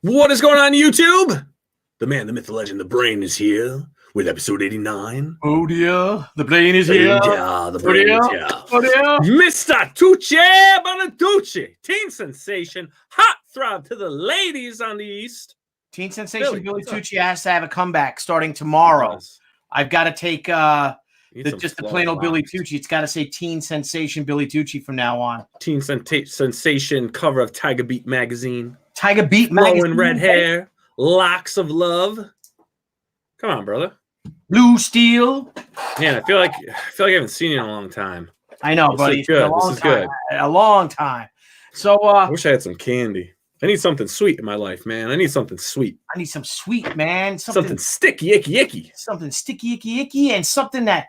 What is going on, YouTube? The man, the myth, the legend, the brain is here with episode 89. Oh dear, the brain is here. Yeah, the brain is here. Oh dear. Mr. Tucci Bonaducci, teen sensation, hot throb to the ladies on the East. Teen sensation Billy Tucci has to have a comeback starting tomorrow. I've got to take just the plain old Billy Tucci. It's got to say teen sensation Billy Tucci from now on. Teen sensation cover of Tiger Beat magazine. Tiger Beat magazine. magazine. Red hair, locks of love. Come on, brother. Blue Steel. Man, I feel like I haven't seen you in a long time. I know, buddy. This is good. A long time. So I wish I had some candy. I need something sweet in my life, man. I need something sweet. I need some sweet, man. Something sticky, icky. Something sticky, icky, and something that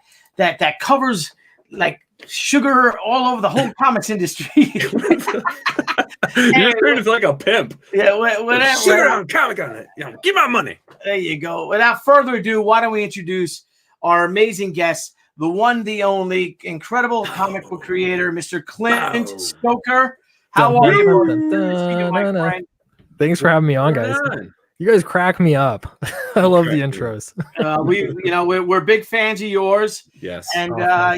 covers like sugar all over the whole comics industry. You're turning like a pimp. Yeah, whatever. Sugar on comic on it. Give my money. There you go. Without further ado, why don't we introduce our amazing guest, the one, the only, incredible comic book creator, Mr. Clint Stoker. How are you, my friend? Thanks for having me on, guys. You guys crack me up. I love the intros. We're big fans of yours. Yes, and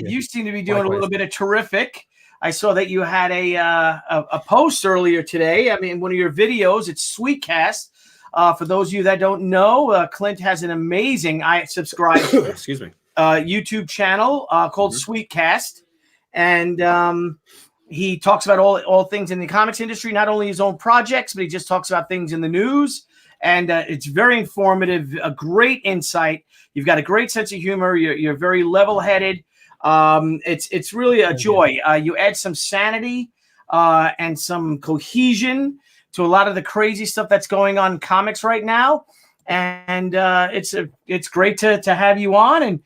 you seem to be doing a little bit of terrific. I saw that you had a post earlier today. I mean, one of your videos. It's Sweetcast. For those of you that don't know, Clint has an amazing excuse me YouTube channel called Sweetcast, and he talks about all things in the comics industry, not only his own projects, but he just talks about things in the news. And it's very informative, a great insight. You've got a great sense of humor. You're very level-headed. It's really a joy. You add some sanity and some cohesion to a lot of the crazy stuff that's going on in comics right now. And it's great to have you on. And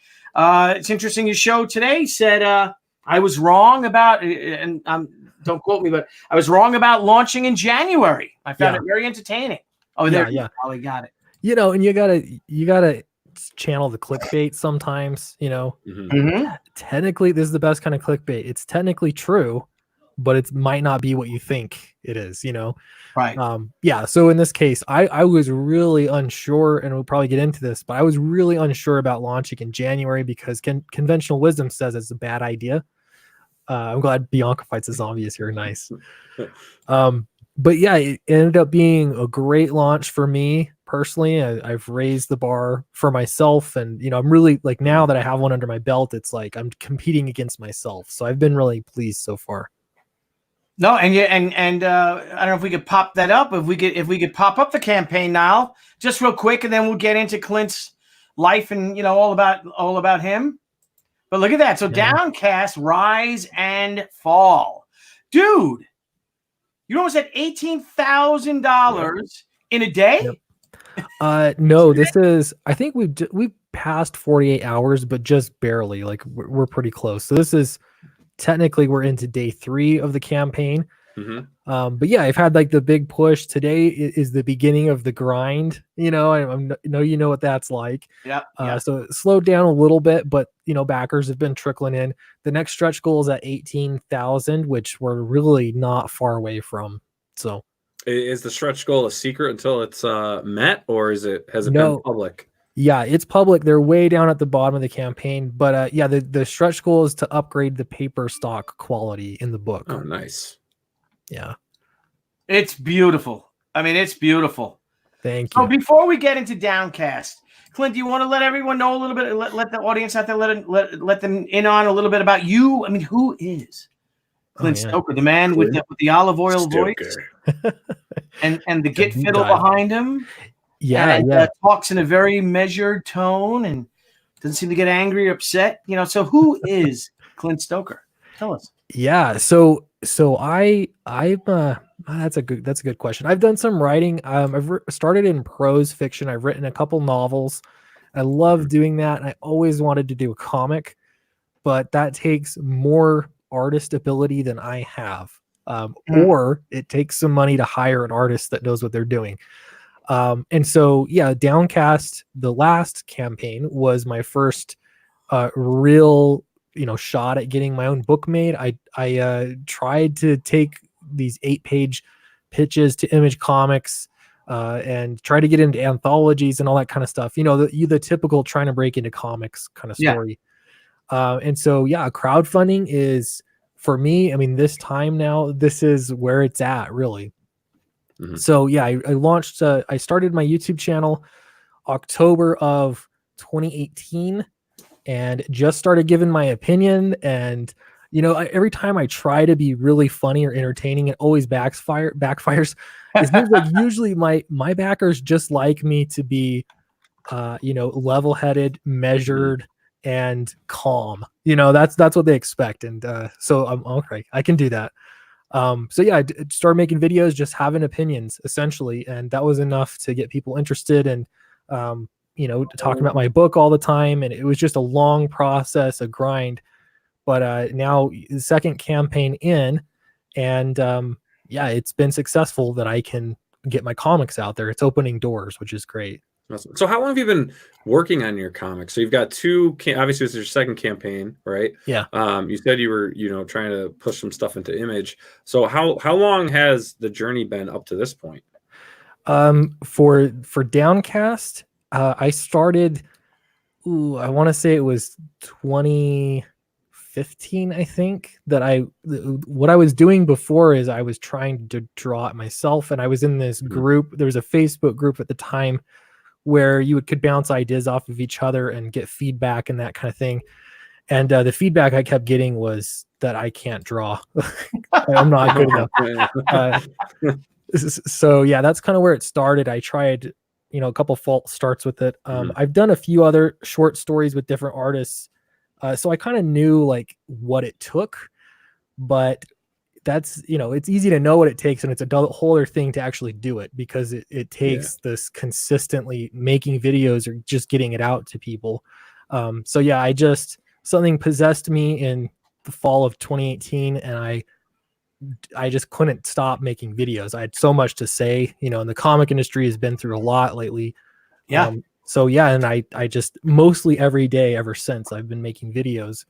it's interesting. Your show today said I was wrong about, and don't quote me, but I was wrong about launching in January. I found it very entertaining. Oh, there you probably got it. And you gotta channel the clickbait sometimes. Technically, this is the best kind of clickbait. It's technically true, but it might not be what you think it is. Right. So in this case, I was really unsure, and we'll probably get into this, but I was really unsure about launching in January because conventional wisdom says it's a bad idea. I'm glad Bianca fights a zombie is here. Nice. But yeah, it ended up being a great launch for me personally. I've raised the bar for myself, and I'm really like, now that I have one under my belt, it's like I'm competing against myself. So I've been really pleased so far. No, and I don't know if we could pop that up. If we could pop up the campaign, Nile, just real quick, and then we'll get into Clint's life and all about him. But look at that. So Downcast, Rise and Fall. Dude, you almost had $18,000 in a day? Yep. No, this is, I think we've passed 48 hours, but just barely. Like we're pretty close. So this is technically we're into day 3 of the campaign. But yeah, I've had like the big push. Today is the beginning of the grind. I know what that's like. Yeah. So it slowed down a little bit, but backers have been trickling in. The next stretch goal is at 18,000, which we're really not far away from. So is the stretch goal a secret until it's met, or has it been public? Yeah, it's public. They're way down at the bottom of the campaign, but the stretch goal is to upgrade the paper stock quality in the book. Oh, nice. Yeah. It's beautiful. I mean, it's beautiful. Thank you. So before we get into Downcast, Clint, do you want to let everyone know a little bit, let the audience out there, let them in on a little bit about you? I mean, who is Clint Stoker, the man with the olive oil voice and the git fiddle behind him? Yeah. Talks in a very measured tone and doesn't seem to get angry or upset. So who is Clint Stoker? Tell us. Yeah. So I'm that's a good question. I've done some writing. I've started in prose fiction. I've written a couple novels. I love doing that. And I always wanted to do a comic, but that takes more artist ability than I have. Or it takes some money to hire an artist that knows what they're doing. And so, Downcast, the last campaign was my first real, shot at getting my own book made. I tried to take these 8-page pitches to Image Comics. and try to get into anthologies and all that kind of stuff. You know, the typical trying to break into comics kind of story. And so, yeah, crowdfunding is, for me, I mean, this time now, this is where it's at, really. So, yeah, I launched, I started my YouTube channel October of 2018 and just started giving my opinion. And, you know, every time I try to be really funny or entertaining, it always backfires. It seems like usually my backers just like me to be, you know, level-headed, measured, and calm. You know, that's what they expect. And so I'm okay. I can do that. So yeah, I started making videos, just having opinions essentially. And that was enough to get people interested and, you know, talking about my book all the time. And it was just a long process, a grind. But now the second campaign in, and yeah, it's been successful that I can get my comics out there. It's opening doors, which is great. Awesome. So how long have you been working on your comics? So you've got two, obviously it's your second campaign, right? Yeah. You said you were, you know, trying to push some stuff into Image. So how long has the journey been up to this point? For Downcast, I started, I want to say it was 2015, I think, what I was doing before is I was trying to draw it myself. And I was in this group. There was a Facebook group at the time where you could bounce ideas off of each other and get feedback and that kind of thing. And the feedback I kept getting was that I can't draw. I'm not good enough. So yeah, that's kind of where it started. I tried, you know, a couple false starts with it. I've done a few other short stories with different artists. So I kind of knew like what it took, but that's, you know, it's easy to know what it takes, and it's a whole other thing to actually do it, because it takes this consistently making videos or just getting it out to people. So yeah, something possessed me in the fall of 2018, and I just couldn't stop making videos. I had so much to say, you know, and the comic industry has been through a lot lately. Yeah. So yeah, and I just mostly every day ever since I've been making videos.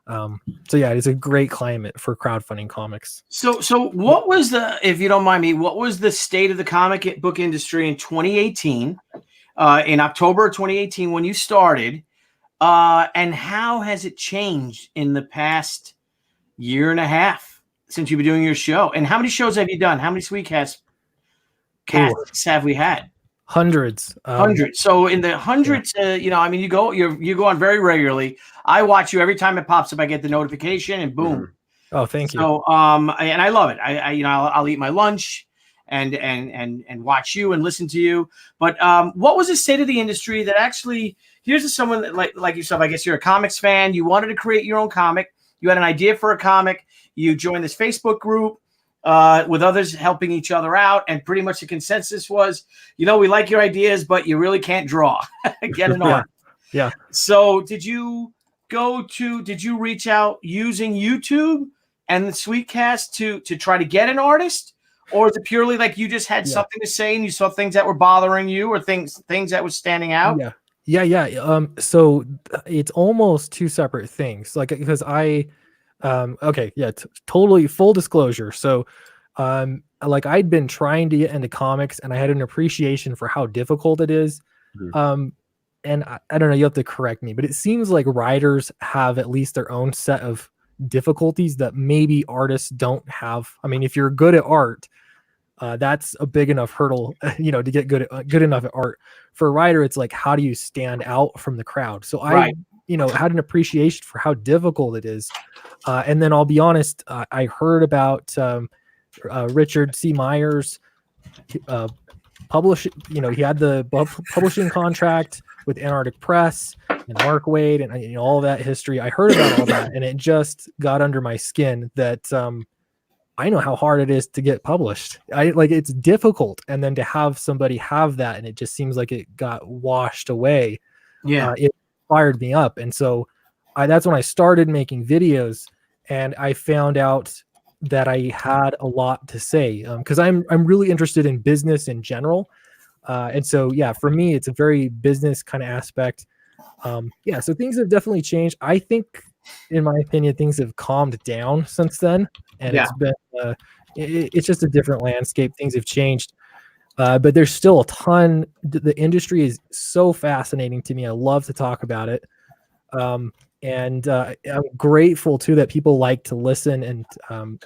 So yeah, it's a great climate for crowdfunding comics. So what was if you don't mind me, what was the state of the comic book industry in 2018, in October of 2018 when you started, and how has it changed in the past year and a half since you've been doing your show? And how many shows have you done? How many Sweetcasts have we had? Hundreds. Hundreds. So in the hundreds, you know, I mean, you go on very regularly. I watch you every time it pops up. I get the notification, and boom. Oh, thank you. So, and I love it. I you know, I'll eat my lunch and watch you and listen to you. But what was the state of the industry that actually? Here's someone that, like yourself. I guess you're a comics fan. You wanted to create your own comic. You had an idea for a comic. You joined this Facebook group with others helping each other out, and pretty much the consensus was, you know, we like your ideas, but you really can't draw. Get an art. Yeah. So did you reach out using YouTube and the Sweetcast to try to get an artist, or is it purely like you just had something to say and you saw things that were bothering you, or things that were standing out? Yeah. So it's almost two separate things. Like, because totally full disclosure. So, like, I'd been trying to get into comics, and I had an appreciation for how difficult it is. And I don't know, you have to correct me, but it seems like writers have at least their own set of difficulties that maybe artists don't have. I mean, if you're good at art, that's a big enough hurdle, you know, to get good enough at art. For a writer, it's like, how do you stand out from the crowd? So I, you know, had an appreciation for how difficult it is. And then I'll be honest, I heard about Richard C. Myers publishing, you know, he had the publishing contract with Antarctic Press and Mark Waid and, you know, all that history. I heard about all that, and it just got under my skin that I know how hard it is to get published. It's difficult. And then to have somebody have that, and it just seems like it got washed away. Yeah. It fired me up. And so that's when I started making videos, and I found out that I had a lot to say, because I'm really interested in business in general. And so, yeah, for me, it's a very business kind of aspect. So things have definitely changed. I think, in my opinion, things have calmed down since then, and it's been it's just a different landscape. Things have changed. But there's still a ton. The industry is so fascinating to me. I love to talk about it. And I'm grateful too that people like to listen and I'm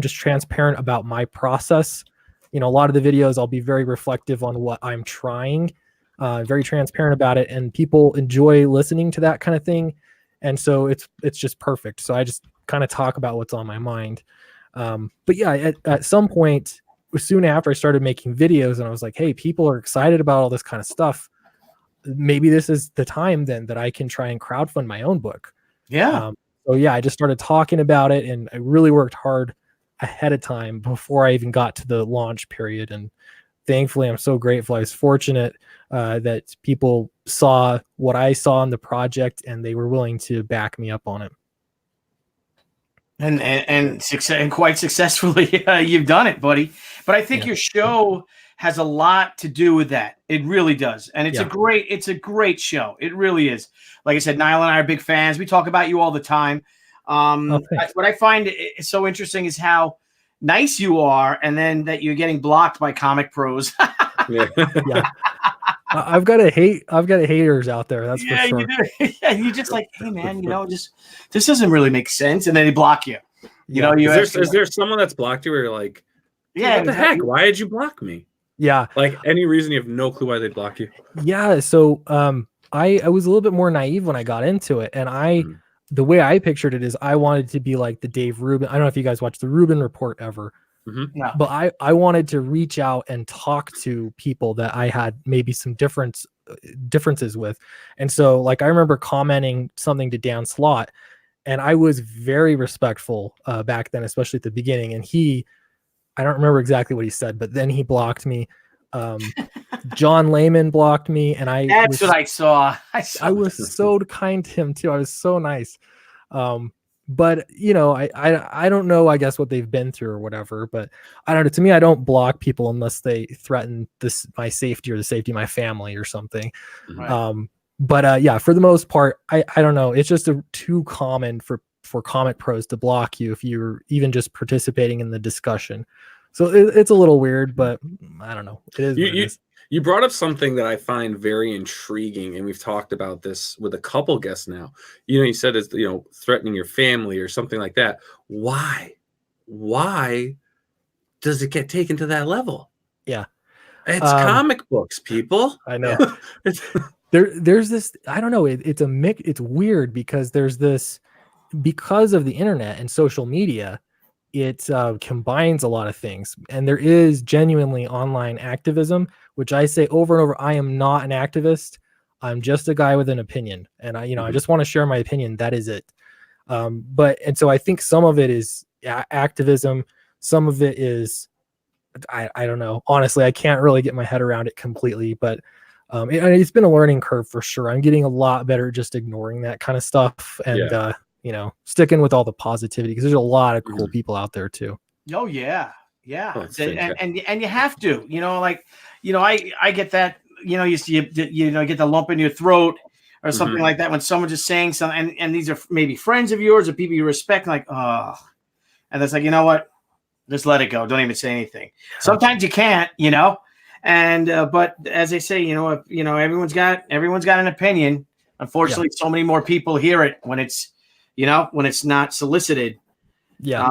just transparent about my process. You know, a lot of the videos I'll be very reflective on what I'm trying, very transparent about it, and people enjoy listening to that kind of thing. And so it's just perfect. So I just kind of talk about what's on my mind. But yeah, at some point, soon after I started making videos, and I was like, hey, people are excited about all this kind of stuff. Maybe this is the time then that I can try and crowdfund my own book. Yeah. So yeah, I just started talking about it, and I really worked hard ahead of time before I even got to the launch period. And thankfully, I'm so grateful. I was fortunate that people saw what I saw in the project, and they were willing to back me up on it. And quite successfully, you've done it, buddy. But I think your show has a lot to do with that. It really does, and it's a great show. It really is. Like I said, Nile and I are big fans. We talk about you all the time. What I find so interesting is how nice you are, and then that you're getting blocked by comic pros. Yeah. I've got haters out there. That's for sure. You do. Yeah, you're just like, hey man, this doesn't really make sense, and then they block you. Is there someone that's blocked you where you're like, what the heck? Why did you block me? Yeah. Like any reason, you have no clue why they block you. Yeah. So I was a little bit more naive when I got into it, and the way I pictured it is I wanted to be like the Dave Rubin. I don't know if you guys watched the Rubin Report ever. Yeah. But I wanted to reach out and talk to people that I had maybe some differences with. And so like I remember commenting something to Dan Slott, and I was very respectful back then, especially at the beginning. And I don't remember exactly what he said, but then he blocked me. John Layman blocked me, and that's what I saw. I was so kind to him too. I was so nice. But I don't know, I guess, what they've been through or whatever, but I don't know. To me, I don't block people unless they threaten my safety or the safety of my family or something. Right. But yeah, for the most part, I don't know. It's just too common for comic pros to block you if you're even just participating in the discussion. So it's a little weird, but I don't know. It is what it is. You brought up something that I find very intriguing, and we've talked about this with a couple guests now. You said it's threatening your family or something like that. Why does it get taken to that level? Yeah, it's comic books, people. I know. There's this. I don't know. It's a mix. It's weird because there's this, because of the internet and social media. It combines a lot of things, and there is genuinely online activism, which I say over and over. I am not an activist. I'm just a guy with an opinion, and I just want to share my opinion. That is it. And so I think some of it is activism. Some of it is, I don't know. Honestly, I can't really get my head around it completely, but it's been a learning curve for sure. I'm getting a lot better at just ignoring that kind of stuff and sticking with all the positivity, because there's a lot of cool people out there too. Oh yeah. Oh, and you have to, I get that, you get the lump in your throat or something like that when someone's just saying something, and these are maybe friends of yours or people you respect, like, oh, and it's like, you know what, just let it go, don't even say anything. Sometimes you can't, and but as they say, everyone's got an opinion. Unfortunately, so many more people hear it when it's not solicited. Yeah.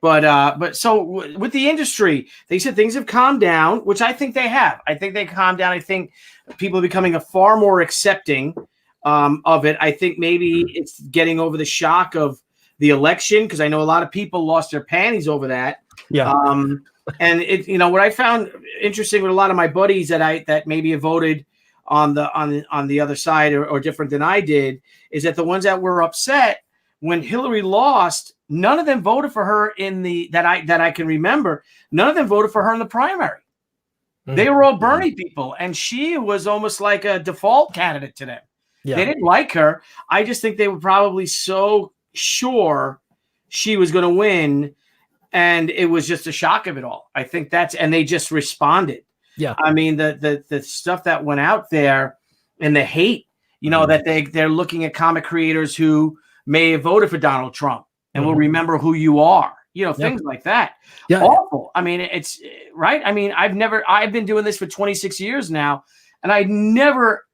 But so with the industry, they said things have calmed down, which I think they have. I think they calmed down. I think people are becoming far more accepting of it. I think maybe it's getting over the shock of the election, because I know a lot of people lost their panties over that. Yeah. And what I found interesting with a lot of my buddies that maybe have voted on the other side or different than I did, is that the ones that were upset when Hillary lost, none of them voted for her that I can remember. None of them voted for her in the primary. They were all Bernie people, and she was almost like a default candidate to them. Yeah. They didn't like her. I just think they were probably so sure she was going to win, and it was just a shock of it all. I think and they just responded. Yeah. I mean, the stuff that went out there and the hate, that they're looking at comic creators who may have voted for Donald Trump and will remember who you are. things like that. Yeah. Awful. I mean, it's right. I mean, I've been doing this for 26 years now, and I never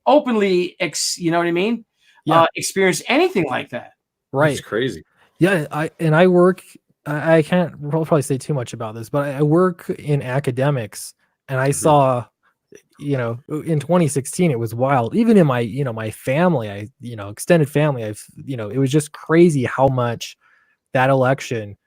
openly, experienced anything like that. Right. It's crazy. Yeah. I work, I can't probably say too much about this, but I work in academics, and I saw, in 2016, it was wild. Even in my, my family, extended family, it was just crazy how much that election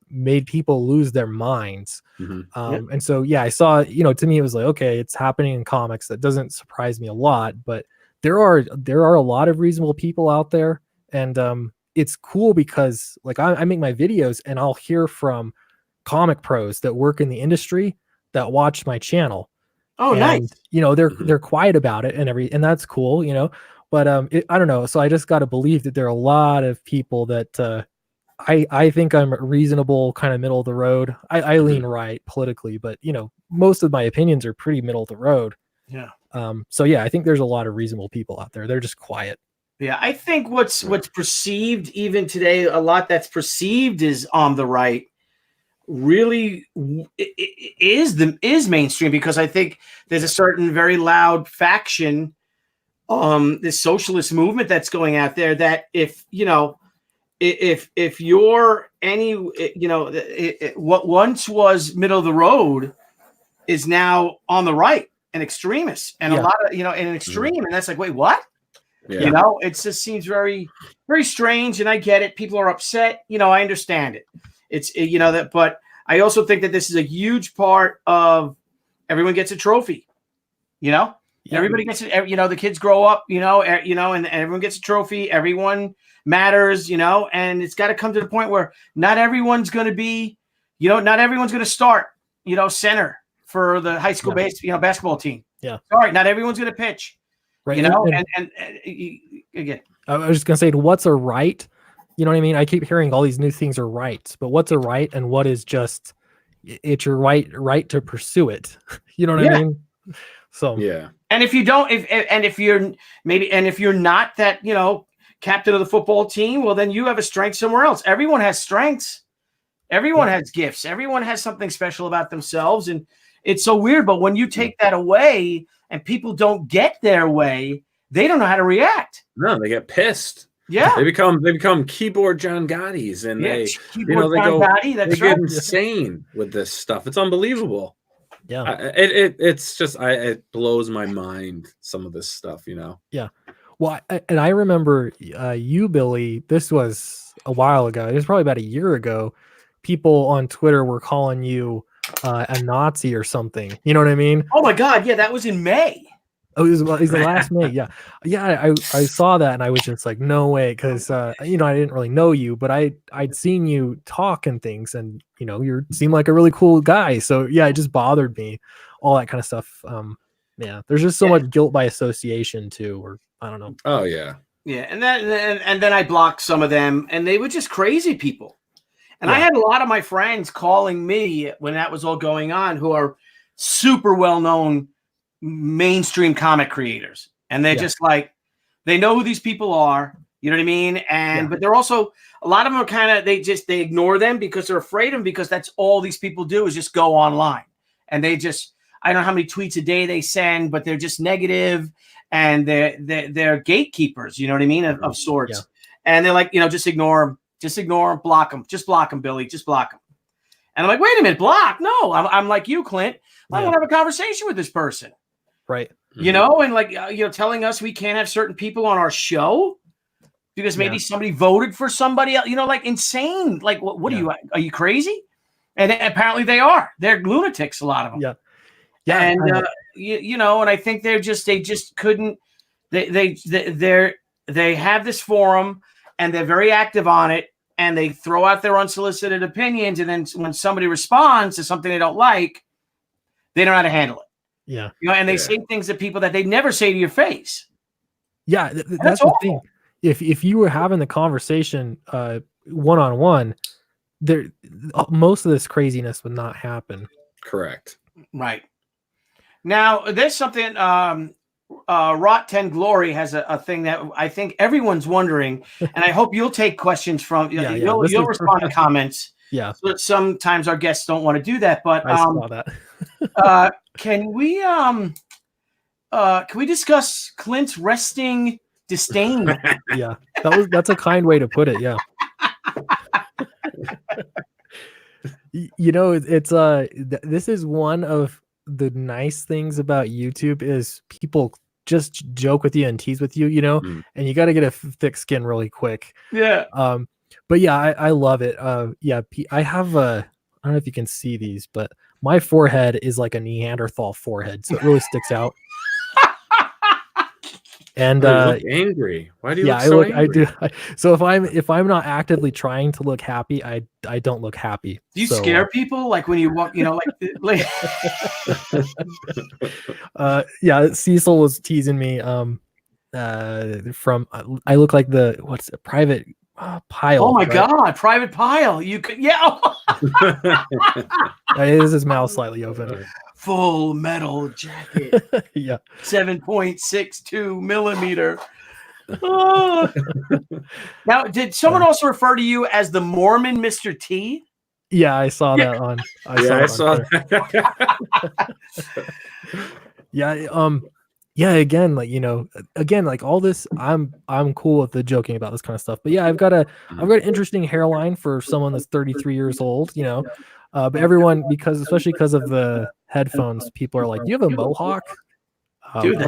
made people lose their minds. And so, I saw, to me, it was like, okay, it's happening in comics. That doesn't surprise me a lot, but there are a lot of reasonable people out there. And it's cool because like I make my videos, and I'll hear from comic pros that work in the industry that watch my channel. Oh, and, nice. They're quiet about it and that's cool, but I don't know. So I just got to believe that there are a lot of people that I think I'm reasonable, kind of middle of the road. I lean right politically, but most of my opinions are pretty middle of the road. Yeah. So I think there's a lot of reasonable people out there. They're just quiet. Yeah, I think what's perceived even today, a lot that's perceived is on the right, really is mainstream, because I think there's a certain very loud faction, this socialist movement that's going out there, that if you're any, what once was middle of the road is now on the right and extremists, and a lot of, an extreme. And that's like, wait, what? Yeah. It just seems very, very strange. And I get it. People are upset. I understand it. It's, that, but I also think that this is a huge part of everyone gets a trophy, everybody gets it. The kids grow up, and everyone gets a trophy. Everyone matters, and it's got to come to the point where not everyone's going to be, not everyone's going to start, center for the high school basketball team. Yeah. Sorry, not everyone's going to pitch, right. And again, I was just going to say, what's a right? You know what I mean? I keep hearing all these new things are rights, but what's a right and what is just, it's your right to pursue it. You know what I mean? So, yeah. And if you don't, if you're not that, captain of the football team, well, then you have a strength somewhere else. Everyone has strengths. Everyone has gifts. Everyone has something special about themselves. And it's so weird. But when you take that away and people don't get their way, they don't know how to react. No, they get pissed. Yeah, they become keyboard John Gottis, and they get insane with this stuff. It's unbelievable. Yeah, it blows my mind, some of this stuff. Yeah. Well, and I remember you, Billy. This was a while ago. It was probably about a year ago. People on Twitter were calling you a Nazi or something. You know what I mean? Oh my God! Yeah, that was in May. Oh, it was the last May. Yeah. I saw that and I was just like, no way, because I didn't really know you, but I'd seen you talk and things, and you seemed like a really cool guy. So yeah, it just bothered me, all that kind of stuff. There's just so much guilt by association too, or I don't know. Oh yeah. Yeah, and then I blocked some of them, and they were just crazy people. And I had a lot of my friends calling me when that was all going on, who are super well-known mainstream comic creators, and they're just like, they know who these people are, you know what I mean? And but they're also, a lot of them are kind of, they ignore them because they're afraid of them, because that's all these people do is just go online, and they just, I don't know how many tweets a day they send, but they're just negative, and they're gatekeepers, you know what I mean, of sorts. And they're like, just ignore them, block them, just block them, Billy, just block them. And I'm like, wait a minute, block? No, I'm like you, Clint. I want to have a conversation with this person. Right. And like, telling us we can't have certain people on our show because maybe somebody voted for somebody else, like insane. Like, what are you crazy? And apparently they are. They're lunatics, a lot of them. Yeah. Yeah. And, and I think they just couldn't, they have this forum and they're very active on it, and they throw out their unsolicited opinions. And then when somebody responds to something they don't like, they don't know how to handle it. Yeah. And they say things to people that they never say to your face. Yeah. That's the thing. If you were having the conversation one-on-one, most of this craziness would not happen. Correct. Right. Now, there's something, Rot 10 Glory has a thing that I think everyone's wondering, and I hope you'll take questions from, you'll respond to comments. Yeah. So sometimes our guests don't want to do that, but I saw that. can we discuss Clint's resting disdain? Yeah, that's a kind way to put it. Yeah. You know, it's this is one of the nice things about YouTube is people just joke with you and tease with you, you know, and you got to get a thick skin really quick. Yeah. But yeah, I love it. Yeah, I have I don't know if you can see these, but my forehead is like a Neanderthal forehead, so it really sticks out. And you look angry. Why do you look so angry? I do. So if I'm not actively trying to look happy, I don't look happy. Do you scare people like when you walk? You know, like. Yeah, Cecil was teasing me. From I look like what's a private pile. Oh my God, private pile. You could, yeah. Is his mouth slightly open? Full metal jacket. Yeah. 7.62 millimeter. Oh. Now, did someone also refer to you as the Mormon Mr. T? Yeah, I saw that on. I saw that. Yeah. Yeah. Again, like, you know, like all this, I'm cool with the joking about this kind of stuff. But yeah, I've got an interesting hairline for someone that's 33 years old. You know, but everyone, especially because of the headphones, people are like, "Do you have a mohawk?" Dude,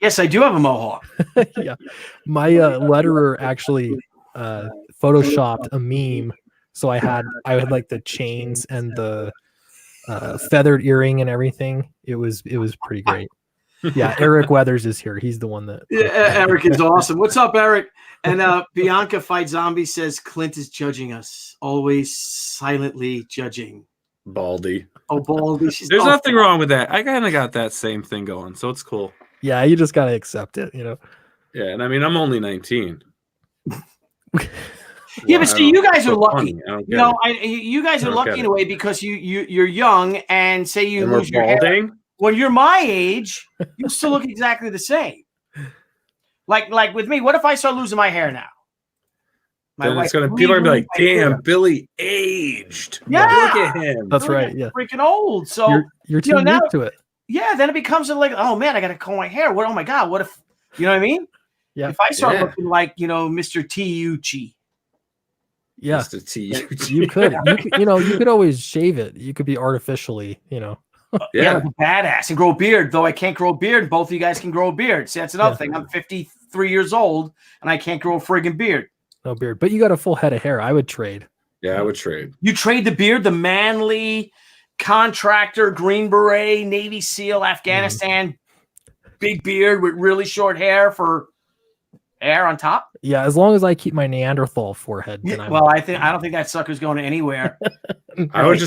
yes, I do have a mohawk. Yeah, my letterer actually photoshopped a meme, so I had like the chains and the feathered earring and everything. It was pretty great. Yeah, Eric Weathers is here. He's the one that. Yeah, Eric is awesome. What's up, Eric? And Bianca Fight Zombie says Clint is judging us, always silently judging. Baldy. Oh, Baldy. There's nothing wrong with that. I kind of got that same thing going, so it's cool. Yeah, you just gotta accept it, you know. Yeah, and I mean, I'm only 19. Yeah, but see, you guys are lucky. You you guys are lucky in a way because you're young, and say you lose your hair. When you're my age, you still look exactly the same. Like with me, what if I start losing my hair now? Then it's gonna people are gonna be like, "Damn, Billy aged." Yeah, look at him. That's right. Yeah, freaking old. So you're too used to it. Yeah, then it becomes like, oh man, I gotta comb my hair. What? Oh my God, what if? You know what I mean? Yeah. If I start looking like Mr. Tucci. Yeah, Mr. Tucci. You could always shave it. You could be artificially, you know. Yeah, like a badass and grow a beard. Though I can't grow a beard, both of you guys can grow a beard. See, that's another thing. I'm 53 years old and I can't grow a friggin' beard. No beard, but you got a full head of hair. I would trade. Yeah, I would trade. You trade the beard, the manly contractor, Green Beret, Navy SEAL, Afghanistan, big beard with really short hair for hair on top. Yeah, as long as I keep my Neanderthal forehead. Then I don't think that sucker's going anywhere. I would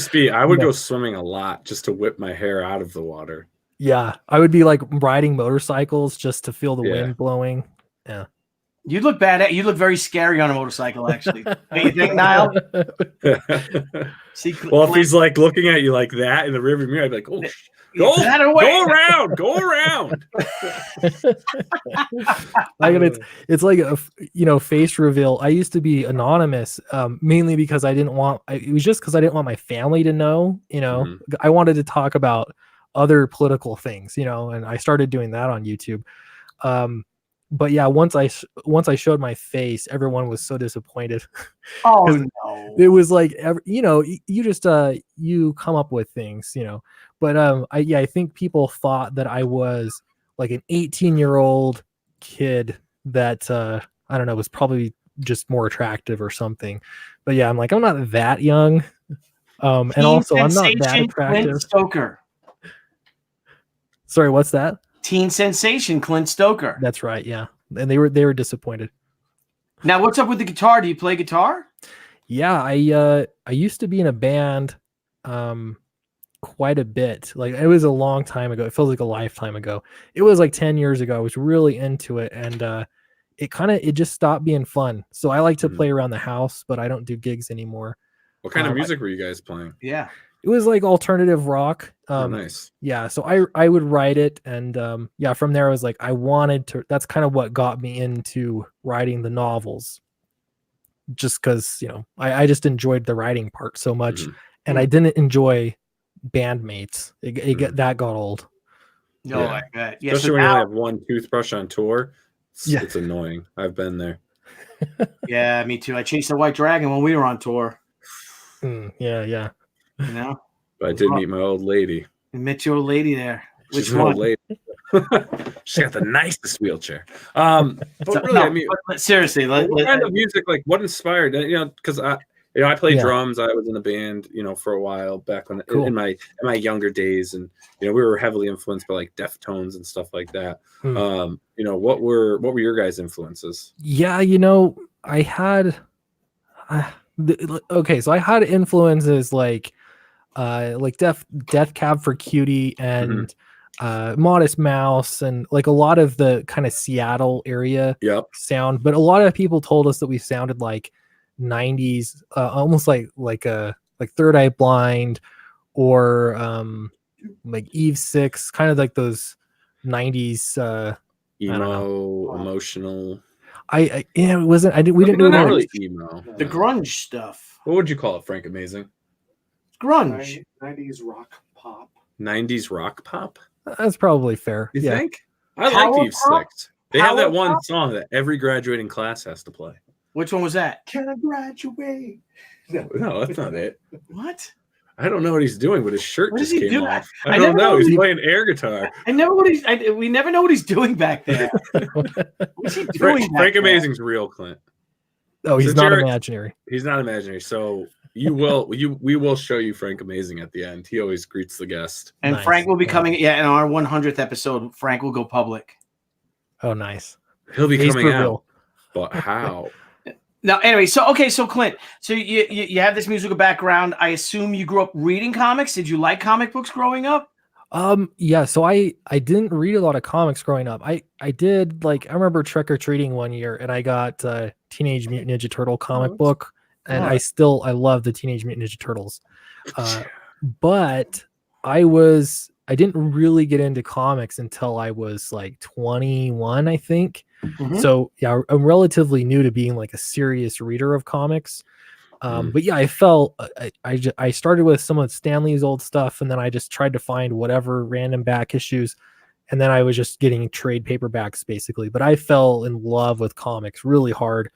go swimming a lot just to whip my hair out of the water. Yeah, I would be like riding motorcycles just to feel the wind blowing. Yeah. You look bad. You look very scary on a motorcycle, actually. Don't you think, Nile? Well, if he's like looking at you like that in the rearview mirror, I'd be like, "Oh, go around." It's like a face reveal. I used to be anonymous, mainly because it was just because I didn't want my family to know. You know, I wanted to talk about other political things. You know, and I started doing that on YouTube. But yeah, once I showed my face, everyone was so disappointed. Oh no! It was like, you just you come up with things, you know. But I think people thought that I was like an 18-year-old kid that I don't know, was probably just more attractive or something. But yeah, I'm not that young, and also I'm not that attractive. Clint Stoker. Sorry, what's that? Teen sensation Clint Stoker. That's right, yeah. And they were disappointed. Now, what's up with the guitar? Do you play guitar? Yeah, I used to be in a band quite a bit. Like, it was a long time ago. It feels like a lifetime ago. It was like 10 years ago. I was really into it, and it just stopped being fun. So I like to play around the house, but I don't do gigs anymore. What kind of music were you guys playing? Yeah. It was like alternative rock. Nice. Yeah, so I would write it, and from there I was like, I wanted to. That's kind of what got me into writing the novels. just because I just enjoyed the writing part so much, Mm-hmm. and I didn't enjoy bandmates. Mm-hmm. That got old. No, Yeah. I bet. Yeah, Especially so when you now, only have one toothbrush on tour. Yeah. It's annoying. I've been there. yeah, me too. I chased the White Dragon when we were on tour. Yeah. You know, But I did meet my old lady. you met your old lady there. She's Which an one? old lady. She got the nicest wheelchair. But really, I mean, seriously, what kind of music? Like, what inspired? Because I played drums. I was in a band, for a while back when in my younger days, and we were heavily influenced by like Deftones and stuff like that. What were your guys' influences? Yeah, I had so I had influences like Death Cab for Cutie and Modest Mouse, and like a lot of the kind of Seattle area sound, but a lot of people told us that we sounded like 90s, almost like Third Eye Blind or like Eve 6, kind of like those 90s emo, emotional. It wasn't. We didn't do not really emo. The grunge stuff. What would you call it, Frank Amazing? Grunge. 90s rock pop. 90s rock pop. That's probably fair. You yeah. think? I like Eve 6. They have that one song that every graduating class has to play. Which one was that? Can I graduate? No, that's not it. What? I don't know what he's doing, but his shirt What just is he came doing? off. I don't know. He's playing air guitar. We never know what he's doing back there. What's he doing? Frank Amazing's real, Clint. Oh, he's not imaginary. He's not imaginary. So we will show you Frank Amazing at the end. He always greets the guest. And nice. Frank will be coming. Yeah, in our 100th episode, Frank will go public. Oh, nice. He'll be coming out. But how? Now, anyway, so Clint, so you have this musical background. I assume you grew up reading comics. Did you like comic books growing up? Yeah. So I didn't read a lot of comics growing up. I did, like, I remember trick or treating one year, and I got Teenage Mutant Ninja Turtle comic book, and I love the Teenage Mutant Ninja Turtles. But I didn't really get into comics until I was like 21, I think. Mm-hmm. So yeah, I'm relatively new to being like a serious reader of comics. But yeah, I felt I started with some of Stanley's old stuff, and then I just tried to find whatever random back issues, and then I was just getting trade paperbacks basically. But I fell in love with comics really hard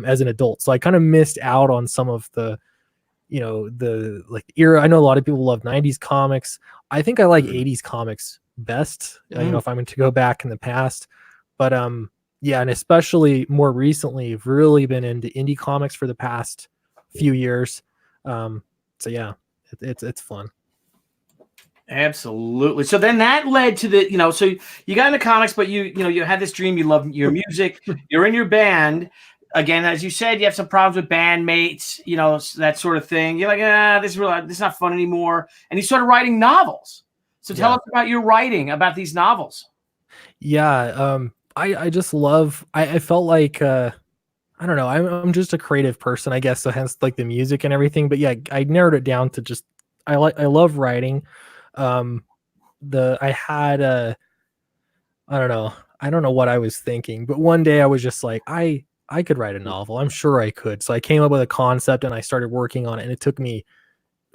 as an adult, so I kind of missed out on some of the the like era. I know a lot of people love 90s comics. I think I like 80s comics best, if I'm going to go back in the past. But yeah, and especially more recently, I've really been into indie comics for the past few years. So yeah, it's fun. Absolutely. So then that led to the, so you got into comics, but you had this dream. You love your music. You're in your band. Again, as you said, you have some problems with bandmates, that sort of thing. You're like, this is not fun anymore. And you started writing novels. So tell us about your writing about these novels. Yeah. I just love, I felt like, I don't know, I'm just a creative person, I guess. So hence like the music and everything, but yeah, I narrowed it down to just, I love writing. I don't know what I was thinking, but one day I was just like, I could write a novel. I'm sure I could. So I came up with a concept and I started working on it, and it took me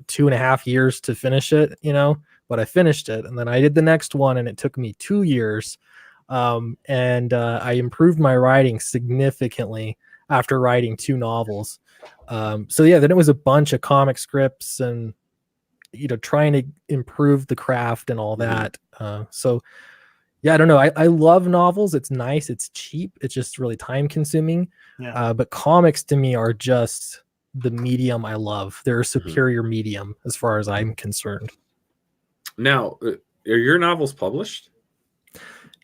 2.5 years to finish it, but I finished it. And then I did the next one, and it took me 2 years. I improved my writing significantly after writing 2 novels. So yeah, then it was a bunch of comic scripts and, trying to improve the craft and all that. So yeah, I don't know. I love novels. It's nice. It's cheap. It's just really time consuming. Yeah. But comics to me are just the medium I love. They're a superior medium as far as I'm concerned. Now, are your novels published?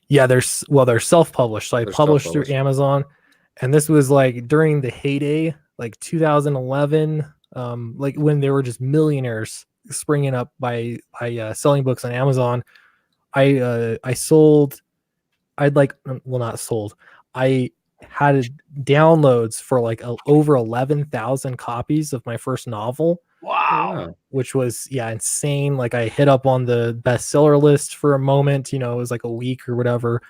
Yeah, they're self-published. So I published through Amazon, and this was like during the heyday, like 2011, like when they were just millionaires springing up by selling books on Amazon. I had downloads for like over 11,000 copies of my first novel. Wow. Which was insane. Like I hit up on the bestseller list for a moment, it was like a week or whatever.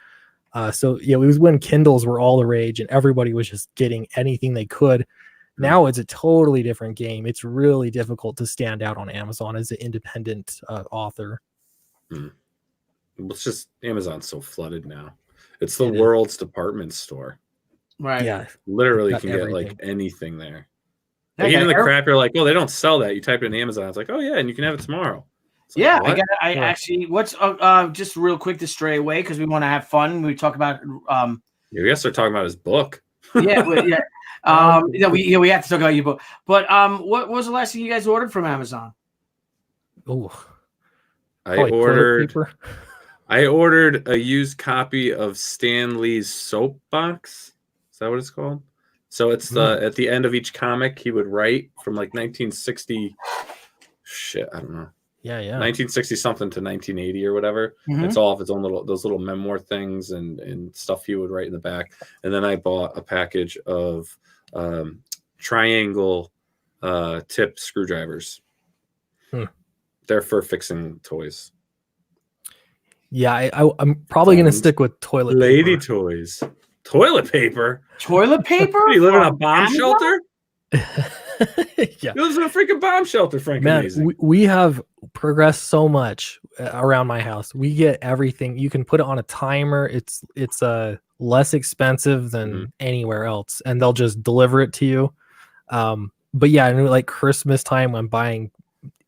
So yeah, it was when Kindles were all the rage and everybody was just getting anything they could. Now it's a totally different game. It's really difficult to stand out on Amazon as an independent author. It's just Amazon's so flooded now. It's the world's department store. Right. Yeah. Literally can get like anything there. Like even the crap you're like, oh, they don't sell that. You type it in Amazon. It's like, oh yeah, and you can have it tomorrow. Yeah, like, I actually, what's just real quick to stray away because we want to have fun. We talk about we guess they're talking about his book. Yeah, we have to talk about your book. But what was the last thing you guys ordered from Amazon? Oh, I ordered a used copy of Stan Lee's Soapbox. Is that what it's called? So it's at the end of each comic he would write from like 1960. Shit, I don't know. Yeah. 1960 something to 1980 or whatever. It's all of its own those little memoir things and stuff he would write in the back. And then I bought a package of triangle tip screwdrivers. They're for fixing toys. Yeah, I'm probably going to stick with toilet lady paper. Toys. Toilet paper? Toilet paper? You live in a bomb shelter? Yeah. It was a freaking bomb shelter, Frank. Man, we have progressed so much around my house. We get everything. You can put it on a timer. It's less expensive than anywhere else, and they'll just deliver it to you. But yeah, like Christmas time, I'm buying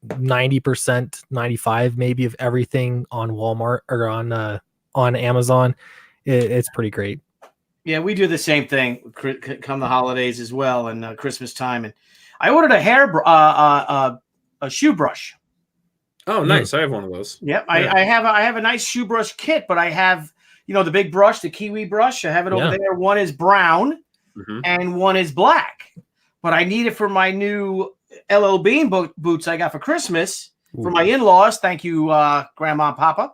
90%, 95% maybe of everything on Walmart or on Amazon. It's pretty great. Yeah, we do the same thing come the holidays as well and Christmas time. And I ordered a shoe brush. Oh, nice! I have one of those. Yep, yeah. I have a nice shoe brush kit, but I have the big brush, the kiwi brush. I have it over there. One is brown and one is black. But I need it for my new LL Bean boots I got for Christmas for my in-laws. Thank you, Grandma and Papa.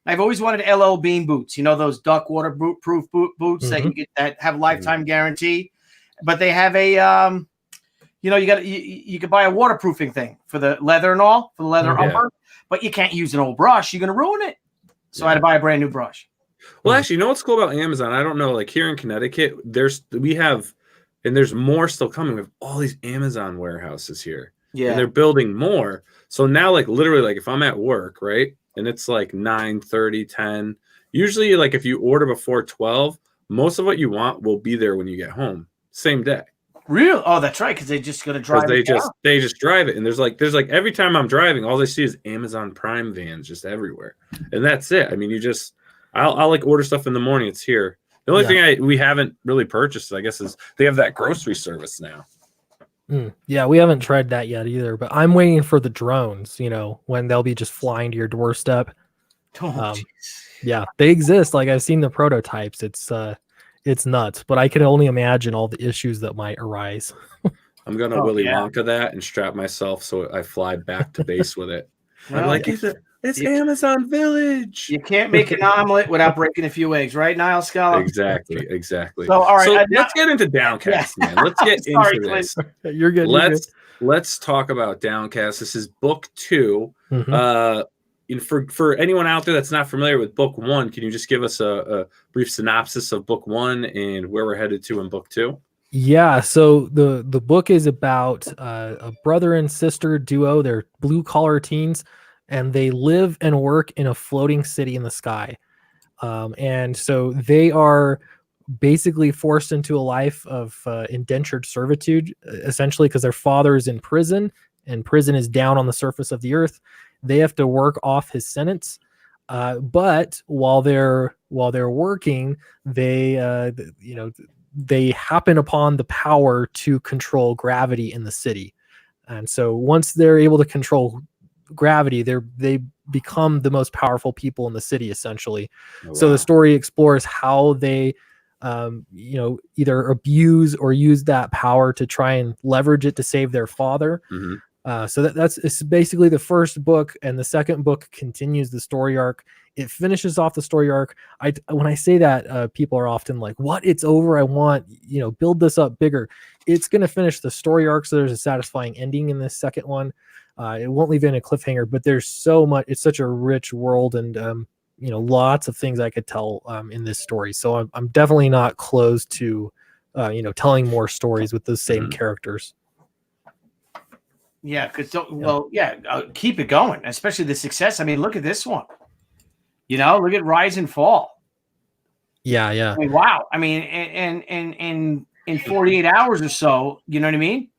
I've always wanted LL Bean boots. Those duck waterproof boots that you get that have a lifetime guarantee. But they have a you could buy a waterproofing thing for the leather and all, for the leather upper, but you can't use an old brush. You're going to ruin it. So I had to buy a brand new brush. Well, actually, you know what's cool about Amazon? I don't know, like here in Connecticut, we have, and there's more still coming. We have all these Amazon warehouses here. Yeah. And they're building more. So now, like literally, like if I'm at work, right, and it's like 9:30, 10, usually like if you order before 12, most of what you want will be there when you get home. Same day. Real? Oh, that's right. Because they're just gonna drive. They just drive it, and there's like every time I'm driving, all I see is Amazon Prime vans just everywhere, and that's it. I mean, I'll like order stuff in the morning. It's here. The only thing we haven't really purchased, I guess, is they have that grocery service now. Yeah, we haven't tried that yet either. But I'm waiting for the drones. When they'll be just flying to your doorstep. Yeah, they exist. Like I've seen the prototypes. It's nuts, but I can only imagine all the issues that might arise. I'm gonna Willy Wonka that and strap myself so I fly back to base with it. I'm like, it's Amazon Village. You can't make an omelet without breaking a few eggs, right, Nile Scala? Exactly. So, all right, so let's get into Downcast, man. Let's get into this. You're good. Let's talk about Downcast. This is book 2. For anyone out there that's not familiar with book 1, can you just give us a brief synopsis of book 1 and where we're headed to in book 2? Yeah, so the book is about a brother and sister duo. They're blue collar teens, and they live and work in a floating city in the sky. And so they are basically forced into a life of indentured servitude, essentially, because their father is in prison, and prison is down on the surface of the earth. They have to work off his sentence, but while they're working, they happen upon the power to control gravity in the city, and so once they're able to control gravity, they become the most powerful people in the city, essentially. Oh, wow. So the story explores how they either abuse or use that power to try and leverage it to save their father. So it's basically the first book, and the second book continues the story arc. It finishes off the story arc. When I say that, people are often like, "What? It's over? I want build this up bigger." It's going to finish the story arc, so there's a satisfying ending in this second one. It won't leave in a cliffhanger, but there's so much. It's such a rich world, and lots of things I could tell in this story. So I'm definitely not closed to telling more stories with those same characters. Yeah, because keep it going, especially the success. I mean, look at this one. Look at Rise and Fall. Yeah. I mean, wow. I mean, and in 48 hours or so, you know what I mean?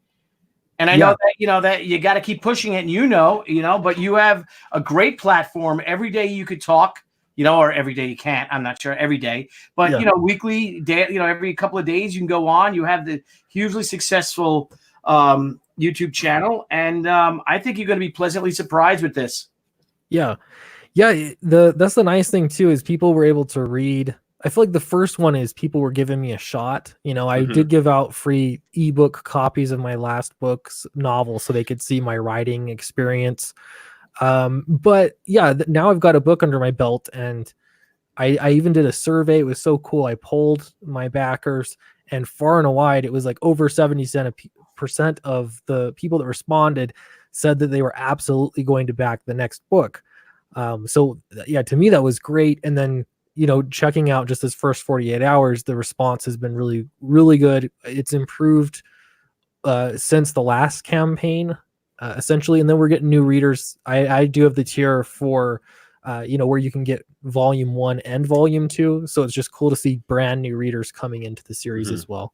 And I know that, that you got to keep pushing it, and but you have a great platform. Every day you could talk, or every day you can't. I'm not sure every day, but weekly, day, every couple of days you can go on. You have the hugely successful YouTube channel, and I think you're going to be pleasantly surprised with this. Yeah. That's the nice thing too, is people were able to read. I feel like the first one is people were giving me a shot. I did give out free ebook copies of my last book's novel so they could see my writing experience. But yeah, now I've got a book under my belt, and I even did a survey. It was so cool. I polled my backers, and far and wide, it was like over 70% of the people that responded said that they were absolutely going to back the next book. So yeah, to me, that was great. And then, checking out just this first 48 hours, the response has been really, really good. It's improved since the last campaign, essentially. And then we're getting new readers. I do have the tier for, where you can get volume 1 and volume 2. So it's just cool to see brand new readers coming into the series as well.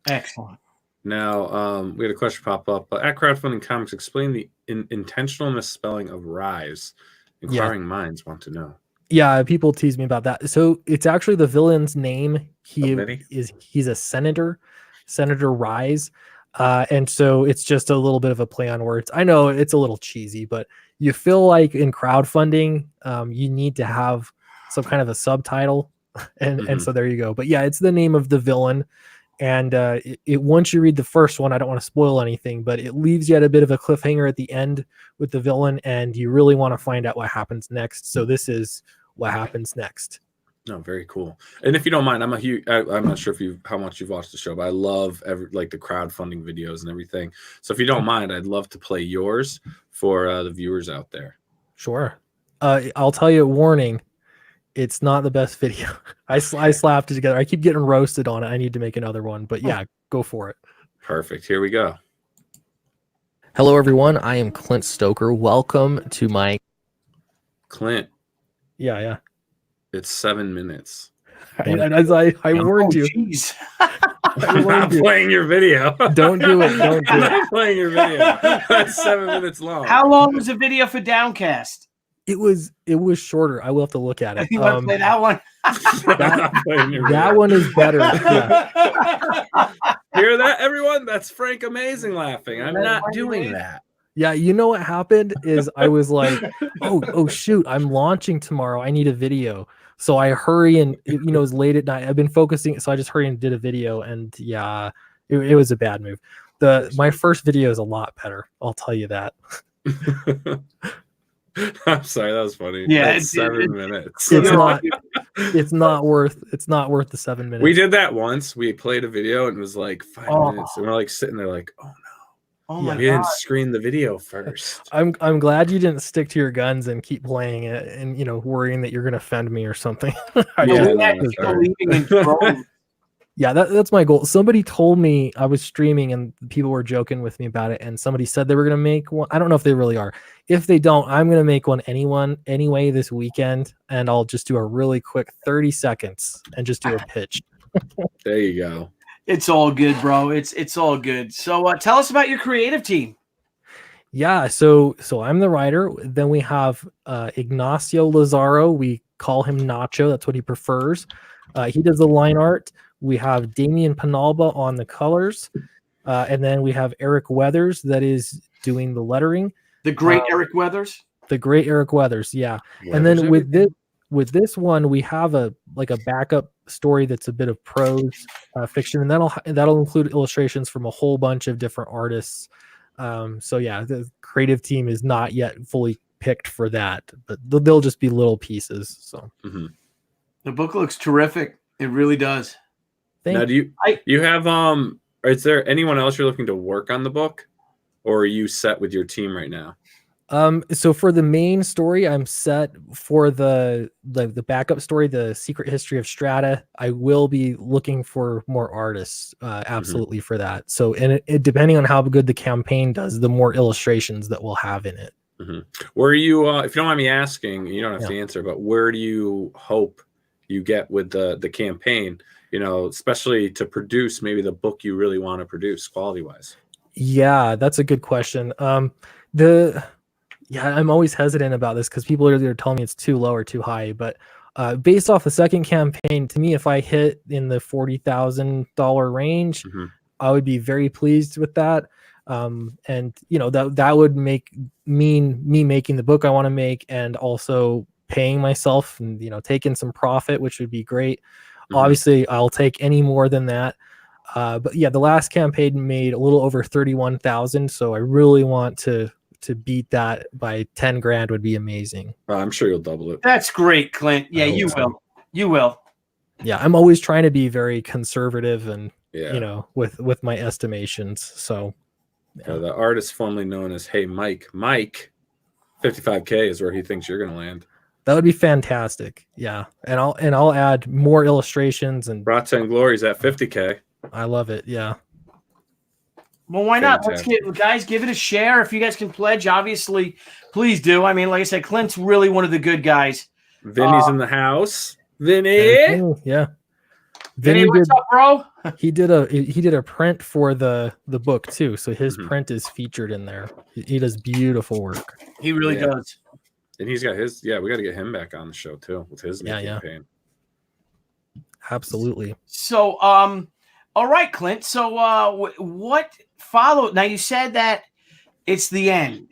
Excellent. Now, we had a question pop up. At Crowdfunding Comics, explain the intentional misspelling of Rise. Inquiring minds want to know. Yeah, people tease me about that. So it's actually the villain's name. He's a senator, Senator Rise. And so it's just a little bit of a play on words. I know it's a little cheesy, but you feel like in crowdfunding, you need to have some kind of a subtitle. And so there you go. But yeah, it's the name of the villain. And once you read the first one, I don't want to spoil anything, but it leaves you at a bit of a cliffhanger at the end with the villain, and you really want to find out what happens next. So this is what happens next. No, very cool. And if you don't mind, I'm not sure how much you've watched the show, but I love the crowdfunding videos and everything. So if you don't mind, I'd love to play yours for the viewers out there. Sure. I'll tell you, warning. It's not the best video. I slapped it together. I keep getting roasted on it. I need to make another one, but yeah, go for it. Perfect. Here we go. Hello, everyone. I am Clint Stoker. Welcome to my Clint. Yeah. It's 7 minutes. I warned you. Jeez. I'm not playing your video. Don't do it. Don't do I'm it. not playing your video. That's 7 minutes long. How long was the video for Downcast? It was shorter. I will have to look at it. You want to play that one? that one is better. Yeah. Hear that, everyone? That's Frank Amazing laughing. I'm not doing that. Yeah, you know what happened is I was like, oh shoot, I'm launching tomorrow. I need a video. So I hurry and it was late at night. I've been focusing, so I just hurry and did a video, and yeah, it was a bad move. My first video is a lot better. I'll tell you that. I'm sorry, that was funny. Yeah, it's 7 minutes. It's not worth the 7 minutes. We did that once. We played a video and it was like 5 minutes, and we're like sitting there like, oh no. Oh my God. Didn't screen the video first. I'm glad you didn't stick to your guns and keep playing it and worrying that you're gonna offend me or something. Yeah, that's my goal. Somebody told me I was streaming and people were joking with me about it, and somebody said they were gonna make one. I don't know if they really are. If they don't, I'm gonna make one anyway this weekend, and I'll just do a really quick 30 seconds and just do a pitch. There you go. It's all good, bro. It's all good. So tell us about your creative team. Yeah, so I'm the writer. Then we have Ignacio Lazaro. We call him Nacho. That's what he prefers. He does the line art. We have Damian Penalba on the colors. And then we have Eric Weathers that is doing the lettering. The great Eric Weathers? The great Eric Weathers, yeah. And then with this one, we have a backup story that's a bit of prose fiction, and that'll include illustrations from a whole bunch of different artists. So yeah, the creative team is not yet fully picked for that, but they'll just be little pieces. So the book looks terrific. It really does. Now, do you have is there anyone else you're looking to work on the book, or are you set with your team right now? So for the main story, I'm set. For the backup story, the secret history of Strata, I will be looking for more artists, absolutely for that. So, and it depending on how good the campaign does, the more illustrations that we'll have in it. Where are you, if you don't mind me asking, you don't have to answer, but where do you hope you get with the campaign, you know, especially to produce maybe the book you really want to produce quality wise? Yeah, that's a good question. I'm always hesitant about this because people are either telling me it's too low or too high. But based off the second campaign, to me, if I hit in the $40,000 range, I would be very pleased with that. And you know, that would mean me making the book I want to make, and also paying myself and, you know, taking some profit, which would be great. Obviously, I'll take any more than that. But yeah, the last campaign made a little over 31,000, so I really want to beat that by 10 grand would be amazing. I'm sure you'll double it. That's great, Clint. Yeah, you will. You will. Yeah, I'm always trying to be very conservative and you know, with my estimations. So the artist formerly known as Hey Mike, 55K is where he thinks you're gonna land. That would be fantastic. Yeah, and I'll add more illustrations and Brought 10 Glories at 50K. I love it. Yeah. Well, why not? Let's give it a share. If you guys can pledge, obviously, please do. I mean, like I said, Clint's really one of the good guys. Vinny's in the house. Vinny, yeah. Vinny, what's up, bro? He did a print for the book too, so his print is featured in there. He does beautiful work. He really does. And he's got his. Yeah, we got to get him back on the show too with his new campaign. Absolutely. So, all right, Clint. So, what followed? Now, you said that it's the end,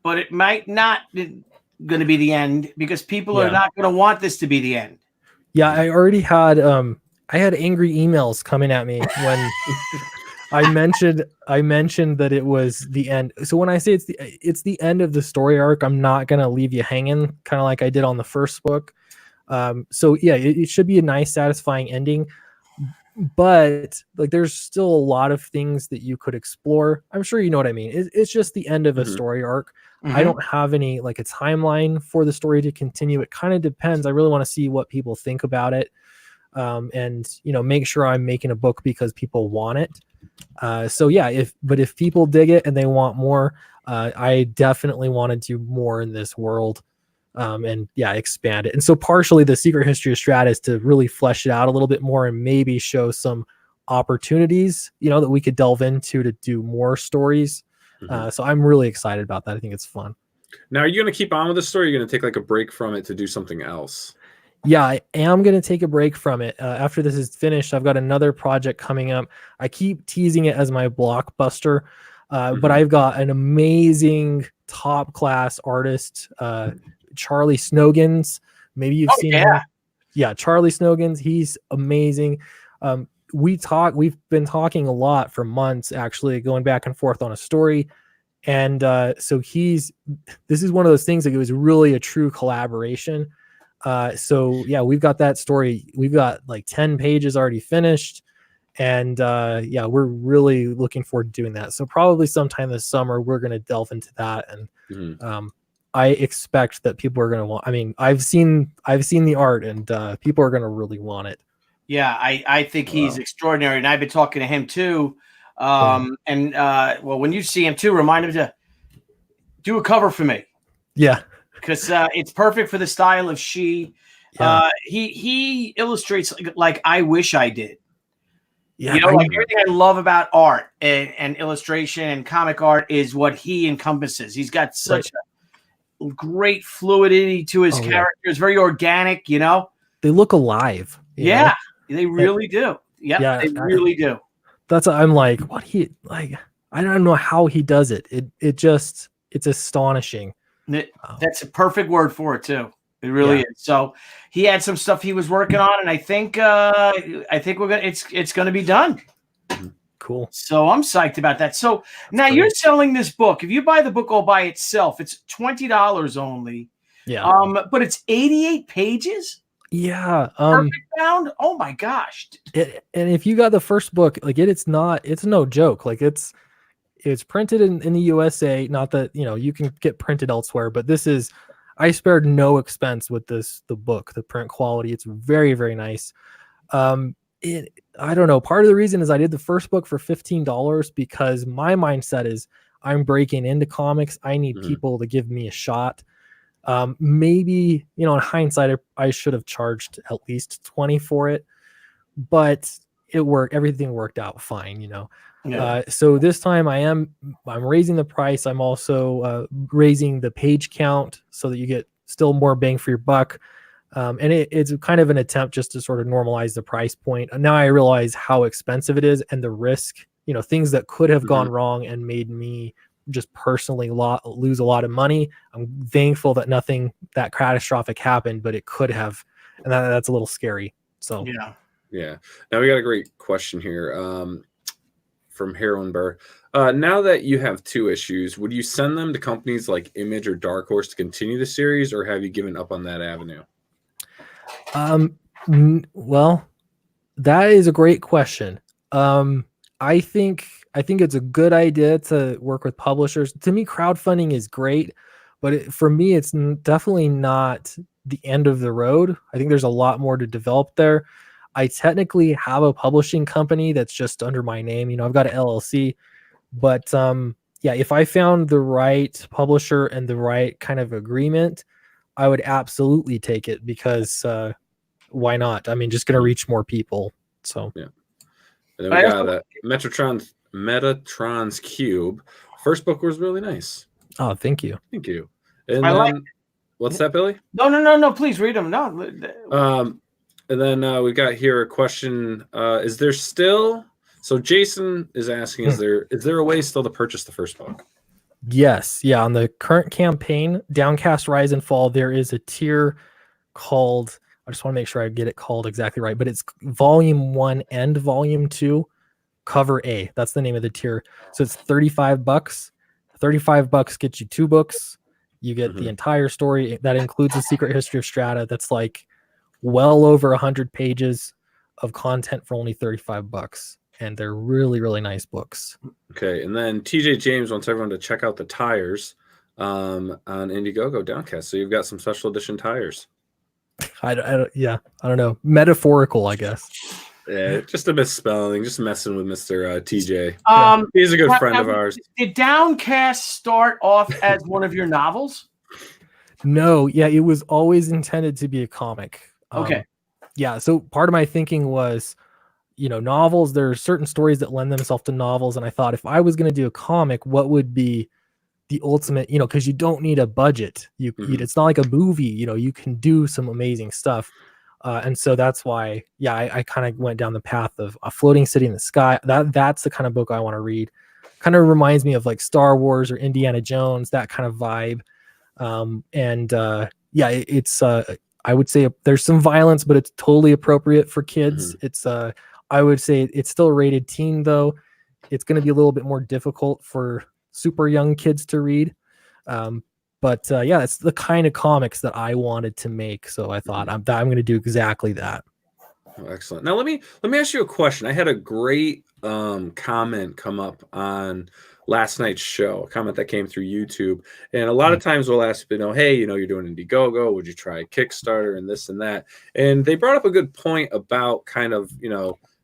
but it might not be going to be the end because people are not going to want this to be the end. Yeah, I already had I had angry emails coming at me when I mentioned that it was the end. So when I say it's the end of the story arc, I'm not going to leave you hanging, kind of like I did on the first book. So yeah, it should be a nice, satisfying ending. But like, there's still a lot of things that you could explore. I'm sure you know what I mean. It's just the end of a story arc. I don't have any like a timeline for the story to continue. It kind of depends. I really want to see what people think about it, and you know, make sure I'm making a book because people want it. So yeah, if people dig it and they want more, I definitely want to do more in this world. And yeah, expand it. And so partially the secret history of Strata is to really flesh it out a little bit more and maybe show some opportunities, you know, that we could delve into to do more stories. So I'm really excited about that. I think it's fun. Now, are you going to keep on with the story? Or are you going to take like a break from it to do something else? Yeah, I am going to take a break from it. After this is finished, I've got another project coming up. I keep teasing it as my blockbuster, but I've got an amazing top class artist, Charlie Snogans. Maybe you've seen him. Yeah, Charlie Snogans. He's amazing. We've been talking a lot for months, actually, going back and forth on a story. And so this is one of those things that it was really a true collaboration. So yeah, we've got that story. We've got like 10 pages already finished. And yeah, we're really looking forward to doing that. So probably sometime this summer, we're going to delve into that. And I expect that people are going to want, I mean, I've seen the art, and people are going to really want it. Yeah, I think he's extraordinary. And I've been talking to him too. And well, when you see him too, remind him to do a cover for me. Yeah. Because it's perfect for the style of She. Yeah. He illustrates like I wish I did. Yeah, you know, like everything I love about art and illustration and comic art is what he encompasses. He's got such a great fluidity to his characters, very organic, you know. They look alive. Yeah, they really do. Yeah, they really do. I'm like, I don't know how he does it. It's astonishing. That's a perfect word for it too. It really is. So he had some stuff he was working on, and I think it's gonna be done. Cool. So I'm psyched about that. So now you're selling this book. If you buy the book all by itself, it's $20 only. Yeah. But it's 88 pages. Yeah. Perfect bound. Oh my gosh. And if you got the first book, like it's no joke. Like it it's printed in the USA. Not that, you can get printed elsewhere, but I spared no expense with the book, the print quality. It's very, very nice. I don't know. Part of the reason is I did the first book for $15 because my mindset is I'm breaking into comics. I need people to give me a shot. Maybe, in hindsight, I should have charged at least 20 for it, but it worked. Everything worked out fine, Yeah. So this time I'm raising the price. I'm also raising the page count so that you get still more bang for your buck. And it's kind of an attempt just to sort of normalize the price point. And now I realize how expensive it is and the risk, things that could have gone wrong and made me just personally lose a lot of money. I'm thankful that nothing that catastrophic happened, but it could have. And that's a little scary. So, yeah. Now we got a great question here from Heroin Burr. Now that you have 2 issues, would you send them to companies like Image or Dark Horse to continue the series, or have you given up on that avenue? Well, that is a great question. I think it's a good idea to work with publishers. To me, crowdfunding is great, but for me, it's definitely not the end of the road. I think there's a lot more to develop there. I technically have a publishing company that's just under my name. I've got an LLC, but if I found the right publisher and the right kind of agreement, I would absolutely take it because why not? I mean, just going to reach more people. So yeah. And then we got Metatron's Cube. First book was really nice. Oh, thank you. Thank you. And then, what's that, Billy? No. Please read them. No. And then we got here a question. Is there still? So Jason is asking, is there a way still to purchase the first book? Yes. Yeah. On the current campaign, Downcast, Rise and Fall, there is a tier called, I just want to make sure I get it called exactly right, but it's Volume 1 and Volume 2, Cover A. That's the name of the tier. So it's $35. $35 gets you 2 books. You get the entire story. That includes The Secret History of Strata. That's like well over 100 pages of content for only $35. And they're really, really nice books. Okay. And then TJ James wants everyone to check out the tires on Indiegogo Downcast. So you've got some special edition tires. I don't know. Metaphorical, I guess. Yeah, just a misspelling, just messing with Mr. TJ. He's a good friend of ours. Did Downcast start off as one of your novels? No, yeah, it was always intended to be a comic. Okay. Yeah, so part of my thinking was, novels, there are certain stories that lend themselves to novels, and I thought if I was going to do a comic, what would be the ultimate, because you don't need a budget. It's not like a movie, you can do some amazing stuff. And so that's why, I kind of went down the path of A Floating City in the Sky. That's the kind of book I want to read. Kind of reminds me of like Star Wars or Indiana Jones, that kind of vibe. It's I would say there's some violence, but it's totally appropriate for kids. It's I would say it's still rated teen, though. It's going to be a little bit more difficult for super young kids to read. It's the kind of comics that I wanted to make. So I thought I'm going to do exactly that. Oh, excellent. Now let me ask you a question. I had a great comment come up on last night's show, a comment that came through YouTube. And a lot of times we'll ask, hey, you're doing Indiegogo. Would you try Kickstarter and this and that? And they brought up a good point about kind of,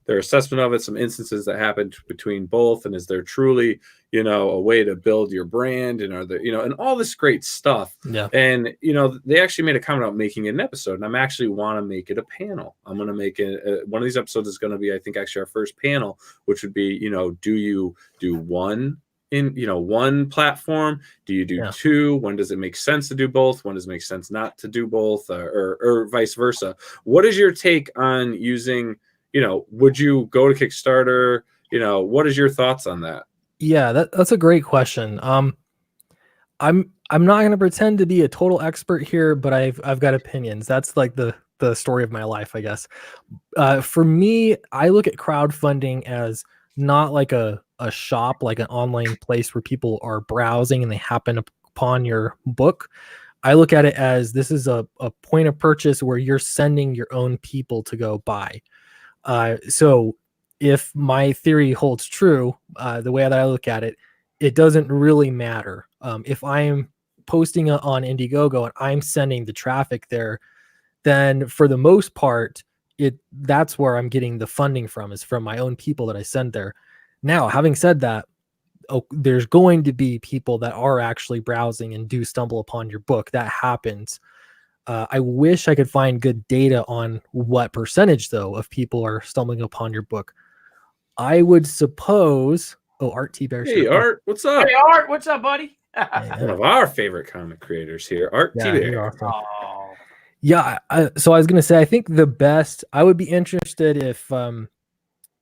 their assessment of it, some instances that happened between both. And is there truly, a way to build your brand, and are there, and all this great stuff. Yeah. And, they actually made a comment about making it an episode, and I'm actually want to make it a panel. I'm going to make it one of these episodes is going to be, I think, actually our first panel, which would be, do you do one in, one platform? Do you do 2? When does it make sense to do both? When does it make sense not to do both, or vice versa? What is your take on using, would you go to Kickstarter? What is your thoughts on that? Yeah, that's a great question. I'm not going to pretend to be a total expert here, but I've got opinions. That's like the story of my life, I guess. For me, I look at crowdfunding as not like a shop, like an online place where people are browsing and they happen upon your book. I look at it as this is a point of purchase where you're sending your own people to go buy. So if my theory holds true, the way that I look at it, it doesn't really matter. If I'm posting on Indiegogo and I'm sending the traffic there, then for the most part, that's where I'm getting the funding from, is from my own people that I send there. Now, having said that, there's going to be people that are actually browsing and do stumble upon your book. That happens. I wish I could find good data on what percentage, though, of people are stumbling upon your book. I would suppose. Oh, Art T. Bear. Hey, Art, what's up? Hey, Art, what's up, buddy? One of our favorite comic creators here, Art T. Bear. Awesome. Yeah. So I was going to say, I think I would be interested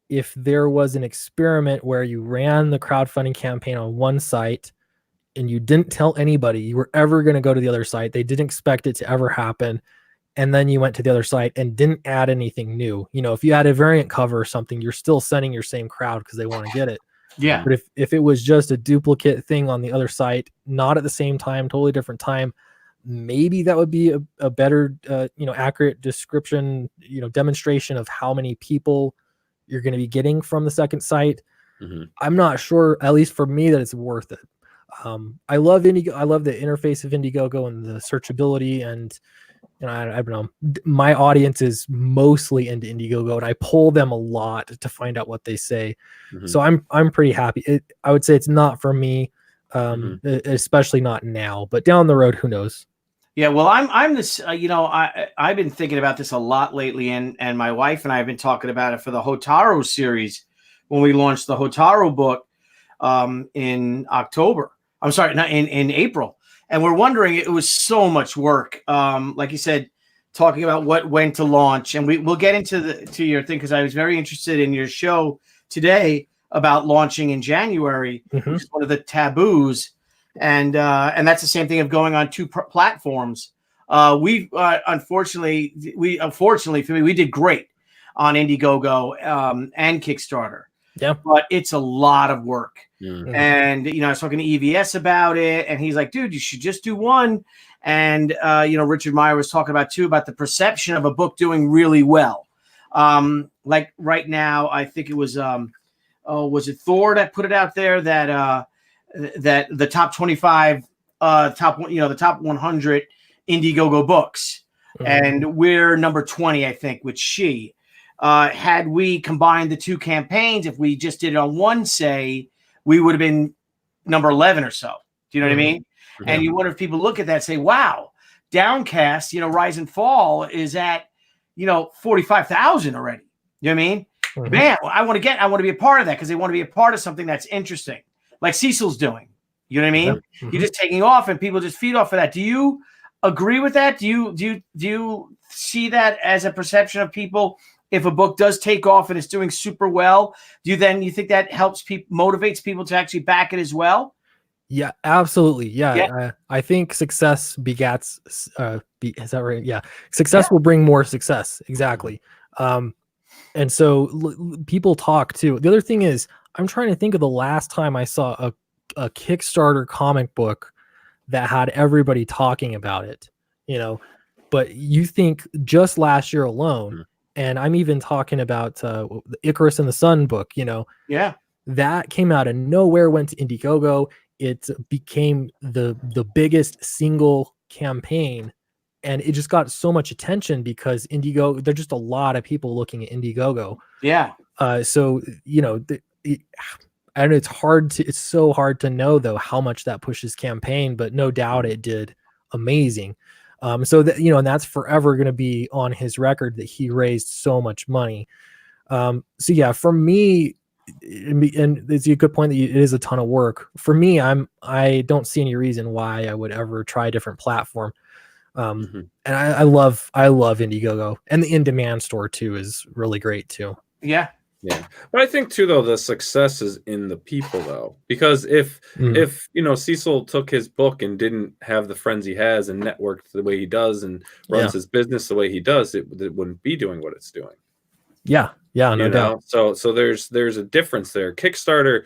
if there was an experiment where you ran the crowdfunding campaign on one site and you didn't tell anybody you were ever going to go to the other site. They didn't expect it to ever happen. And then you went to the other site and didn't add anything new. If you had a variant cover or something, you're still sending your same crowd because they want to get it. Yeah. But if it was just a duplicate thing on the other site, not at the same time, totally different time, maybe that would be a better, accurate description, demonstration of how many people you're going to be getting from the second site. Mm-hmm. I'm not sure, at least for me, that it's worth it. I love Indiegogo. I love the interface of Indiegogo and the searchability, and I don't know. My audience is mostly into Indiegogo, and I poll them a lot to find out what they say. Mm-hmm. So I'm pretty happy. I would say it's not for me, especially not now. But down the road, who knows? Yeah, well, I'm this. I've been thinking about this a lot lately, and my wife and I have been talking about it for the Hotaro series when we launched the Hotaro book in October. I'm sorry, not in April. And we're wondering, it was so much work. Like you said, talking about when to launch, and we'll get into your thing, because I was very interested in your show today about launching in January, which is one of the taboos, and that's the same thing of going on two platforms. Unfortunately for me, we did great on Indiegogo and Kickstarter. Yeah, but it's a lot of work. Mm-hmm. And I was talking to EVS about it, and he's like, "Dude, you should just do one." And Richard Meyer was talking about the perception of a book doing really well. Like right now, I think it was was it Thor that put it out there that the top 25, the top 100 Indiegogo books, and we're number 20, I think, with She. Had we combined the two campaigns, if we just did it on one, say, we would have been number 11 or so. Do you know what I mean? Yeah. And you wonder if people look at that and say, wow, Downcast, Rise and Fall is at, 45,000 already. You know what I mean? Mm-hmm. Man, I want to be a part of that, because they want to be a part of something that's interesting, like Cecil's doing. You know what I mean? Mm-hmm. You're just taking off and people just feed off of that. Do you agree with that? Do you see that as a perception of people? If a book does take off and it's doing super well, you think that helps motivates people to actually back it as well? Yeah, absolutely. Yeah. I think success begats. Is that right? Yeah. Success will bring more success. Exactly. And so people talk too. The other thing is, I'm trying to think of the last time I saw a Kickstarter comic book that had everybody talking about it, but you think just last year alone, and I'm even talking about the Icarus and the Sun book, that came out of nowhere, went to Indiegogo. It became the biggest single campaign, and it just got so much attention because Indiegogo, there's just a lot of people looking at Indiegogo. Yeah. So, and it's so hard to know though how much that pushes campaign, but no doubt it did amazing. So that, and that's forever going to be on his record that he raised so much money. So yeah, for me, and it's a good point that it is a ton of work. For me, I don't see any reason why I would ever try a different platform. And I love Indiegogo, and the in-demand store too is really great too. Yeah. Yeah. But I think too, though, the success is in the people, though, because if Cecil took his book and didn't have the friends he has and networked the way he does and runs his business the way he does, it wouldn't be doing what it's doing. Yeah. Yeah. No doubt. So there's a difference there. Kickstarter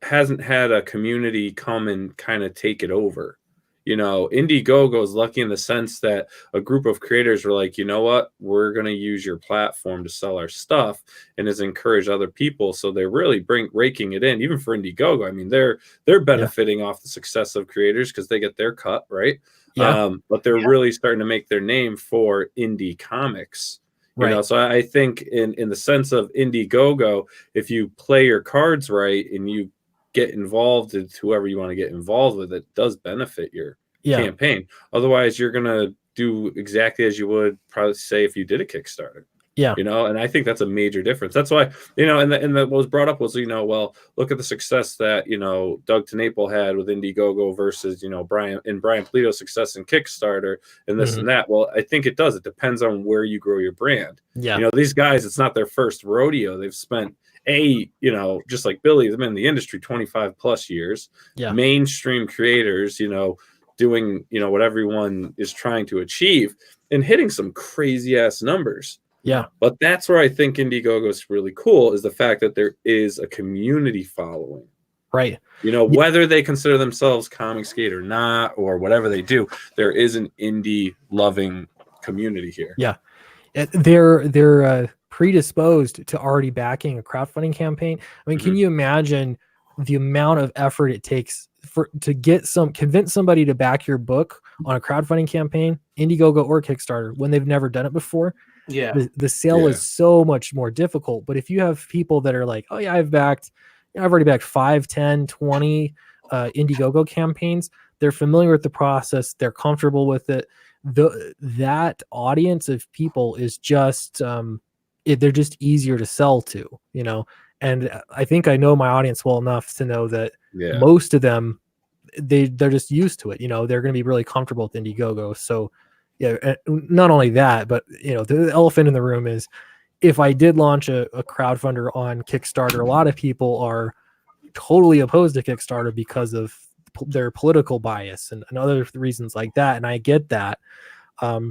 hasn't had a community come and kind of take it over. Indiegogo is lucky in the sense that a group of creators were like, you know what, we're going to use your platform to sell our stuff, and has encouraged other people. So they're really raking it in, even for Indiegogo. I mean, they're benefiting off the success of creators because they get their cut, right? Yeah. But they're really starting to make their name for indie comics. So I think in the sense of Indiegogo, if you play your cards right and you get involved with whoever you want to get involved with, it does benefit your campaign. Otherwise, you're gonna do exactly as you would probably say if you did a Kickstarter. And I think that's a major difference. That's why, and what was brought up was, well, look at the success that, Doug TenNapel had with Indiegogo versus, Brian Polito's success in Kickstarter and this and that. Well, I think it does. It depends on where you grow your brand. These guys, it's not their first rodeo. They've spent just like Billy, they've been in the industry 25 plus years, mainstream creators, doing, what everyone is trying to achieve and hitting some crazy ass numbers. But that's where I think Indiegogo is really cool, is the fact that there is a community following. Right. Whether they consider themselves Comicsgate or not, or whatever they do, there is an indie loving community here. They're predisposed to already backing a crowdfunding campaign. I mean, can you imagine the amount of effort it takes to convince somebody to back your book on a crowdfunding campaign, Indiegogo or Kickstarter, when they've never done it before? The sale is so much more difficult. But if you have people that are like, oh yeah, I've already backed 5, 10, 20 Indiegogo campaigns, they're familiar with the process, they're comfortable with it. That audience of people is just they're just easier to sell to, and I think I know my audience well enough to know that most of them, they're just used to it. They're going to be really comfortable with Indiegogo. So not only that, but the elephant in the room is, if I did launch a crowdfunder on Kickstarter, a lot of people are totally opposed to Kickstarter because of their political bias and other reasons like that. And I get that.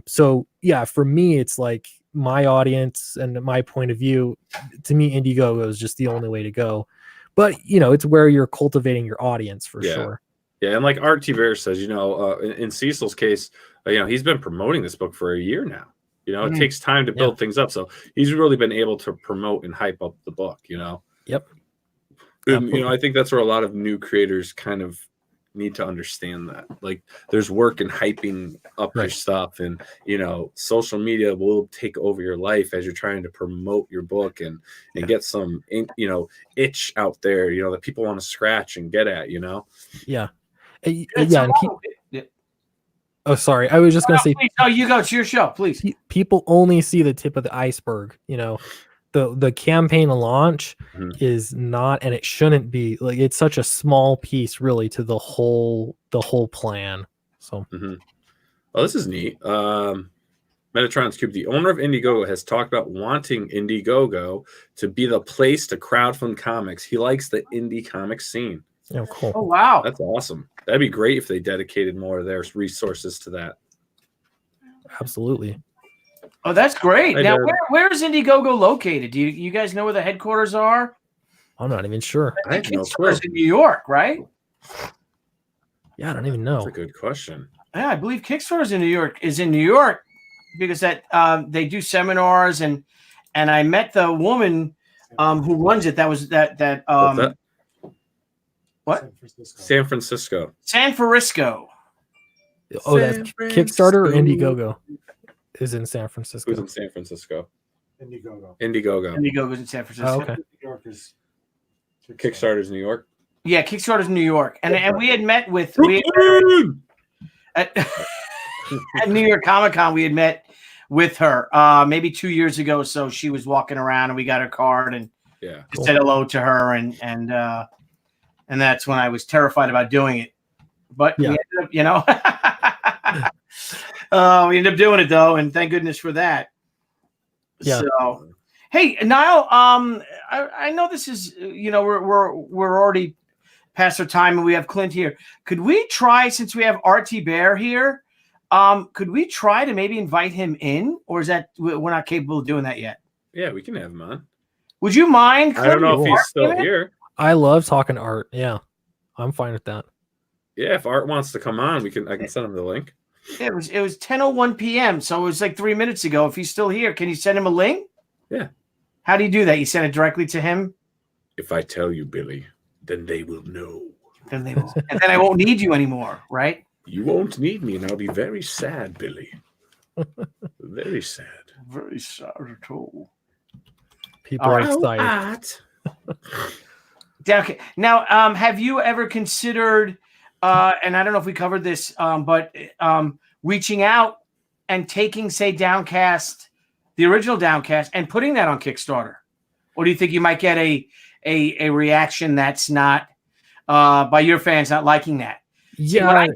So for me, it's like my audience and my point of view, to me, Indiegogo is just the only way to go. But, it's where you're cultivating your audience for sure. Yeah, and like Art T. Bear says, in Cecil's case, he's been promoting this book for a year now. It takes time to build things up. So he's really been able to promote and hype up the book, Yep. And, I think that's where a lot of new creators kind of need to understand that. Like, there's work in hyping up your stuff, and, social media will take over your life as you're trying to promote your book and get some, itch out there, that people want to scratch and get at, Oh, sorry. I was just going to say. Please, you go. It's your show, please. People only see the tip of the iceberg. The campaign launch is not, and it shouldn't be, like, it's such a small piece really to the whole plan. So, Oh, this is neat. Metatron's Cube, the owner of Indiegogo, has talked about wanting Indiegogo to be the place to crowdfund comics. He likes the indie comic scene. Oh, cool. Oh, wow. That's awesome. That'd be great if they dedicated more of their resources to that. Absolutely. Oh, that's great. Now, where is Indiegogo located? Do you guys know where the headquarters are? I'm not even sure. I have no clue. Kickstarter's in New York, right? Yeah, I don't even know. That's a good question. Yeah, I believe Kickstarter's in New York because they do seminars, and I met the woman who runs it. That was that what? San Francisco. Oh, that's Kickstarter or Indiegogo is in San Francisco. Who's in San Francisco? Indiegogo. Indiegogo's in San Francisco. Oh, okay. New York is Kickstarter's New York. Yeah, Kickstarter's New York, and we had met with at New York Comic Con. We had met with her maybe 2 years ago. So she was walking around, and we got her card and said hello to her, and that's when I was terrified about doing it. But we ended up, we ended up doing it though, and thank goodness for that. Yeah. So, hey, Nile, I know this is, we're already past our time, and we have Clint here. Could we try, since we have RT Bear here, could we try to maybe invite him in, or is that we're not capable of doing that yet? Yeah, we can have him on. Would you mind, Clint? I don't know if he's still here. I love talking to Art. Yeah, I'm fine with that. Yeah, if Art wants to come on, I can send him the link. Yeah, it was 10:01 p.m. So it was like 3 minutes ago. If he's still here, can you send him a link? Yeah. How do you do that? You send it directly to him? If I tell you, Billy, then they will know. Then they will. And then I won't need you anymore, right? You won't need me, and I'll be very sad, Billy. Very sad. Very sad at all. People are excited. Okay. Now, have you ever considered, and I don't know if we covered this, but reaching out and taking, say, Downcast, the original Downcast, and putting that on Kickstarter? Or do you think you might get a reaction that's not by your fans not liking that? Yeah.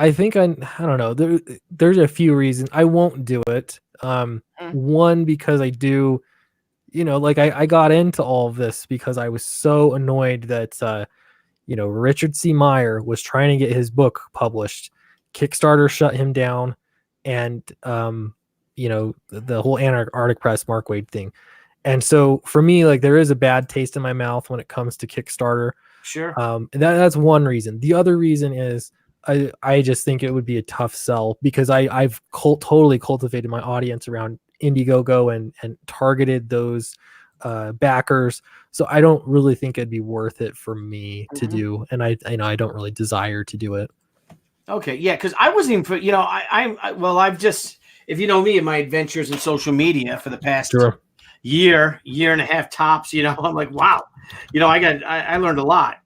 I think I don't know. There's a few reasons I won't do it. One, because I do, like I got into all of this because I was so annoyed that Richard C. Meyer was trying to get his book published. Kickstarter shut him down, and the whole Antarctic Press Mark Wade thing. And so for me, like, there is a bad taste in my mouth when it comes to Kickstarter. Sure. That's one reason. The other reason is I just think it would be a tough sell because I've totally cultivated my audience around Indiegogo and targeted those backers. So I don't really think it'd be worth it for me to do. And I don't really desire to do it. Okay. Yeah. Cause I wasn't even, I've just, if you know me and my adventures in social media for the past year and a half tops, I'm like, wow, I learned a lot.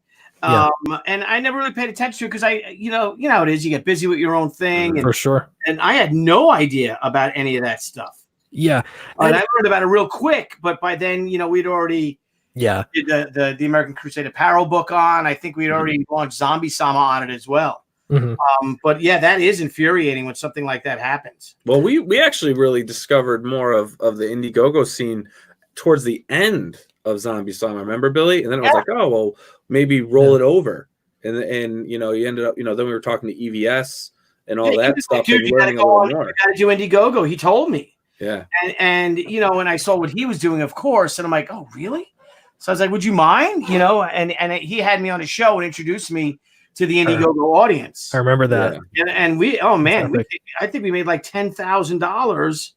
And I never really paid attention to it because how it is. You get busy with your own thing. For sure. And I had no idea about any of that stuff. Yeah. And I learned about it real quick, but by then, we'd already did the American Crusade Apparel book on. I think we'd already launched Zombie Sama on it as well. But yeah, that is infuriating when something like that happens. Well, we actually really discovered more of the Indiegogo scene towards the end of Zombie Sama. Remember, Billy? And then it was like, oh, well, maybe roll it over. And you ended up, then we were talking to EVS and all that stuff. Dude, you gotta go on, you gotta do Indiegogo. He told me. Yeah. And when I saw what he was doing, of course, and I'm like, oh, really? So I was like, would you mind? And he had me on his show and introduced me to the Indiegogo audience. I remember that. Yeah. And we, oh man, I think we made like $10,000.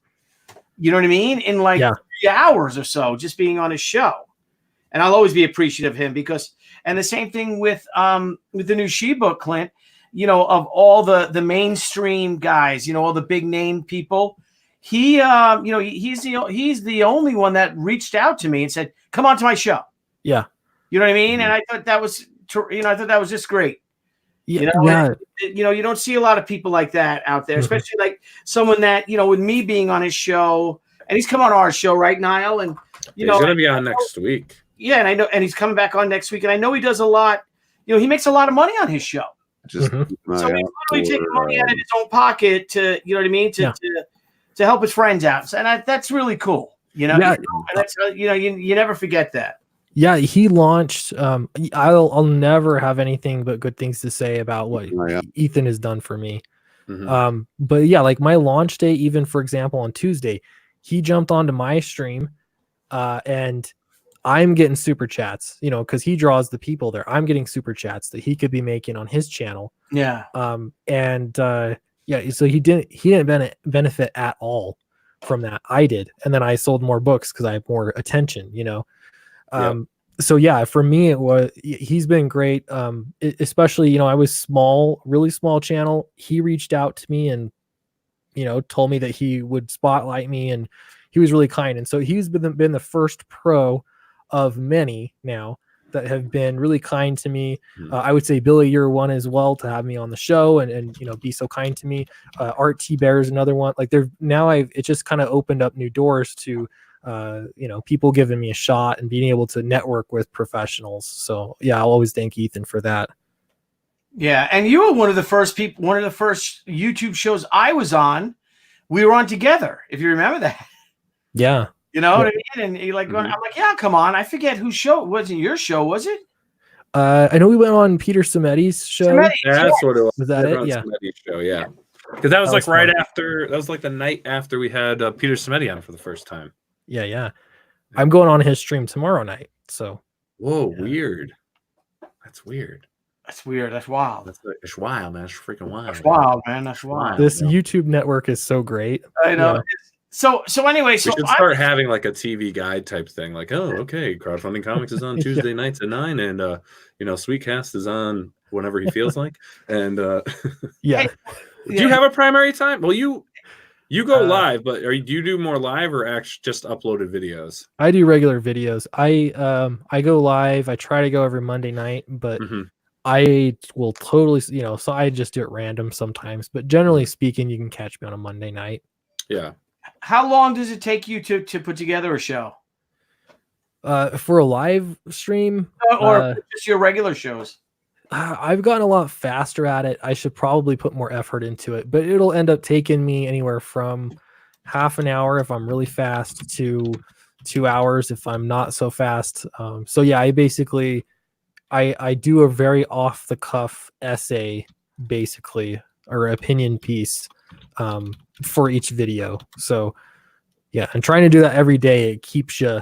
You know what I mean? In like 3 hours or so, just being on his show. And I'll always be appreciative of him and the same thing with the new She book, Clint. Of all the mainstream guys, all the big name people, he, he's the only one that reached out to me and said, "Come on to my show." Yeah, you know what I mean. And I thought that was, just great. Yeah, you don't see a lot of people like that out there, especially like someone that with me being on his show, and he's come on our show, right, Nile? And he's gonna be on next week. Yeah, and I know, and he's coming back on next week, and I know he does a lot. He makes a lot of money on his show. So he's literally taking money out of his own pocket to, you know what I mean, to help his friends out, and that's really cool. And that's you never forget that. Yeah, he launched. I'll never have anything but good things to say about what Ethan has done for me. But yeah, like my launch day, even for example on Tuesday, he jumped onto my stream, and I'm getting super chats, because he draws the people there. I'm getting super chats that he could be making on his channel. Yeah. So he didn't benefit at all from that. I did, and then I sold more books because I have more attention. So yeah, for me he's been great. Especially I was really small channel. He reached out to me and told me that he would spotlight me, and he was really kind. And so he's been the first pro of many now that have been really kind to me. I would say, Billy, you're one as well to have me on the show and be so kind to me. Art T Bear is another one. Like it just kind of opened up new doors to people giving me a shot and being able to network with professionals. So yeah, I'll always thank Ethan for that. Yeah, and you were one of the first YouTube shows I was on. We were on together, if you remember that. Yeah. You know what I mean? And you're like, I'm like, yeah, come on. I forget whose show. It wasn't your show, was it? I know we went on Peter Sameti's show. Yeah, that's what it was. Was that it? Yeah. Sameti's show, yeah. Because that was like right after. That was like the night after we had Peter Sameti on for the first time. Yeah. I'm going on his stream tomorrow night. So. Whoa, weird. That's weird. That's weird. That's wild. It's wild, man. It's freaking wild. That's wild, man. That's wild. This YouTube network is so great. I know. Yeah. So anyway, we should start having like a TV guide type thing. Like, oh, okay, Crowdfunding Comics is on Tuesday nights at 9, and Sweetcast is on whenever he feels like. And yeah. Do you have a primary time? Well, you go live, but do you do more live or actually just uploaded videos? I do regular videos. I go live. I try to go every Monday night, but I will totally, so I just do it random sometimes. But generally speaking, you can catch me on a Monday night. Yeah. How long does it take you to put together a show? For a live stream? Or just your regular shows? I've gotten a lot faster at it. I should probably put more effort into it, but it'll end up taking me anywhere from half an hour if I'm really fast to 2 hours if I'm not so fast. So yeah, I do a very off the cuff essay, basically, or opinion piece for each video. So yeah, and trying to do that every day, it keeps you,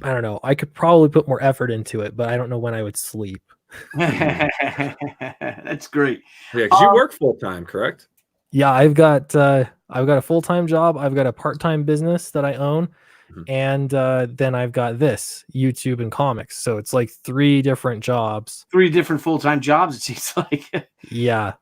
I don't know. I could probably put more effort into it, but I don't know when I would sleep. That's great. Yeah, because you work full time, correct? Yeah, I've got a full-time job. I've got a part-time business that I own, and then I've got this YouTube and comics. So it's like 3 different jobs. 3 different full-time jobs. It seems like. Yeah.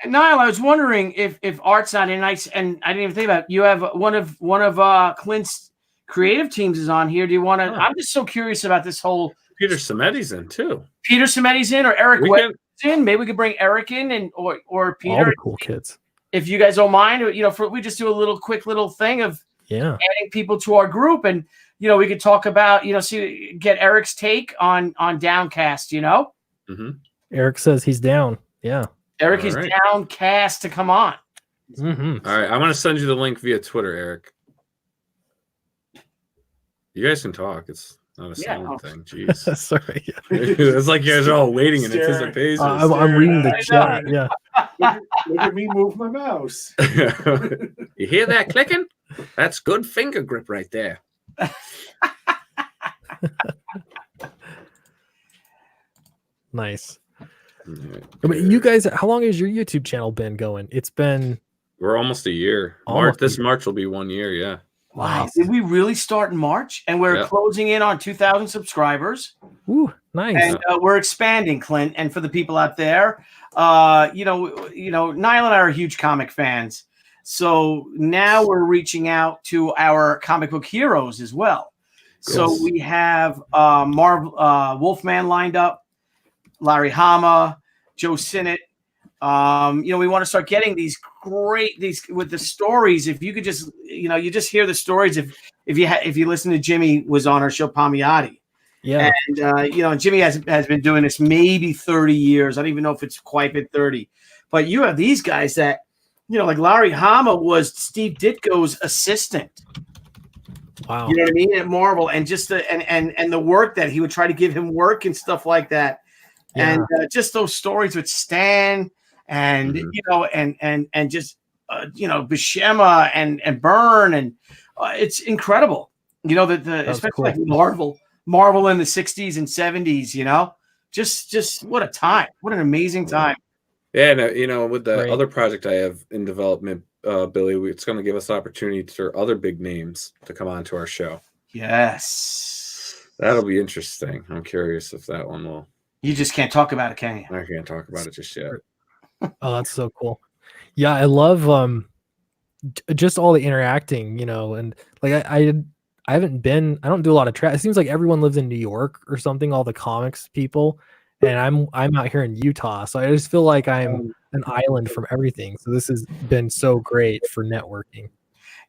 Nile, I was wondering if art's not in nice, and I didn't even think about it. You have one of Clint's creative teams is on here. Do you want to? I'm just so curious about this whole. Peter Sameti's in too. Peter Sameti's in, or Eric Webb's in. Maybe we could bring Eric in, or Peter. All the cool kids. If you guys don't mind, we just do a quick little thing of adding people to our group, and we could talk about get Eric's take on Downcast. Eric says he's down. Yeah. Eric is Downcast to come on. All right, I'm gonna send you the link via Twitter, Eric. You guys can talk. It's not a silent thing. Jeez. Sorry. Yeah. It's like you guys are all waiting in anticipation. I'm reading the chat. Yeah. Look at me move my mouse. You hear that clicking? That's good finger grip right there. Nice. You guys, how long has your YouTube channel been going? We're almost a year. This March will be 1 year. Yeah. Wow. Nice. Did we really start in March? And we're closing in on 2,000 subscribers. Ooh, nice. And we're expanding, Clint. And for the people out there, Nile and I are huge comic fans. So now we're reaching out to our comic book heroes as well. Yes. So we have Wolfman lined up, Larry Hama, Joe Sinnott. We want to start getting these with the stories. If you could just, you just hear the stories. If you listen to Jimmy was on our show, Palmiotti. Yeah. And, Jimmy has been doing this maybe 30 years. I don't even know if it's quite been 30, but you have these guys that, like Larry Hama was Steve Ditko's assistant. Wow. You know what I mean? At Marvel, and just and the work that he would try to give him work and stuff like that. Yeah. And just those stories with Stan and and just Buscema and Byrne, and it's incredible. Especially cool. Like Marvel in the 60s and 70s. Just what a time! What an amazing time! Yeah, and with the other project I have in development, Billy, it's going to give us opportunity for other big names to come on to our show. Yes, that'll be interesting. I'm curious if that one will. You just can't talk about it, can you? I can't talk about it just yet. Oh, that's so cool. Yeah, I love just all the interacting, and like I don't do a lot of travel. It seems like everyone lives in New York or something, all the comics people, and I'm out here in Utah. So I just feel like I'm an island from everything. So this has been so great for networking.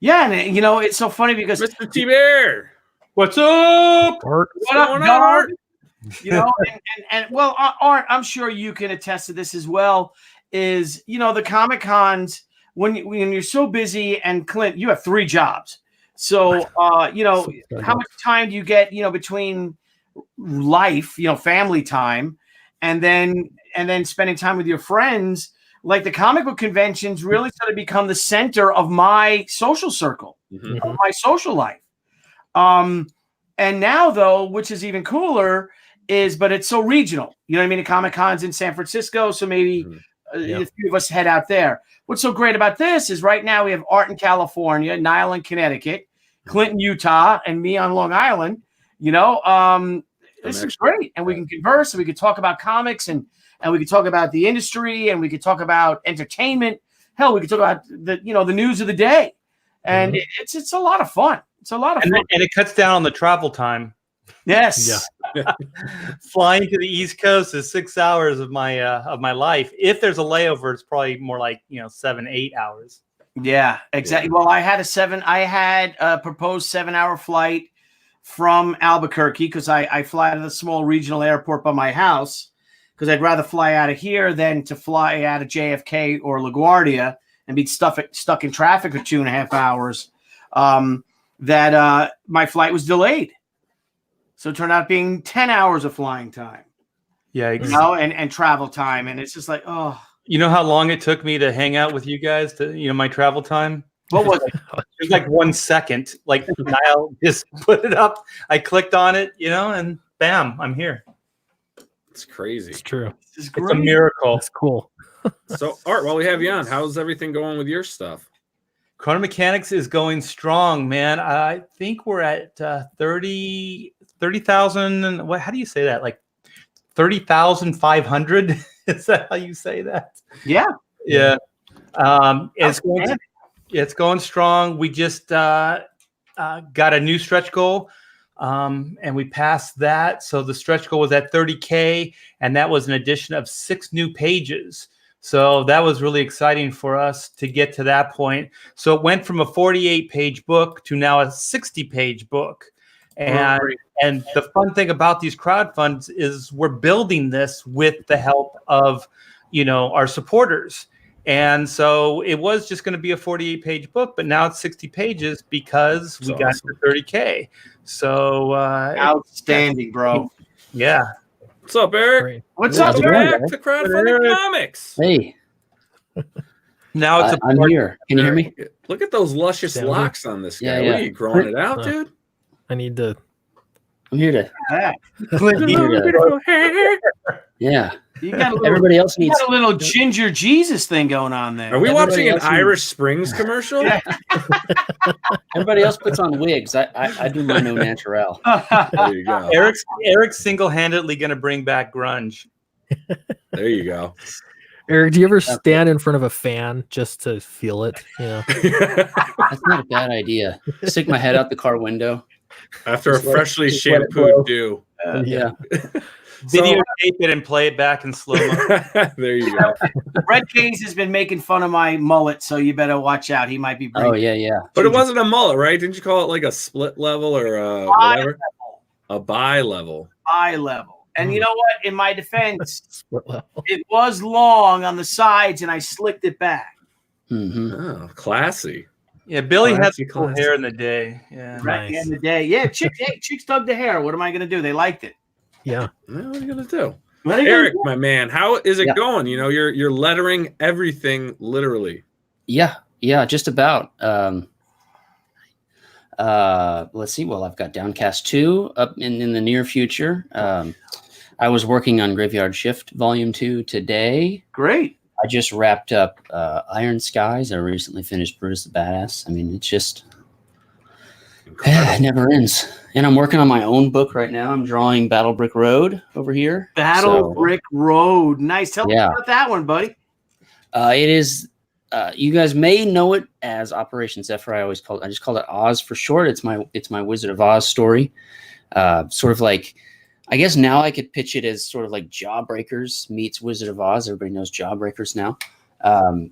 Yeah, and it's so funny because Mr. T-Bear, what's up? Art. What up, Art? Art, I'm sure you can attest to this as well. Is the Comic Cons when you're so busy, and Clint, you have 3 jobs. So how much time do you get between life, family time, and then spending time with your friends? Like the comic book conventions really sort of become the center of my social circle, of my social life. And now though, which is even cooler, but it's so regional. You know what I mean? The Comic-Con's in San Francisco, so maybe a few of us head out there. What's so great about this is right now we have Art in California, Nile in Connecticut, Clint in Utah, and me on Long Island. You know, this is great, and we can converse, and we can talk about comics, and we can talk about the industry, and we can talk about entertainment. Hell, we can talk about the news of the day, and it's a lot of fun. It's a lot of fun, and it cuts down on the travel time. Yes. Yeah. Flying to the East Coast is 6 hours of my life. If there's a layover, it's probably more like 7-8 hours. Yeah, exactly. Well, I had a proposed 7-hour flight from Albuquerque because I fly out of the small regional airport by my house because I'd rather fly out of here than to fly out of JFK or LaGuardia and be stuck in traffic for 2.5 hours. My flight was delayed. So it turned out being 10 hours of flying time. Yeah, exactly. And travel time. And it's just like, oh. You know how long it took me to hang out with you guys my travel time? What was it? It was like 1 second. Like Nile just put it up. I clicked on it, and bam, I'm here. It's crazy. It's true. It's a miracle. It's cool. So, Art, while we have you on, how's everything going with your stuff? Chrono Mechanics is going strong, man. I think we're at 30,000. What? How do you say that? Like 30,500? Is that how you say that? Yeah. Yeah. It's going strong. We just got a new stretch goal, and we passed that. So the stretch goal was at 30K, and that was an addition of 6 new pages. So that was really exciting for us to get to that point. So it went from a 48-page book to now a 60-page book. And the fun thing about these crowdfunds is we're building this with the help of, our supporters. And so it was just going to be a 48-page book, but now it's 60 pages because we got to 30K. So outstanding, bro. Yeah. What's up, Eric? Great. What's up, Eric? Back to Crowdfunding Comics. Hey. Now I'm here. Can you hear me? Look at those luscious locks on this guy. Yeah. What are you growing it out, dude? I need to. I'm here to. Yeah. You got Everybody else needs a little ginger Jesus thing going on there. Are we watching an Irish Springs commercial? Yeah. Everybody else puts on wigs. I do mine au naturel. There you go. Eric's single-handedly going to bring back grunge. There you go. Eric, do you ever stand in front of a fan just to feel it? That's not a bad idea. Stick my head out the car window. After a freshly shampooed dew. Yeah. Videotape it and play it back in slow-mo. There you go. Red Case has been making fun of my mullet, so you better watch out. He might be. Oh yeah. But it wasn't a mullet, right? Didn't you call it like a split level or whatever? A bi-level. Bi-level. And you know what? In my defense, it was long on the sides, and I slicked it back. Mm-hmm. Oh, classy. Yeah, Billy had some cool hair in the day. Yeah, right at the end of the day. Yeah, chicks dug the hair. What am I going to do? They liked it. Yeah. What are you gonna do? Eric, my man, how is it going? You're lettering everything literally. Yeah, just about. Let's see. Well, I've got Downcast 2 up in the near future. I was working on Graveyard Shift Volume 2 today. Great. I just wrapped up Iron Skies. I recently finished Brutus the Badass. I mean, it's just it never ends. And I'm working on my own book right now. I'm drawing Battle Brick Road over here. Brick Road. Nice. Tell me about that one, buddy. It is. You guys may know it as Operation Zephyr. I just call it Oz for short. It's my Wizard of Oz story. Sort of like, I guess now I could pitch it as sort of like Jawbreakers meets Wizard of Oz. Everybody knows Jawbreakers now.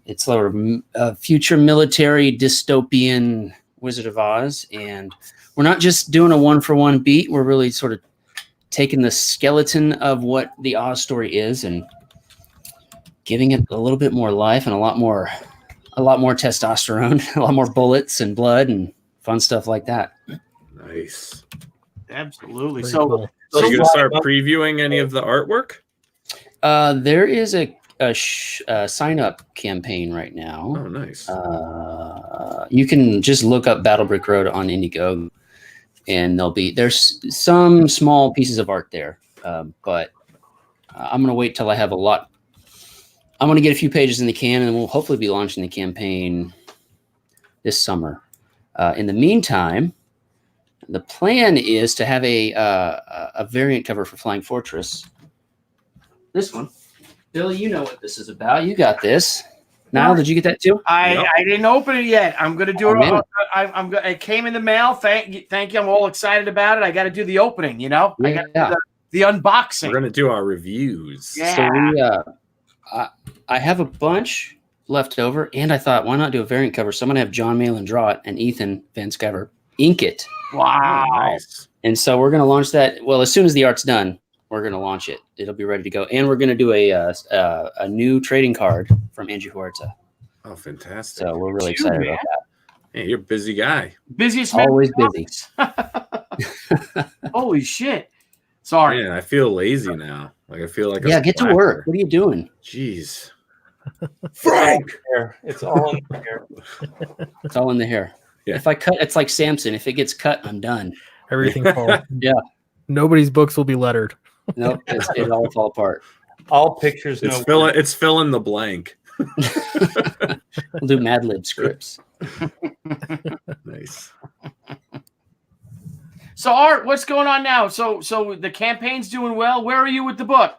It's sort of a future military dystopian Wizard of Oz, and we're not just doing a 1-for-1 beat. We're really sort of taking the skeleton of what the Oz story is and giving it a little bit more life and a lot more testosterone, a lot more bullets and blood and fun stuff like that. Nice. Absolutely. Pretty So, cool. So you're gonna start previewing any of the artwork? There is a sign up campaign right now. Oh, nice. You can just look up Battle Brick Road on Indiegogo, and there's some small pieces of art there. But I'm going to wait till I have a lot. I'm going to get a few pages in the can, and we'll hopefully be launching the campaign this summer. In the meantime, the plan is to have a variant cover for Flying Fortress. This one. Billy, you know what this is about. You got this. Nile, did you get that too? I didn't open it yet. I'm going to do it. It came in the mail. Thank you. I'm all excited about it. I got to do the opening, you know? Yeah. I got to do the unboxing. We're going to do our reviews. Yeah. So I have a bunch left over, and I thought, why not do a variant cover? So I'm going to have John Malin draw it and Ethan Van Sciver ink it. Wow. Oh, nice. And so we're going to launch that. Well, as soon as the art's done, we're going to launch it. It'll be ready to go. And we're going to do a new trading card from Angie Huerta. Oh, fantastic. So we're really excited about that. Hey, you're a busy guy. Busiest man. Always busy. Holy shit. Sorry. Man, I feel lazy now. Like I feel like get to work. What are you doing? Jeez. Frank! It's all in the hair. It's all in the hair. Yeah. If I cut, it's like Samson. If it gets cut, I'm done. Everything falls. Yeah. Nobody's books will be lettered. Nope. It all fall apart. All pictures. It's fill in the blank. We'll do Mad Lib scripts. Nice. So Art, what's going on now? So the campaign's doing well. Where are you with the book?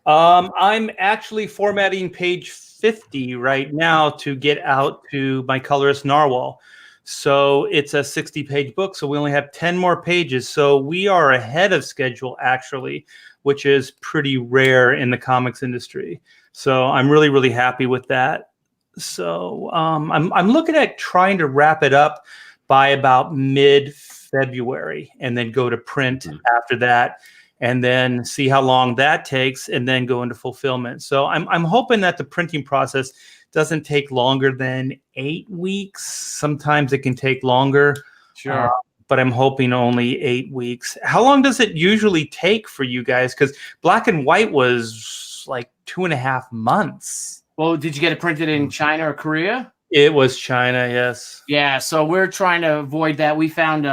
I'm actually formatting page 50 right now to get out to my colorist Narwhal. So it's a 60-page book, so we only have 10 more pages. So we are ahead of schedule, actually, which is pretty rare in the comics industry. So I'm really, really happy with that. So I'm looking at trying to wrap it up by about mid-February and then go to print after that and then see how long that takes and then go into fulfillment. So I'm hoping that the printing process doesn't take longer than 8 weeks. Sometimes it can take longer. Sure. But I'm hoping only 8 weeks. How long does it usually take for you guys? Because black and white was like 2.5 months. Well, did you get it printed in China or Korea? It was China, yes. Yeah, so we're trying to avoid that. We found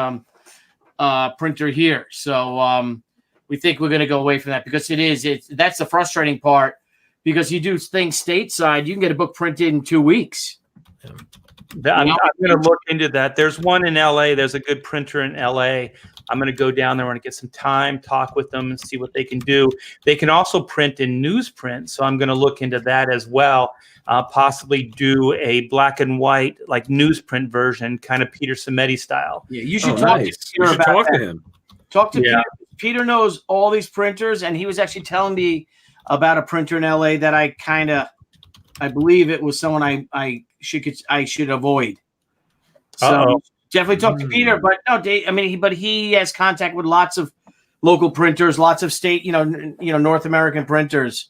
a printer here. So we think we're going to go away from that because that's the frustrating part. Because you do things stateside, you can get a book printed in 2 weeks. I'm going to look into that. There's one in LA. There's a good printer in LA. I'm going to go down there. I want to get some time, talk with them, and see what they can do. They can also print in newsprint, so I'm going to look into that as well. Possibly do a black and white, like newsprint version, kind of Peter Simeti style. Yeah, you should talk to Peter about that. To him. Talk to Peter. Peter knows all these printers, and he was actually telling me about a printer in LA that I believe it was someone I should avoid. So definitely talk to Peter, but no, Dave, but he has contact with lots of local printers, lots of state, North American printers.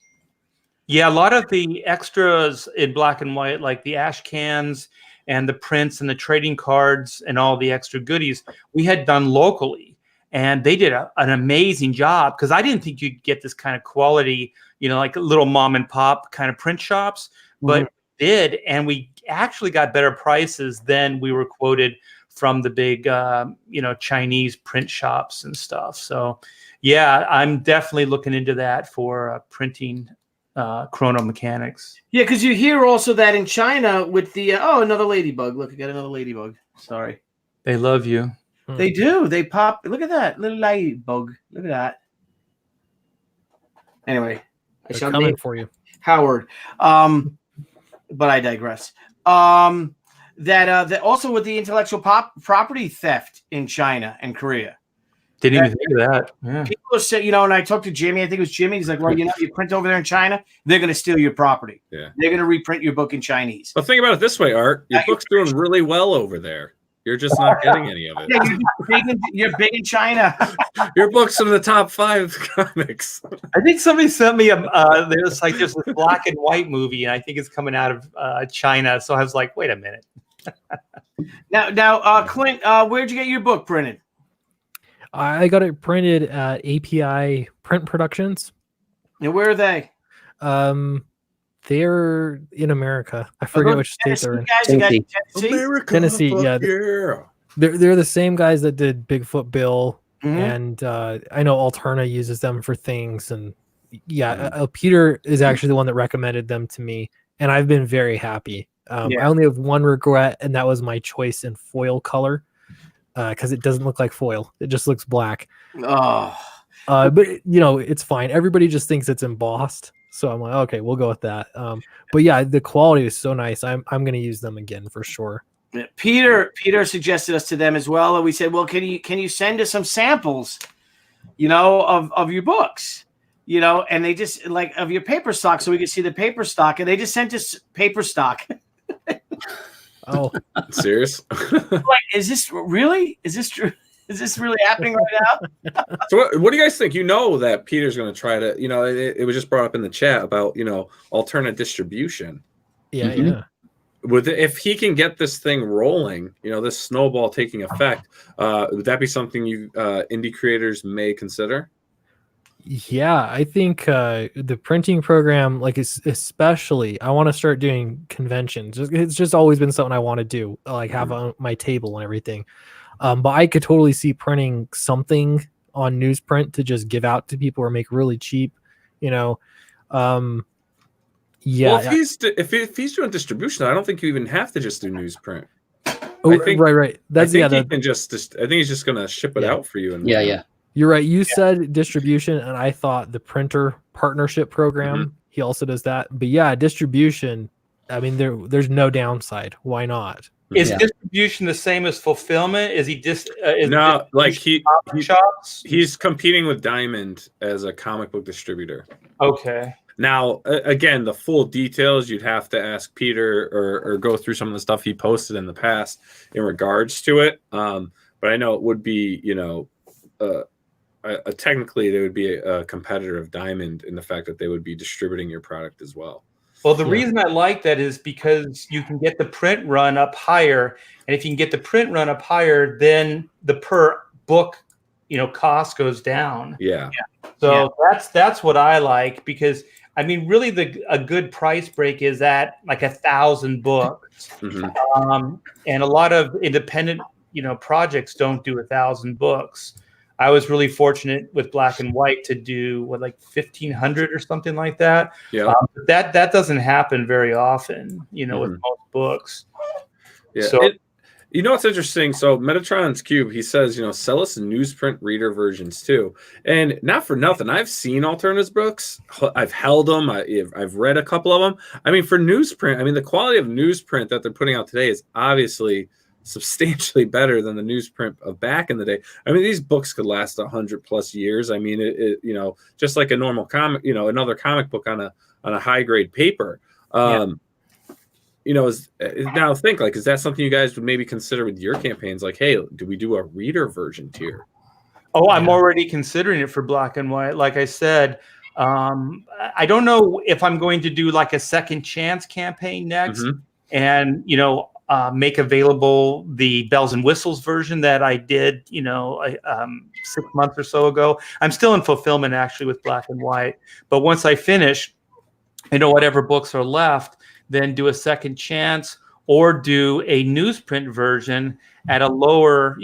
Yeah, a lot of the extras in black and white, like the ash cans and the prints and the trading cards and all the extra goodies, we had done locally. And they did an amazing job because I didn't think you'd get this kind of quality, like little mom and pop kind of print shops, but did. And we actually got better prices than we were quoted from the big, Chinese print shops and stuff. So, yeah, I'm definitely looking into that for printing chrono mechanics. Yeah, because you hear also that in China with the, another ladybug. Look, I got another ladybug. Sorry. They love you. They do. They pop. Look at that little ladybug. Look at that. Anyway, I shall coming name for you, Howard. But I digress. That also with the intellectual property theft in China and Korea. Didn't even think of that. Yeah. People say, and I talked to Jimmy. I think it was Jimmy. He's like, well, you print over there in China, they're going to steal your property. Yeah. They're going to reprint your book in Chinese. But think about it this way, Art. Your book's doing really well over there. You're just not getting any of it. Yeah, you're big in China. Your book's in the top 5 comics. I think somebody sent me there's this black and white movie, and I think it's coming out of China. So I was like, wait a minute. Now, Clint, where'd you get your book printed? I got it printed at API Print Productions. And where are they? They're in America. I forget which state they're in. Tennessee. America, Tennessee, yeah. They're the same guys that did Bigfoot Bill, and I know Alterna uses them for things, and Peter is actually the one that recommended them to me, and I've been very happy. I only have one regret, and that was my choice in foil color, because it doesn't look like foil; it just looks black. Oh, but it's fine. Everybody just thinks it's embossed, so I'm like, okay, we'll go with that. But yeah, the quality is so nice. I'm going to use them again for sure. Peter suggested us to them as well, and we said, well, can you send us some samples, of your books, and they just of your paper stock, so we could see the paper stock, and they just sent us paper stock. Oh, serious? Is this really happening right now? So what do you guys think? That Peter's going to try to, it was just brought up in the chat about, alternate distribution. Yeah. If he can get this thing rolling, this snowball taking effect, would that be something you indie creators may consider? Yeah, I think the printing program, especially, I want to start doing conventions. It's just always been something I want to do, have on my table and everything. But I could totally see printing something on newsprint to just give out to people or make really cheap, Well, if he's doing distribution, I don't think you even have to just do newsprint. Oh, right. I think he's just going to ship it out for you. And You're right. You said distribution, and I thought the printer partnership program. He also does that. But yeah, distribution. I mean, there's no downside. Why not? Is distribution the same as fulfillment? Is he just he's competing with Diamond as a comic book distributor. Okay. Now, again, the full details you'd have to ask Peter or go through some of the stuff he posted in the past in regards to it. But I know it would be, technically they would be a competitor of Diamond in the fact that they would be distributing your product as well. Well, the reason I like that is because you can get the print run up higher, and if you can get the print run up higher, then the per book, cost goes down. Yeah. So that's what I like, because I mean, really, a good price break is at 1,000 books, and a lot of independent, projects don't do 1,000 books. I was really fortunate with Black and White to do 1,500 or something like that. Yeah, that doesn't happen very often, with most books. Yeah. So, what's interesting? So Metatron's Cube, he says, sell us newsprint reader versions too. And not for nothing, I've seen Alterna's books. I've held them. I've read a couple of them. I mean, for newsprint, the quality of newsprint that they're putting out today is obviously substantially better than the newsprint of back in the day. I mean, these books could last 100+ years. I mean, it just like a normal comic, another comic book on a high grade paper. Now think is that something you guys would maybe consider with your campaigns? Hey, do we do a reader version tier? Oh, I'm already considering it for Black and White. Like I said, I don't know if I'm going to do a second chance campaign next, and make available the bells and whistles version that I did, 6 months or so ago. I'm still in fulfillment actually with Black and White, but once I finish, whatever books are left, then do a second chance or do a newsprint version at a lower,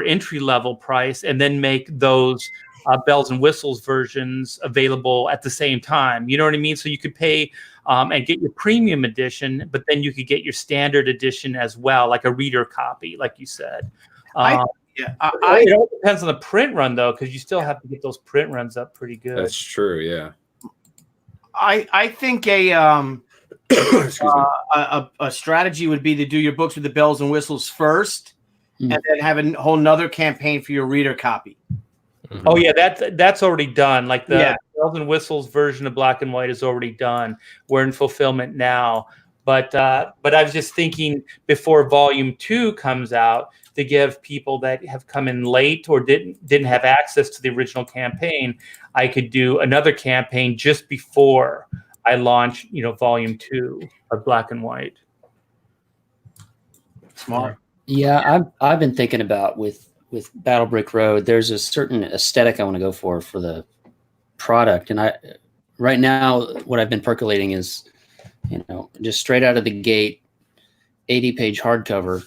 entry level price, and then make those bells and whistles versions available at the same time. You know what I mean? So you could pay and get your premium edition, but then you could get your standard edition as well, like a reader copy, like you said. It all depends on the print run, though, because you still have to get those print runs up pretty good. That's true, yeah. I think a strategy would be to do your books with the bells and whistles first, and then have a whole nother campaign for your reader copy. Oh yeah, that's already done. The bells and whistles version of Black and White is already done. We're in fulfillment now, but I was just thinking before Volume 2 comes out, to give people that have come in late or didn't have access to the original campaign, I could do another campaign just before I launch, Volume 2 of Black and White. Smart. Yeah, I've been thinking about with Battle Brick Road, there's a certain aesthetic I want to go for the product, and right now what I've been percolating is, just straight out of the gate, 80-page hardcover,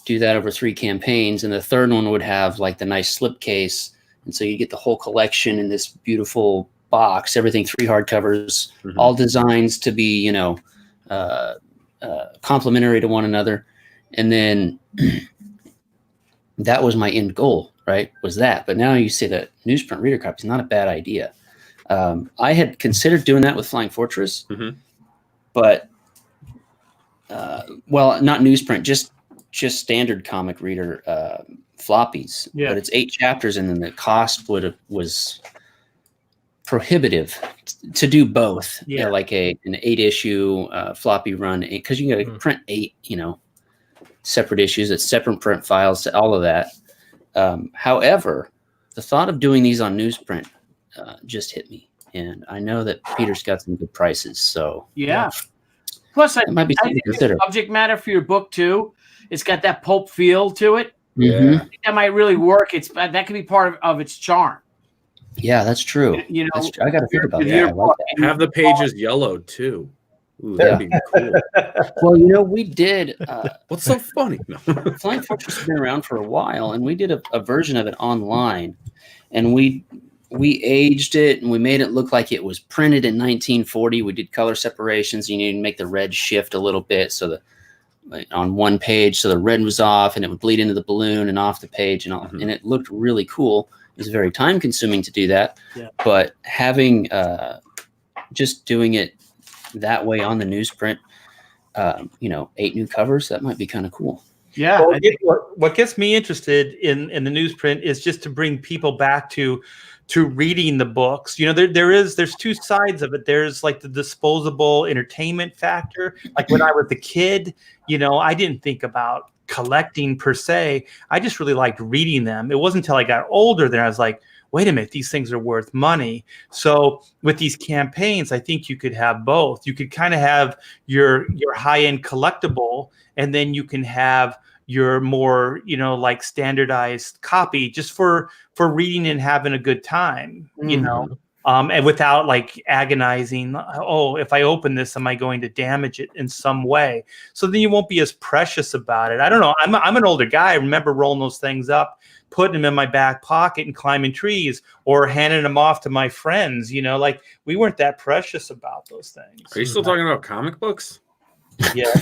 do that over 3 campaigns, and the third one would have like the nice slipcase, and so you get the whole collection in this beautiful box, everything 3 hardcovers, all designs to be, you know, complementary to one another. And then that was my end goal, right? Was that. But now you say that newsprint reader copy is not a bad idea. I had considered doing that with Flying Fortress, but well, not newsprint, just standard comic reader floppies. But it's 8 chapters, and then the cost was prohibitive to do both. You know, like an 8-issue floppy run, because you got to print 8, you know, separate issues, it's separate print files, to all of that. However, the thought of doing these on newsprint just hit me, and I know that Peter's got some good prices. So Plus, I might be think the subject matter for your book too. It's got that pulp feel to it. I think that might really work. That could be part of its charm. Yeah, that's true. You know, I got to think about that. I like that. Have the pages yellowed too. Ooh, that'd be cool. Well, you know, we did. What's so funny? No. Flying Fortress has been around for a while, and we did a version of it online, and we aged it, and we made it look like it was printed in 1940. We did color separations. You need to make the red shift a little bit, so on one page, so the red was off, and it would bleed into the balloon and off the page, and all, and it looked really cool. It was very time consuming to do that, but having just doing it that way on the newsprint, you know, 8 new covers, that might be kind of cool. Yeah. Well, what gets me interested in the newsprint is just to bring people back to reading the books. You know, there's 2 sides of it. There's like the disposable entertainment factor. Like when I was a kid, you know, I didn't think about collecting per se. I just really liked reading them. It wasn't until I got older that I was like, wait a minute, these things are worth money. So with these campaigns, I think you could have both. You could kind of have your high-end collectible, and then you can have your more, you know, like standardized copy just for reading and having a good time, you know, and without like agonizing, oh, if I open this, am I going to damage it in some way? So then you won't be as precious about it. I don't know. I'm an older guy. I remember rolling those things up, putting them in my back pocket and climbing trees, or handing them off to my friends. You know, like we weren't that precious about those things. Are you still talking about comic books? Yeah.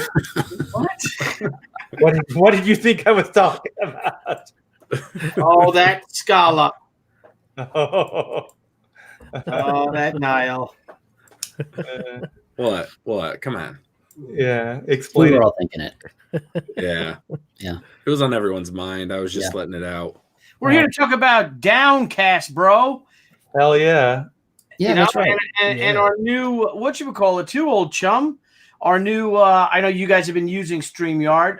What did you think I was talking about? Oh, that Scala. Oh, that Nile. What? Come on. Yeah, We explain were it. all thinking it. Yeah. Yeah. It was on everyone's mind. I was just letting it out. We're here to talk about Downcast, bro. Hell yeah. Yeah, You know, that's right. and our new, what you would call it, too, old chum. Our new, I know you guys have been using StreamYard.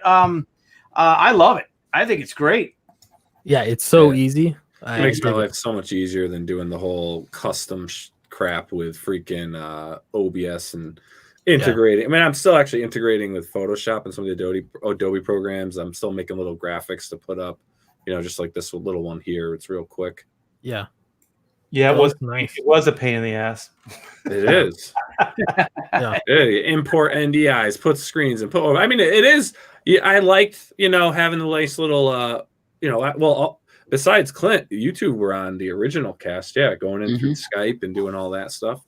I love it. I think it's great. Yeah, it's so easy. It makes my life so much easier than doing the whole custom crap with freaking OBS and integrating. I mean, I'm still actually integrating with Photoshop and some of the Adobe programs. I'm still making little graphics to put up, you know, just like this little one here. It's real quick. Yeah. Yeah, That it was looks nice. It was a pain in the ass. It is. Yeah. Import NDIs, put screens, and put. I mean, it is. Yeah, I liked, you know, having the nice little, you know, well, besides Clint, you two were on the original cast, going in through Skype and doing all that stuff.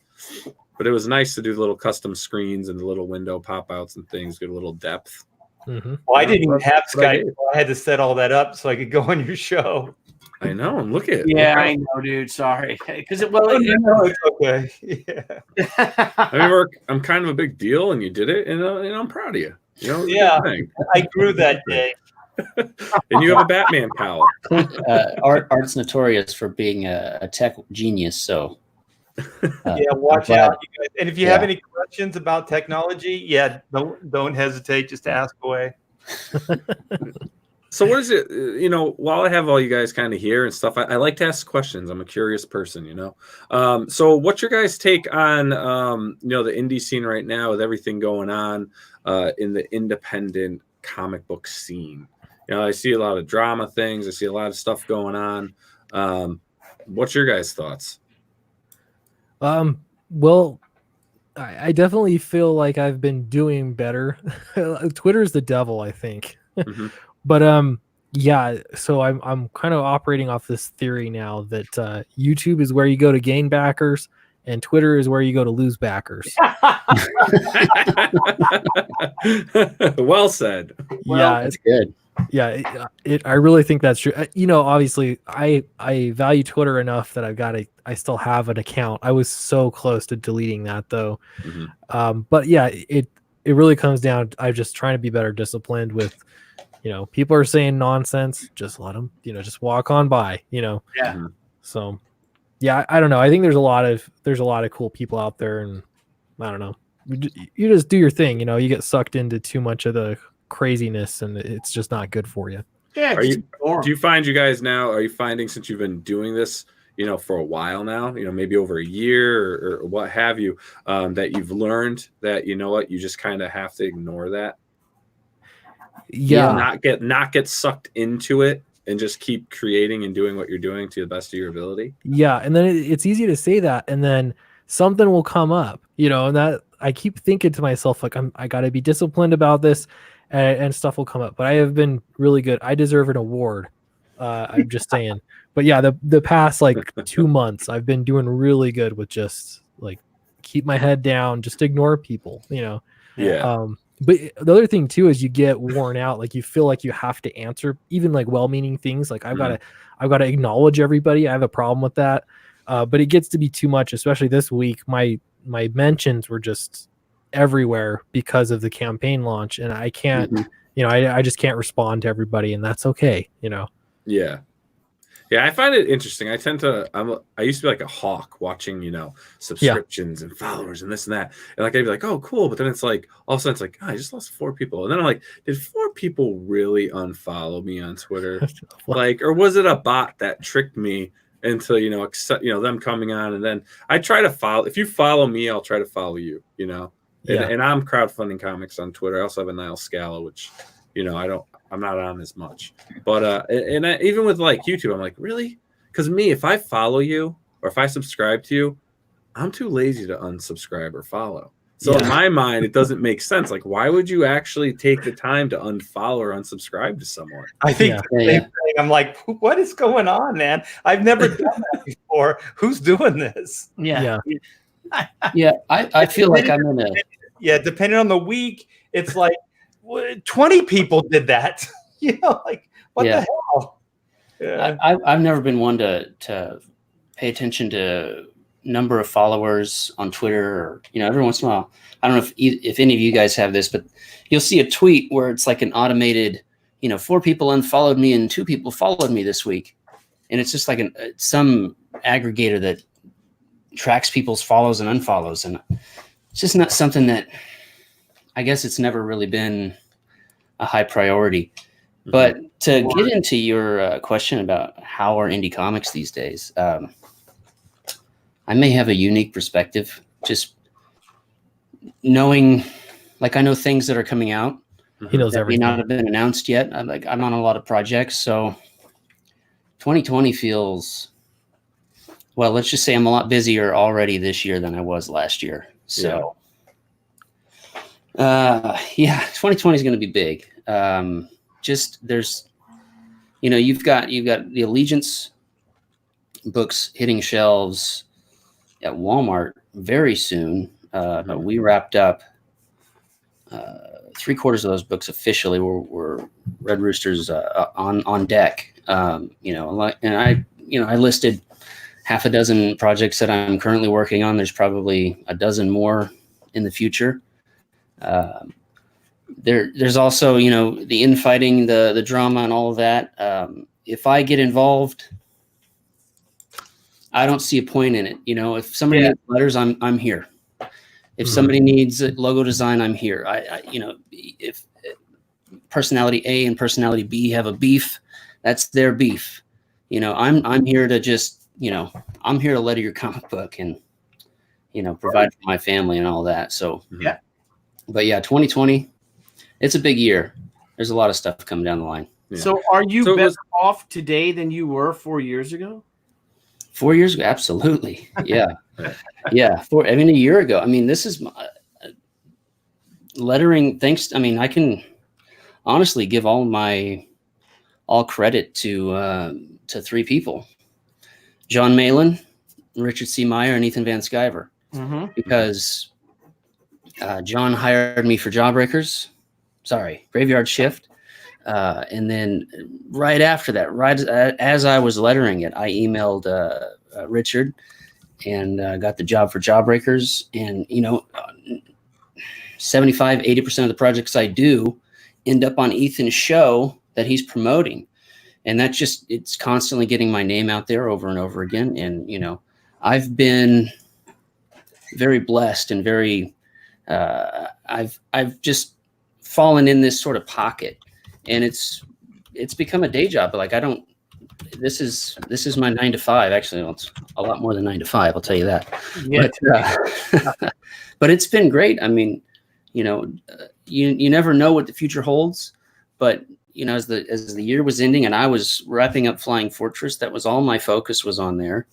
But it was nice to do the little custom screens and the little window pop outs and things, get a little depth. Well, I didn't even have Skype. I had to set all that up so I could go on your show. I know. And look at it. Yeah, I know, dude. Sorry. Because No, it's okay. Yeah. I mean, I'm kind of a big deal, and you did it, and I'm proud of you. You know, Yeah. I grew that day. And you have a Batman cowl. Art's notorious for being a tech genius, so Watch out, you guys. And if you have any questions about technology, don't hesitate, just to ask away. So what is it, you know, while I have all you guys kind of here and stuff, I like to ask questions. I'm a curious person, you know. So what's your guys' take on, you know, the indie scene right now with everything going on in the independent comic book scene? You know, I see a lot of drama things. I see a lot of stuff going on. What's your guys' thoughts? Well, I definitely feel like I've been doing better. Twitter's the devil, I think. But yeah, so I'm kind of operating off this theory now that YouTube is where you go to gain backers and Twitter is where you go to lose backers. Well said. Yeah, That's good. Yeah, I really think that's true. Obviously, I value Twitter enough that I still have an account. I was so close to deleting that though. Mm-hmm. But yeah, it really comes down. I'm just trying to be better disciplined with, people are saying nonsense. Just let them, just walk on by. Yeah. Mm-hmm. So, yeah, I don't know. I think there's a lot of cool people out there, and I don't know. You just do your thing. You get sucked into too much of the craziness, and it's just not good for you. Yeah. Do you find you guys now? Are you finding since you've been doing this, for a while now, maybe over a year or what have you, that you've learned that you just kind of have to ignore that? Yeah. Not get sucked into it and just keep creating and doing what you're doing to the best of your ability. Yeah, and then it's easy to say that, and then something will come up, and that I keep thinking to myself like I got to be disciplined about this. And stuff will come up, but I have been really good. I deserve an award. I'm just saying. But yeah, the past like 2 months, I've been doing really good with just like keep my head down, just ignore people. Yeah. But the other thing too is you get worn out. Like you feel like you have to answer even like well-meaning things. Like I've got to acknowledge everybody. I have a problem with that. But it gets to be too much, especially this week. My mentions were just everywhere because of the campaign launch, and I can't I just can't respond to everybody, and that's okay. Yeah I find it interesting. I used to be like a hawk watching subscriptions and followers and this and that, and like I'd be like, oh cool, but then it's like all of a sudden it's like, oh, I just lost 4 people, and then I'm like, did 4 people really unfollow me on Twitter? Like, or was it a bot that tricked me into them coming on? And then I try to follow. If you follow me, I'll try to follow you. And I'm crowdfunding comics on Twitter. I also have a Nile Scala, which, I'm not on as much. But even with like YouTube, I'm like, really? Because if I follow you or if I subscribe to you, I'm too lazy to unsubscribe or follow. So in my mind, it doesn't make sense. Like, why would you actually take the time to unfollow or unsubscribe to someone? I think I'm like, what is going on, man? I've never done that before. Who's doing this? Yeah. Yeah, I feel like I'm in a... Yeah, depending on the week, it's like 20 people did that. Like, what the hell? Yeah. I've never been one to pay attention to number of followers on Twitter, or every once in a while. I don't know if any of you guys have this, but you'll see a tweet where it's like an automated, 4 people unfollowed me and 2 people followed me this week, and it's just like some aggregator that tracks people's follows and unfollows, and it's just not something that, I guess it's never really been a high priority. Mm-hmm. But to get into your question about how are indie comics these days, I may have a unique perspective, just knowing, like I know things that are coming out. He knows that everything. May not have been announced yet. I'm on a lot of projects, so 2020 feels, well, let's just say I'm a lot busier already this year than I was last year. So, 2020 is going to be big. Just there's, you've got the Allegiance books hitting shelves at Walmart very soon. But we wrapped up 3/4 of those books officially. Were Red Roosters on deck. And I listed half a dozen projects that I'm currently working on. There's probably a dozen more in the future. There's also, the infighting, the drama and all of that. If I get involved, I don't see a point in it. If somebody needs letters, I'm here. If somebody needs a logo design, I'm here. If personality A and personality B have a beef, that's their beef. I'm here to just, I'm here to letter your comic book and, provide for my family and all that. So, but 2020, it's a big year. There's a lot of stuff coming down the line. Yeah. So are you better off today than you were 4 years ago? 4 years ago? Absolutely. Yeah. A year ago. This is lettering. I can honestly give all my all credit to 3 people: John Malin, Richard C. Meyer, and Ethan Van Sciver. Because John hired me for Graveyard Shift. And then right after that, right as I was lettering it, I emailed Richard and got the job for Jawbreakers. And, 75, 80% of the projects I do end up on Ethan's show that he's promoting. And it's constantly getting my name out there over and over again. And, I've been very blessed and very, I've just fallen in this sort of pocket, and it's become a day job. But like, this is my 9 to 5. Actually, well, it's a lot more than 9 to 5. I'll tell you that. Yeah. But it's been great. I mean, you never know what the future holds, but as the year was ending and I was wrapping up Flying Fortress, that was all my focus was on there.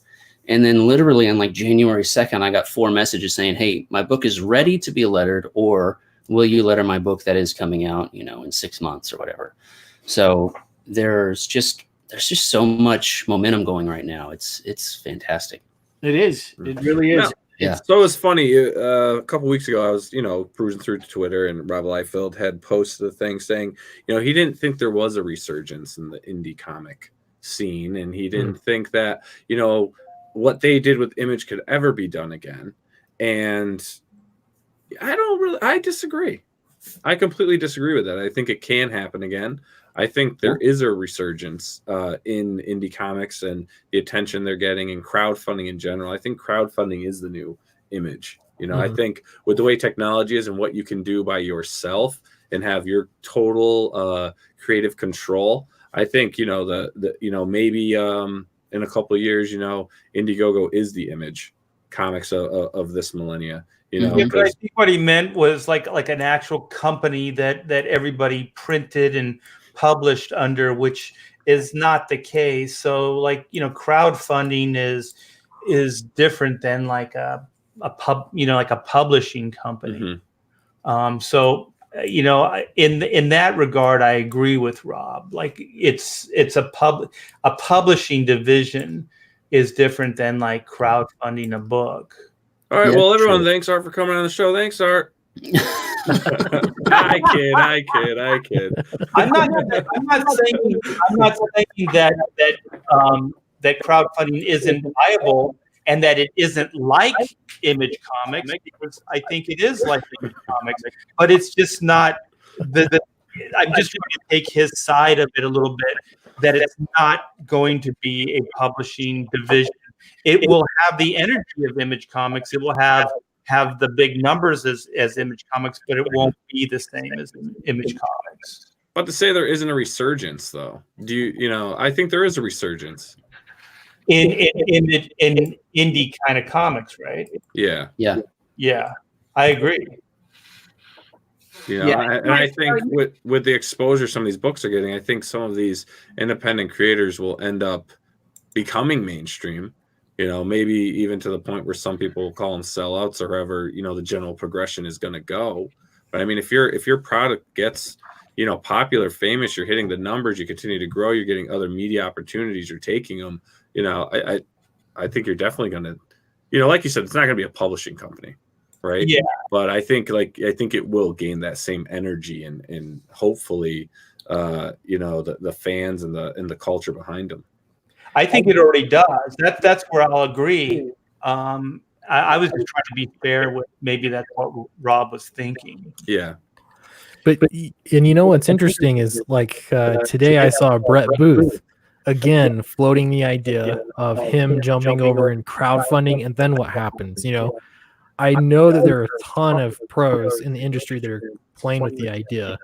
And then literally on like January 2nd, I got 4 messages saying, "Hey, my book is ready to be lettered, or will you letter my book that is coming out, in 6 months or whatever?" So there's just so much momentum going right now. It's fantastic. It is. It really is. Yeah. So it was funny. A couple weeks ago, I was, cruising through Twitter, and Rob Liefeld had posted a thing saying, he didn't think there was a resurgence in the indie comic scene, and he didn't think that, what they did with Image could ever be done again. And I disagree. I completely disagree with that. I think it can happen again. I think there is a resurgence in indie comics and the attention they're getting, and crowdfunding in general. I think crowdfunding is the new Image. I think with the way technology is and what you can do by yourself and have your total creative control, I think maybe in a couple of years, Indiegogo is the Image comics of this millennia. But I think what he meant was like an actual company that everybody printed and published under, which is not the case. So crowdfunding is different than like a publishing company. So in that regard, I agree with Rob. Like it's a publishing division is different than like crowdfunding a book. All right. Well, everyone, thanks Art for coming on the show. Thanks, Art. I kid. I'm not saying that crowdfunding isn't viable and that it isn't like Image Comics, because I think it is like Image Comics, but it's just not I'm just trying to take his side of it a little bit, that it's not going to be a publishing division. It will have the energy of Image Comics. It will have the big numbers as Image Comics, but it won't be the same as Image Comics. But to say there isn't a resurgence, though, I think there is a resurgence in indie kind of comics, right? Yeah. I agree. And I think with the exposure some of these books are getting, I think some of these independent creators will end up becoming mainstream. Maybe even to the point where some people will call them sellouts, or however the general progression is going to go. But I mean, if your product gets popular, famous, you're hitting the numbers, you continue to grow, you're getting other media opportunities, you're taking them. I think you're definitely going to, like you said, it's not going to be a publishing company. Right. Yeah. But I think it will gain that same energy and hopefully, the fans and the culture behind them. I think it already does. That's where I'll agree. I was just trying to be fair with maybe that's what Rob was thinking. Yeah. But what's interesting is like today I saw Brett Booth again floating the idea of him jumping over in crowdfunding, and then what happens? I know that there are a ton of pros in the industry that are playing with the idea.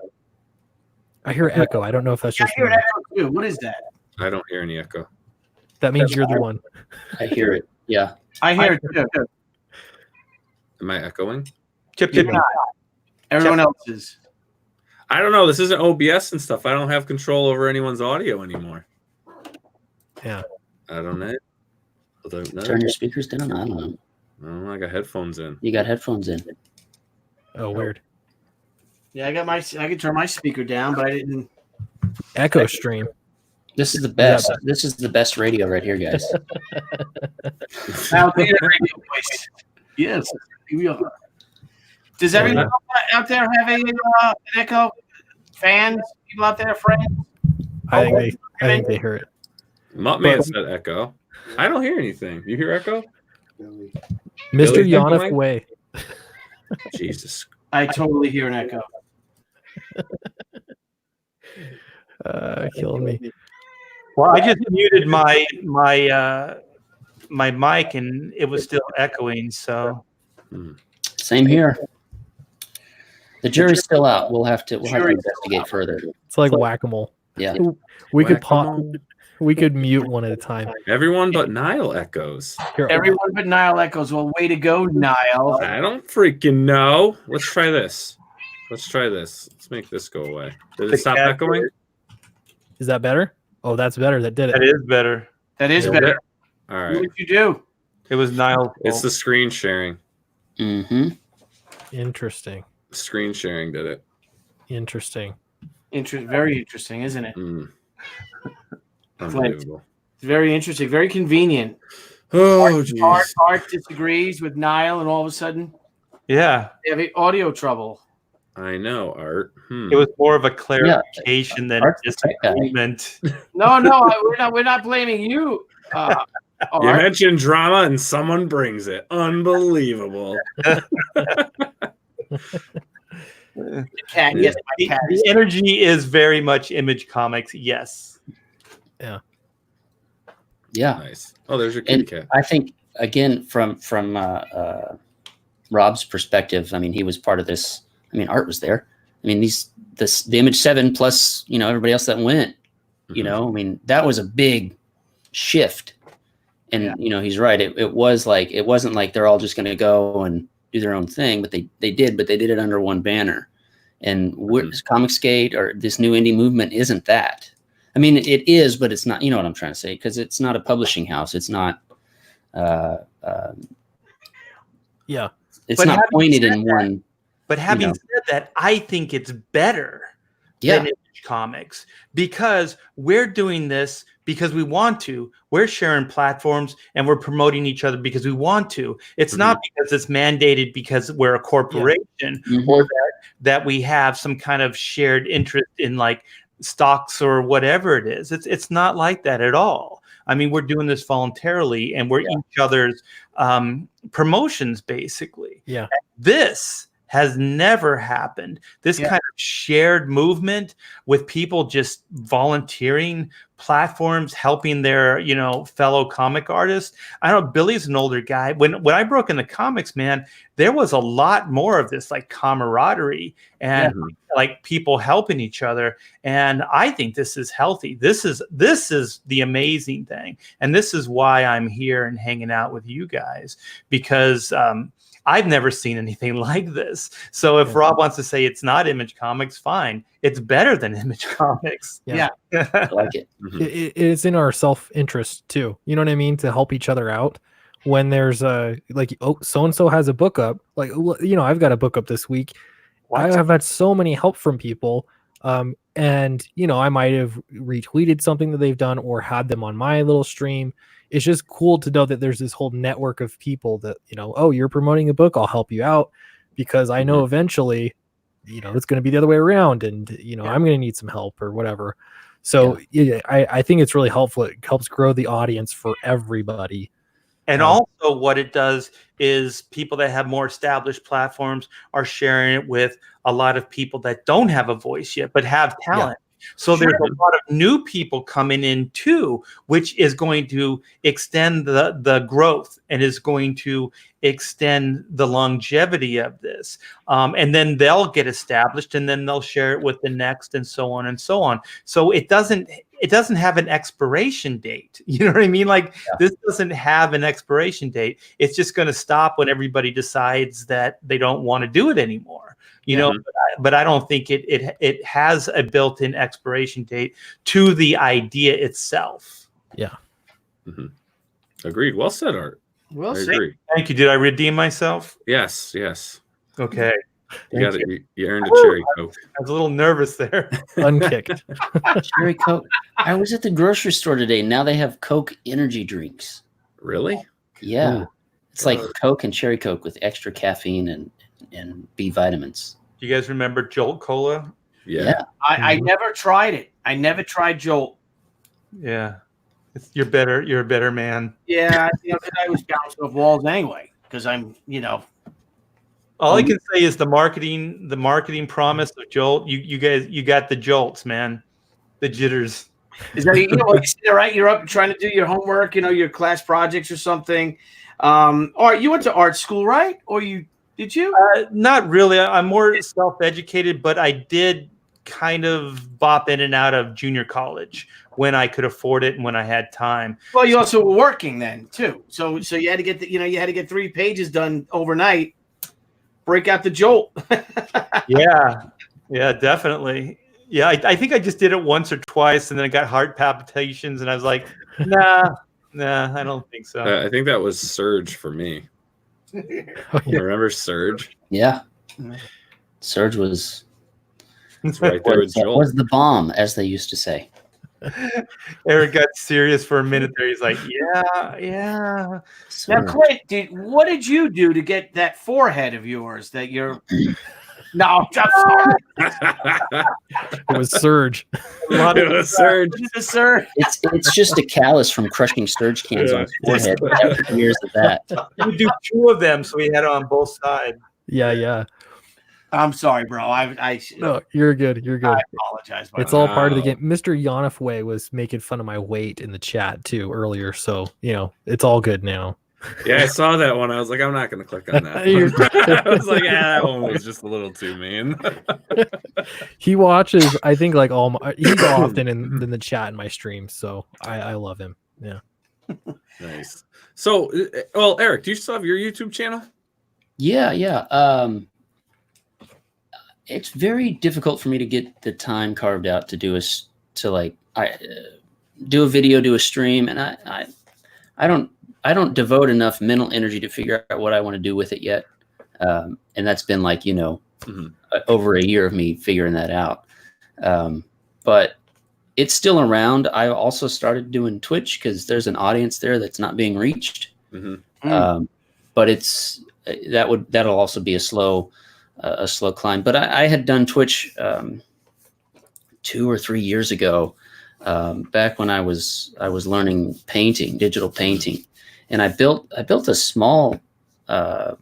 I hear echo. I don't know if that's just I hear echo too. What is that? I don't hear any echo. That means you're the one. I hear it. Yeah. I hear it too. Am I echoing? Chip. Everyone else is. I don't know. This isn't OBS and stuff. I don't have control over anyone's audio anymore. Yeah. I don't know. Turn your speakers down. I don't know. I got headphones in. You got headphones in. Oh, weird. Yeah, I can turn my speaker down, but I didn't. Echo stream. This is the best. This is the best radio right here, guys. Outdated radio voice. Yes, here we are. Does everyone out there have an echo? Fans, people out there, friends? I think they hear it. Muttman said echo. I don't hear anything. You hear echo? Mr. Yannick Way. Jesus. I totally hear an echo. Killing me. Well, I just muted my mic and it was still echoing. So Same here. The jury's still out. We'll have to investigate further. It's like whack-a-mole. Yeah. We could we could mute one at a time. Everyone but Nile echoes. Everyone but Nile echoes. Well, way to go, Nile. I don't freaking know. Let's try this. Let's make this go away. Did it stop echoing? Is that better? Oh, that's better. That did it. that is better. That is better. All What right. did you do? It was Nile. It's the screen sharing. Mm-hmm. Interesting. Screen sharing did it. Interesting. Very interesting, isn't it? Unbelievable. It's very interesting. Very convenient. Oh, jeez. Art disagrees with Nile, and all of a sudden, Yeah. they have audio trouble. I know, Art. It was more of a clarification than disagreement. No, we're not blaming you. You Art. mentioned drama and someone brings it. Unbelievable. Cat, yes, my cat. The energy is very much Image Comics. Yes. Yeah. Nice. Oh, there's your kitty cat. I think again from Rob's perspective, I mean, he was part of this. I mean, Art was there. I mean, the Image 7 plus, everybody else that went, I mean, that was a big shift. And, he's right. It wasn't like they're all just going to go and do their own thing, but they did it under one banner. And Comicsgate or this new indie movement isn't that. I mean, it is, but it's not, you know what I'm trying to say? Because it's not a publishing house. It's not, it's not pointed in one. But having said that, I think it's better than Image Comics because we're doing this because we want to. We're sharing platforms and we're promoting each other because we want to. It's not because it's mandated because we're a corporation or that we have some kind of shared interest in like stocks or whatever it is. It's not like that at all. I mean, we're doing this voluntarily and we're each other's promotions basically. Yeah. This has never happened. This kind of shared movement with people just volunteering platforms, helping their, fellow comic artists. I know Billy's an older guy. When I broke into comics, man, there was a lot more of this like camaraderie and like people helping each other. And I think this is healthy. This is the amazing thing. And this is why I'm here and hanging out with you guys because, I've never seen anything like this. So if Rob wants to say it's not Image Comics, fine. It's better than Image Comics. I like it. It's in our self-interest too. You know what I mean? To help each other out. When there's so-and-so has a book up. Like, I've got a book up this week. I have had so many help from people. And, I might have retweeted something that they've done or had them on my little stream. It's just cool to know that there's this whole network of people that, you're promoting a book, I'll help you out because I know eventually, it's going to be the other way around and, I'm going to need some help or whatever. So I think it's really helpful. It helps grow the audience for everybody. And also what it does is people that have more established platforms are sharing it with a lot of people that don't have a voice yet, but have talent. So there's a lot of new people coming in too, which is going to extend the growth and is going to extend the longevity of this. And then they'll get established and then they'll share it with the next and so on and so on. So it doesn't have an expiration date. You know what I mean? Like this doesn't have an expiration date. It's just going to stop when everybody decides that they don't want to do it anymore. But I don't think it has a built-in expiration date to the idea itself. Yeah. Agreed. Well said, Art. Well I said. agree. Thank you. Did I redeem myself? Yes. Okay. You earned a cherry Coke. I was a little nervous there. Unkicked. Cherry Coke. I was at the grocery store today. Now they have Coke energy drinks. Really? Yeah. Ooh. It's like Coke and Cherry Coke with extra caffeine and B vitamins. Do you guys remember Jolt Cola? Yeah. I never tried it. I never tried Jolt. Yeah. You're better. You're a better man. Yeah, I was bouncing off walls anyway because I'm, All I can say is the marketing promise of Jolt. You guys, you got the jolts, man. The jitters. Is that you sit there, right? You're up trying to do your homework, your class projects or something. Or you went to art school, right? Or did you? Not really. I'm more self-educated, but I did kind of bop in and out of junior college when I could afford it and when I had time. Well, you also were working then too, so you had to get you had to get 3 pages done overnight. Break out the Jolt. Yeah, definitely. Yeah, I think I just did it once or twice, and then I got heart palpitations, and I was like, nah, I don't think so. I think that was Surge for me. Remember Surge? Yeah, Surge was. It's right there with Jolt. Was the bomb, as they used to say. Eric got serious for a minute there. He's like, yeah. Now, Clint, what did you do to get that forehead of yours that you're... No, I'm sorry. It was Surge. It was Surge. It's just a callus from crushing Surge cans on his forehead. After years of that. We do 2 of them, so we had it on both sides. Yeah. I'm sorry, bro. No, you're good. You're good. I apologize. It's all part of the game. Mr. Yanifway was making fun of my weight in the chat too earlier, so it's all good now. Yeah, I saw that one. I was like, I'm not going to click on that. I was like, that one was just a little too mean. He watches, I think, like he's often in the chat in my streams, so I love him. Yeah. Nice. So, well, Eric, do you still have your YouTube channel? Yeah. It's very difficult for me to get the time carved out to do do a video, do a stream, and I don't devote enough mental energy to figure out what I want to do with it yet. And that's been like, over a year of me figuring that out. But it's still around. I also started doing Twitch because there's an audience there that's not being reached. But that'll also be a slow climb. But I had done Twitch 2 or 3 years ago, back when I was learning painting, digital painting. And I built a small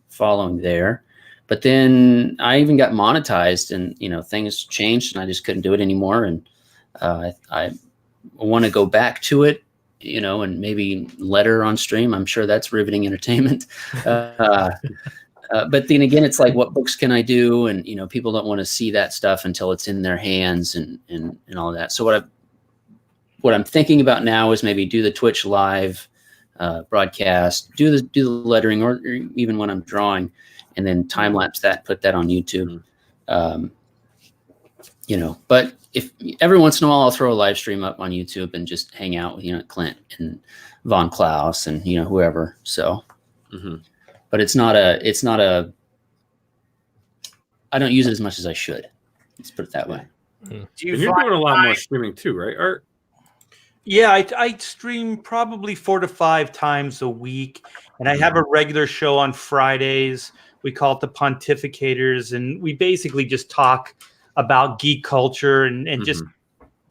following there, but then I even got monetized, and things changed, and I just couldn't do it anymore. And I want to go back to it, and maybe letter on stream. I'm sure that's riveting entertainment. But then again, it's like, what books can I do? And people don't want to see that stuff until it's in their hands and all that. So what I'm thinking about now is maybe do the Twitch live broadcast, do the lettering, or even when I'm drawing, and then time lapse that, put that on YouTube. But if every once in a while I'll throw a live stream up on YouTube and just hang out with Clint and Von Klaus and whoever. So, but it's not a. I don't use it as much as I should. Let's put it that way. You're doing a lot more streaming too, right, Art? Yeah, I stream probably 4 to 5 times a week, and I have a regular show on Fridays. We call it the Pontificators, and we basically just talk about geek culture and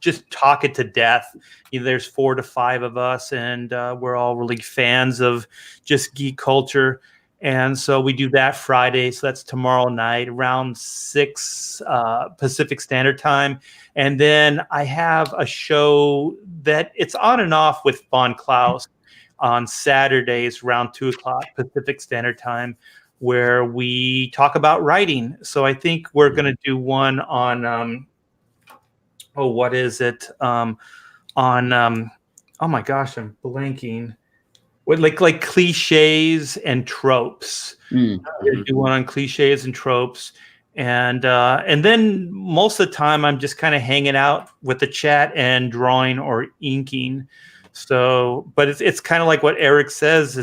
just talk it to death. There's 4 to 5 of us, and we're all really fans of just geek culture. And so we do that Friday. So that's tomorrow night around 6 Pacific Standard Time. And then I have a show that it's on and off with Von Klaus on Saturdays around 2 o'clock Pacific Standard Time, where we talk about writing. So I think we're going to do one on, what is it? Oh my gosh, I'm blanking. With like cliches and tropes. We're gonna do one on cliches and tropes, and then most of the time I'm just kind of hanging out with the chat and drawing or inking. So, but it's kind of like what Eric says.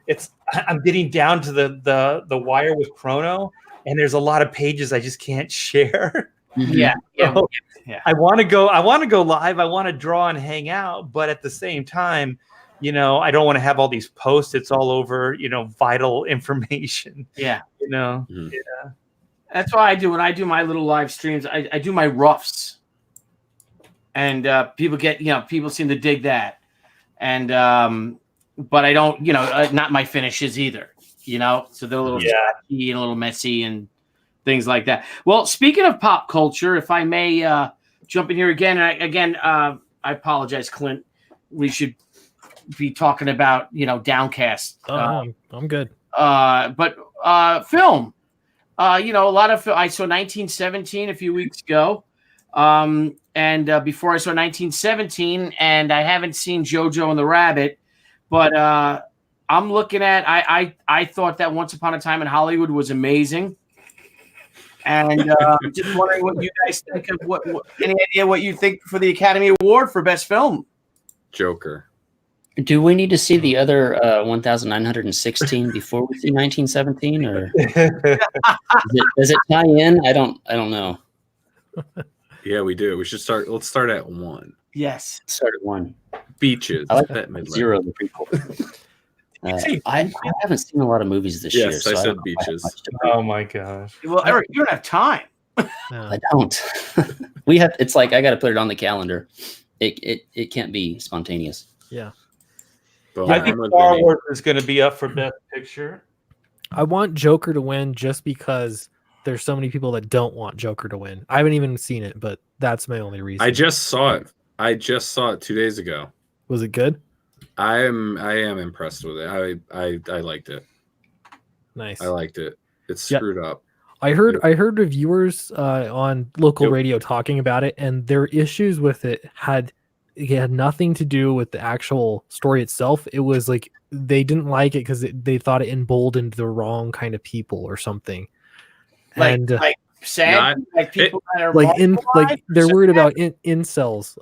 It's I'm getting down to the wire with Chrono, and there's a lot of pages I just can't share. Yeah. So I want to go live. I want to draw and hang out, but at the same time, I don't want to have all these post-its all over, vital information. Yeah. Yeah. That's why I do when I do my little live streams. I do my roughs, and people seem to dig that, and but I don't, not my finishes either. So they're a little scratchy and a little messy and things like that. Well, speaking of pop culture, if I may jump in here again, I apologize, Clint. We should be talking about Downcast. I'm good. But film. A lot of I saw 1917 a few weeks ago, and before I saw 1917, and I haven't seen JoJo and the Rabbit, but I'm looking at. I thought that Once Upon a Time in Hollywood was amazing, and just wondering what you guys think of what any idea what you think for the Academy Award for Best Film? Joker. Do we need to see the other 1916 before we see 1917, or does it tie in? I don't know. Yeah, we do. We should start. Let's start at 1. Yes. Start at 1. Beaches. I like 0, the prequel. I haven't seen a lot of movies this year. Yes, I said beaches. Oh my gosh. Well, Eric, you don't have time. I don't. We have. It's like I got to put it on the calendar. It can't be spontaneous. Yeah. But I think Star Wars is going to be up for Best Picture. I want Joker to win just because there's so many people that don't want Joker to win. I haven't even seen it, but that's my only reason. I just saw it. 2 days ago. Was it good? I am impressed with it. I liked it. Nice. I liked it. It's screwed up. I heard reviewers on local radio talking about it, and their issues with it had nothing to do with the actual story itself. It was like they didn't like it because they thought it emboldened the wrong kind of people or something. Like sad, like people that are they're worried about incels,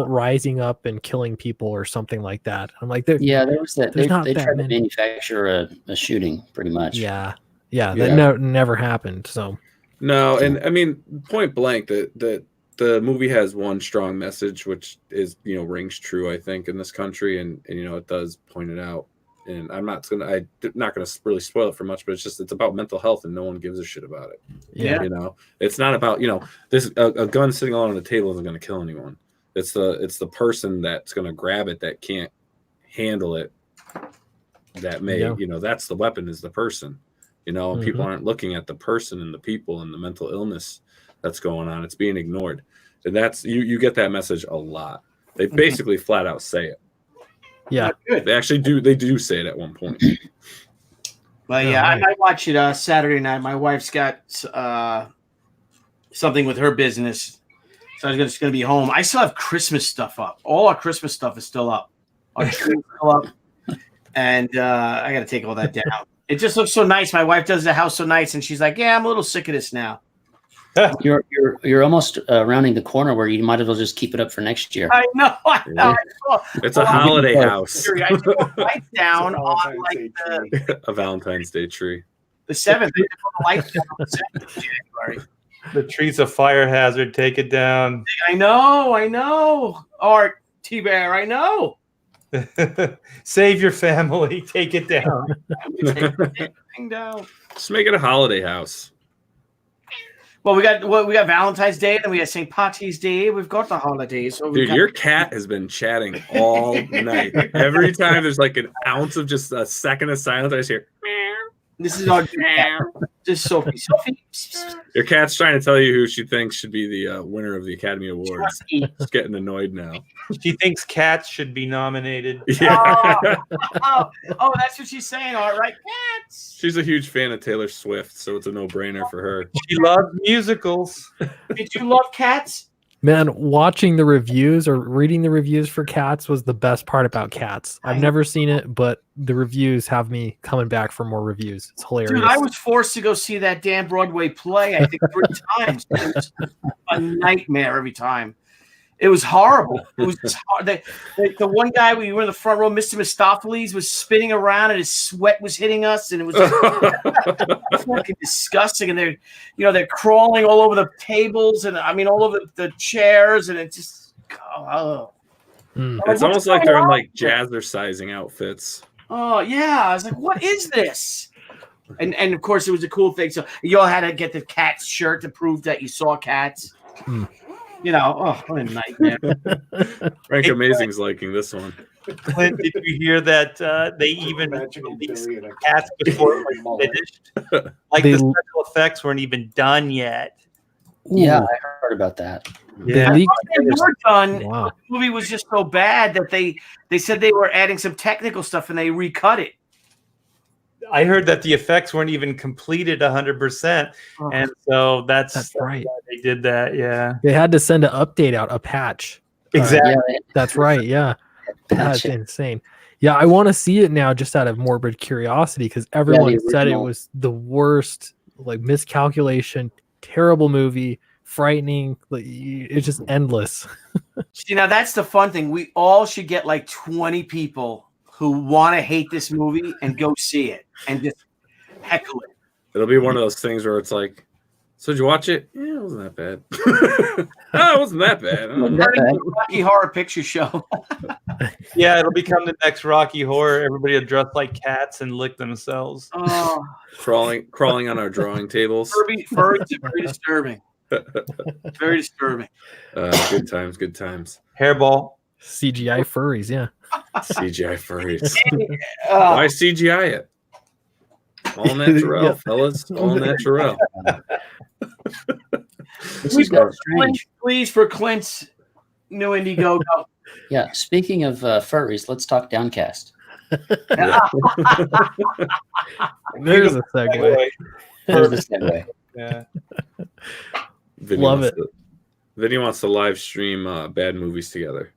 rising up and killing people or something like that. I'm like, there was that. They tried to manufacture a shooting, pretty much. Yeah, that never happened. So no, and I mean, point blank, that the movie has one strong message, which is rings true, I think, in this country, and it does point it out. And I'm not gonna really spoil it for much, but it's about mental health, and no one gives a shit about it. Yeah, it's not about this a gun sitting on the table isn't going to kill anyone. It's the person that's going to grab it that can't handle it. That may that's the weapon, is the person. And people aren't looking at the person and the people and the mental illness that's going on. It's being ignored, and that's you get that message a lot. They basically flat out say it. Yeah, they actually do. They do say it at one point. Well, I might watch it Saturday night. My wife's got something with her business, so I'm just going to be home. I still have Christmas stuff up. All our Christmas stuff is still up. Our tree is still up, and I got to take all that down. It just looks so nice. My wife does the house so nice, and she's like, "Yeah, I'm a little sick of this now." You're almost rounding the corner where you might as well just keep it up for next year. I know. It's a holiday house. I took a light down on a Valentine's Day tree. The 7th. They put the light down on the 7th of January. The tree's a fire hazard. Take it down. I know. Art T-Bear, I know. Save your family. Take it down. Take everything down. Just make it a holiday house. Well, we got Valentine's Day, and we got St. Patty's Day. We've got the holidays. So dude, your cat has been chatting all night. Every time there's like an ounce of just a second of silence, I just hear. This is our just Sophie. Sophie. Your cat's trying to tell you who she thinks should be the winner of the Academy Awards. She's getting annoyed now. She thinks cats should be nominated. Yeah. Oh, that's what she's saying. All right, cats. She's a huge fan of Taylor Swift, so it's a no-brainer for her. She loves musicals. Did you love Cats? Man, watching the reviews or reading the reviews for Cats was the best part about Cats. I've never seen it, but the reviews have me coming back for more reviews. It's hilarious. Dude, I was forced to go see that damn Broadway play, I think 3 times. It was a nightmare every time. It was horrible. It was just hard. The one guy we were in the front row, Mr. Mistopheles, was spinning around and his sweat was hitting us, and it was just fucking disgusting. And they're crawling all over the tables and all over the chairs, and it just It's almost like they're in like jazzercising outfits. Oh yeah, I was like, what is this? And of course it was a cool thing. So you all had to get the Cats shirt to prove that you saw Cats. What a nightmare. Frank Amazing's liking this one. Clint, did you hear that they even released Cats before it was finished? Like the special effects weren't even done yet. Ooh. Yeah, I heard about that. Yeah, they were done. Wow. The movie was just so bad that they said they were adding some technical stuff and they recut it. I heard that the effects weren't even completed 100%, and so that's right. They did that. Yeah, they had to send an update out, a patch. Exactly. That's right. Yeah, that's insane. Yeah, I want to see it now, just out of morbid curiosity, because everyone said it was the worst, like miscalculation, terrible movie, frightening. Like, it's just endless. See, now that's the fun thing. We all should get like 20 people who want to hate this movie and go see it and just heckle it. It'll be one of those things where it's like, so did you watch it? Yeah, it wasn't that bad. No, it wasn't that bad. Rocky Horror Picture Show. Yeah, it'll become the next Rocky Horror. Everybody will dress like cats and lick themselves. Oh. Crawling on our drawing tables. Furries are very disturbing. Very disturbing. Good times. Hairball. CGI furries, yeah. CGI furries. Why CGI it? All natural, fellas. All natural. Please, for Clint's new Indiegogo. Yeah, speaking of furries, let's talk Downcast. There's a segue. There's the segue. Yeah. Love it. Vinny wants to live stream bad movies together.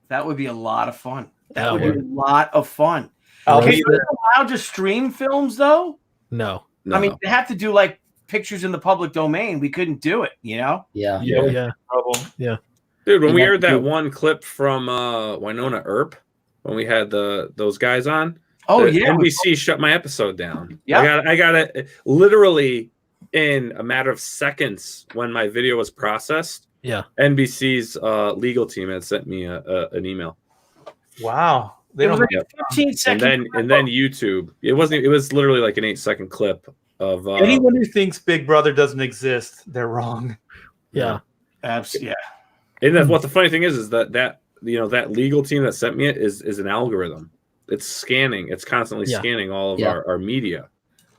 That would be a lot of fun. That would be a lot of fun. Okay, you're allowed to stream films, though? No. I mean, they have to do like pictures in the public domain. We couldn't do it, Yeah. Yeah. Dude, when we aired that one clip from Winona Earp, when we had those guys on, NBC shut my episode down. Yeah, I got it literally in a matter of seconds when my video was processed. Yeah, NBC's legal team had sent me an email. Wow, they don't have 15 seconds. And then YouTube. It was literally like an 8-second clip of anyone who thinks Big Brother doesn't exist, they're wrong. Yeah, absolutely. Yeah. And what the funny thing is that legal team that sent me it is an algorithm. It's scanning. It's constantly scanning all of our media.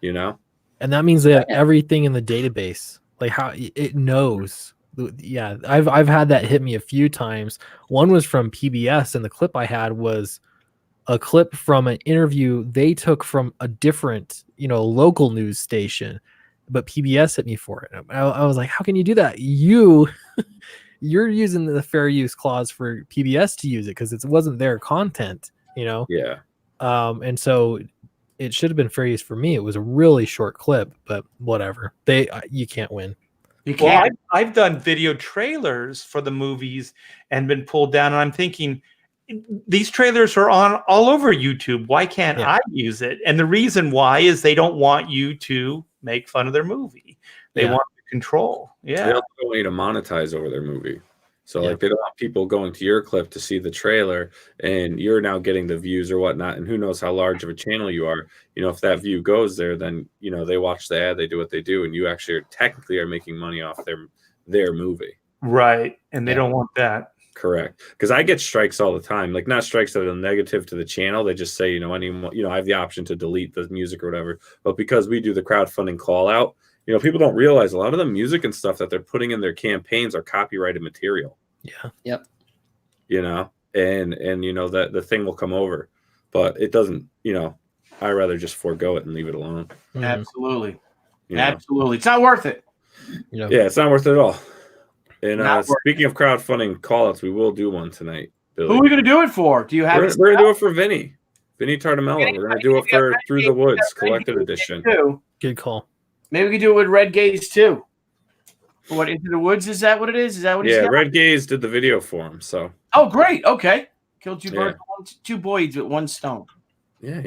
And that means they have everything in the database, like how it knows. Yeah, I've had that hit me a few times. One was from PBS, and the clip I had was a clip from an interview they took from a different, local news station, but PBS hit me for it. I was like, how can you do that? You're using the fair use clause for PBS to use it because it wasn't their content, Yeah. And so it should have been fair use for me. It was a really short clip, but whatever. You can't win. Well, I've done video trailers for the movies and been pulled down, and I'm thinking, these trailers are on all over YouTube. Why can't I use it? And the reason why is they don't want you to make fun of their movie. They want control. Yeah, they also don't want you to monetize over their movie. So like they don't want people going to your clip to see the trailer, and you're now getting the views or whatnot. And who knows how large of a channel you are? If that view goes there, then they watch the ad, they do what they do, and you actually technically are making money off their movie. Right, and they don't want that. Correct, because I get strikes all the time. Like not strikes that are negative to the channel. They just say I have the option to delete the music or whatever. But because we do the crowdfunding call out. People don't realize a lot of the music and stuff that they're putting in their campaigns are copyrighted material. Yeah. Yep. And that the thing will come over, but it doesn't. I rather just forego it and leave it alone. Mm-hmm. Absolutely. Absolutely, it's not worth it. Yeah, it's not worth it at all. And speaking of crowdfunding callouts, we will do one tonight. Billy. Who are we going to do it for? Do you have? We're going to do it for Vinny Tartamello. We're going to do it for Through the Woods Collected Edition. Good call. Maybe we could do it with Red Gaze too. What, Into the Woods? Is that what it is? Is that what he's got? Red Gaze did the video for him. So. Oh, great. Okay. Killed two birds with one stone. Yeah.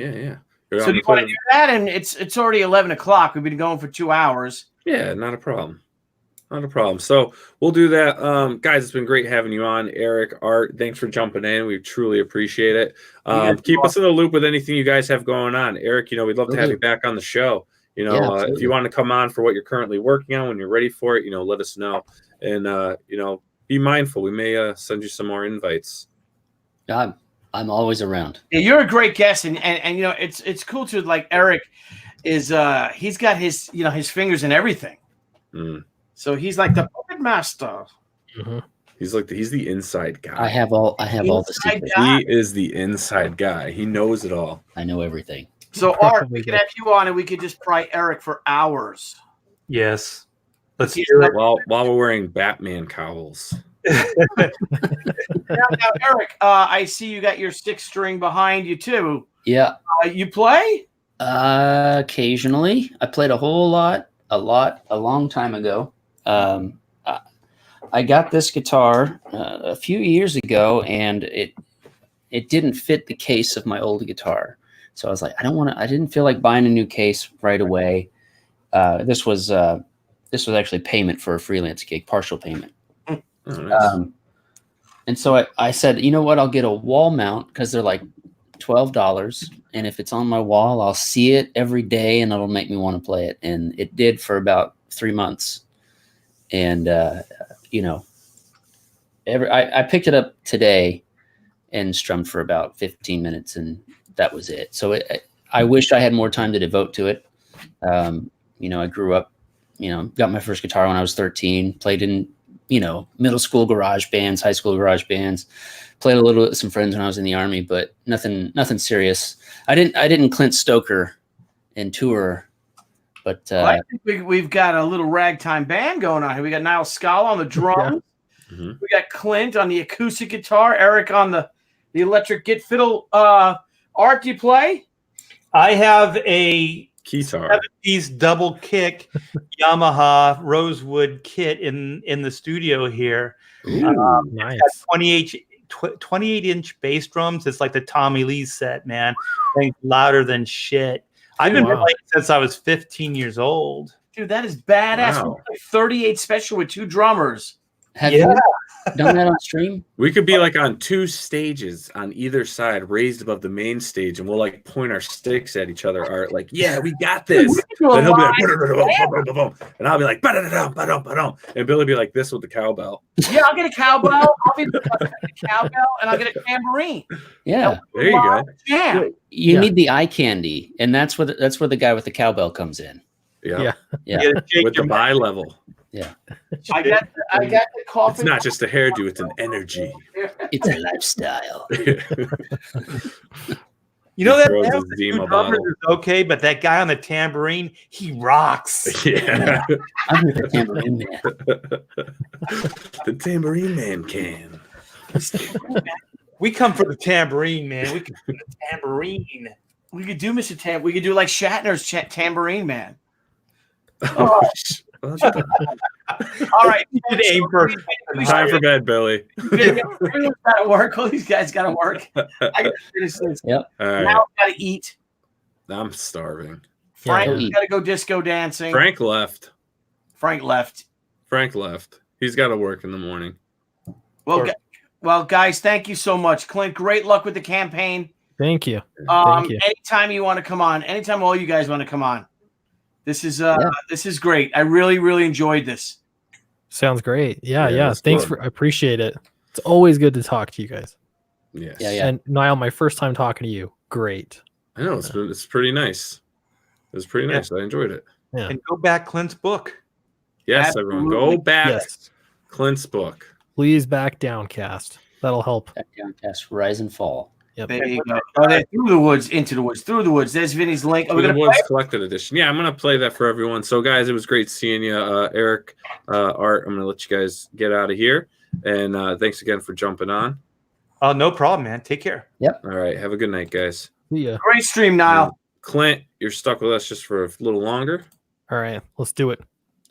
So do you want to do that? And it's already 11 o'clock. We've been going for 2 hours. Yeah, not a problem. So we'll do that. Guys, it's been great having you on. Eric, Art, thanks for jumping in. We truly appreciate it. Keep us in the loop with anything you guys have going on. Eric, we'd love to have you back on the show. If you want to come on for what you're currently working on, when you're ready for it, let us know. And, be mindful. We may send you some more invites. I'm always around. Yeah, you're a great guest, and it's cool too. Like Eric is, he's got his his fingers in everything. So he's like the puppet master. Mm-hmm. He's the inside guy. I have all the secrets. He is the inside guy. He knows it all. I know everything. So Art, we could have you on, and we could just pry Eric for hours. Yes. Let's hear it. While we're wearing Batman cowls. now, Eric, I see you got your 6 string behind you too. Yeah. You play? Occasionally. I played a long time ago. I got this guitar a few years ago, and it didn't fit the case of my old guitar. So I was like, I didn't feel like buying a new case right away. This was actually payment for a freelance gig, partial payment. Oh, nice. And so I said, you know what, I'll get a wall mount because they're like $12. And if it's on my wall, I'll see it every day and it'll make me want to play it. And it did for about 3 months. And, I picked it up today and strummed for about 15 minutes and that was it. So I wish I had more time to devote to it. I grew up, got my first guitar when I was 13, played in, middle school garage bands, high school garage bands, played a little with some friends when I was in the Army, but nothing serious. I didn't Clint Stoker and tour, but I think we've got a little ragtime band going on here. We got Nile Scala on the drums. Yeah. Mm-hmm. We got Clint on the acoustic guitar, Eric on the electric git fiddle. Art, do you play? I have a guitar 70s double kick Yamaha Rosewood kit in the studio here. Nice. 28-inch bass drums. It's like the Tommy Lee set, man. Things louder than shit. I've been playing since I was 15 years old. Dude, that is badass. Wow. 38 special with 2 drummers. have you done that on stream? We could be like on 2 stages on either side, raised above the main stage, and we'll like point our sticks at each other. Art like, yeah, we got this. Then he'll be like, and I'll be like, and Billy be like this with the cowbell. Yeah, I'll get a cowbell. I'll be the cowbell, and I'll get a tambourine. Yeah, there you go. Yeah, you need the eye candy, and that's where the guy with the cowbell comes in. Yeah. With With the bi-level. Yeah, I got the coffee. It's not just a hairdo; it's an energy. it's a lifestyle. You know that Throws man his with Zima 2 drummers bottle. is okay, but that guy on the tambourine, he rocks. Yeah. I'm with the tambourine man. The tambourine man can. We come for the tambourine, man. We come for the tambourine. We could do Mr. Tam. We could do like Shatner's tambourine man. Oh, All right, You did aim for time for bed, Billy. Everyone's got to work. All these guys got to work. I got to finish this. Yep. All right. Now I got to eat. I'm starving. Frank's Yeah. got to go disco dancing. Frank left. Frank left. He's got to work in the morning. Well, guys, thank you so much, Clint. Great luck with the campaign. Thank you. Thank you. Anytime you want to come on, anytime all you guys want to come on. This is great. I really, really enjoyed this. Sounds great. Yeah. that's Thanks fun. I appreciate it. It's always good to talk to you guys. Yes. Yeah. And Niall, my first time talking to you. Great. I know it's pretty nice. It was pretty nice. I enjoyed it. Yeah. and go back Clint's book. Yes, Absolutely. everyone, go back. Yes. Clint's book. Please back Downcast. That'll help. That Downcast, rise and fall. Yep. There you go. Oh, through the woods, into the woods, through the woods. There's Vinny's link. Are we The gonna Woods play? Collected Edition. Yeah, I'm gonna play that for everyone. So, guys, it was great seeing you, Eric, Art. I'm gonna let you guys get out of here, and thanks again for jumping on. Oh, no problem, man. Take care. All right, have a good night, guys. See ya. Great stream, Niall. Clint, you're stuck with us just for a little longer. All right. Let's do it.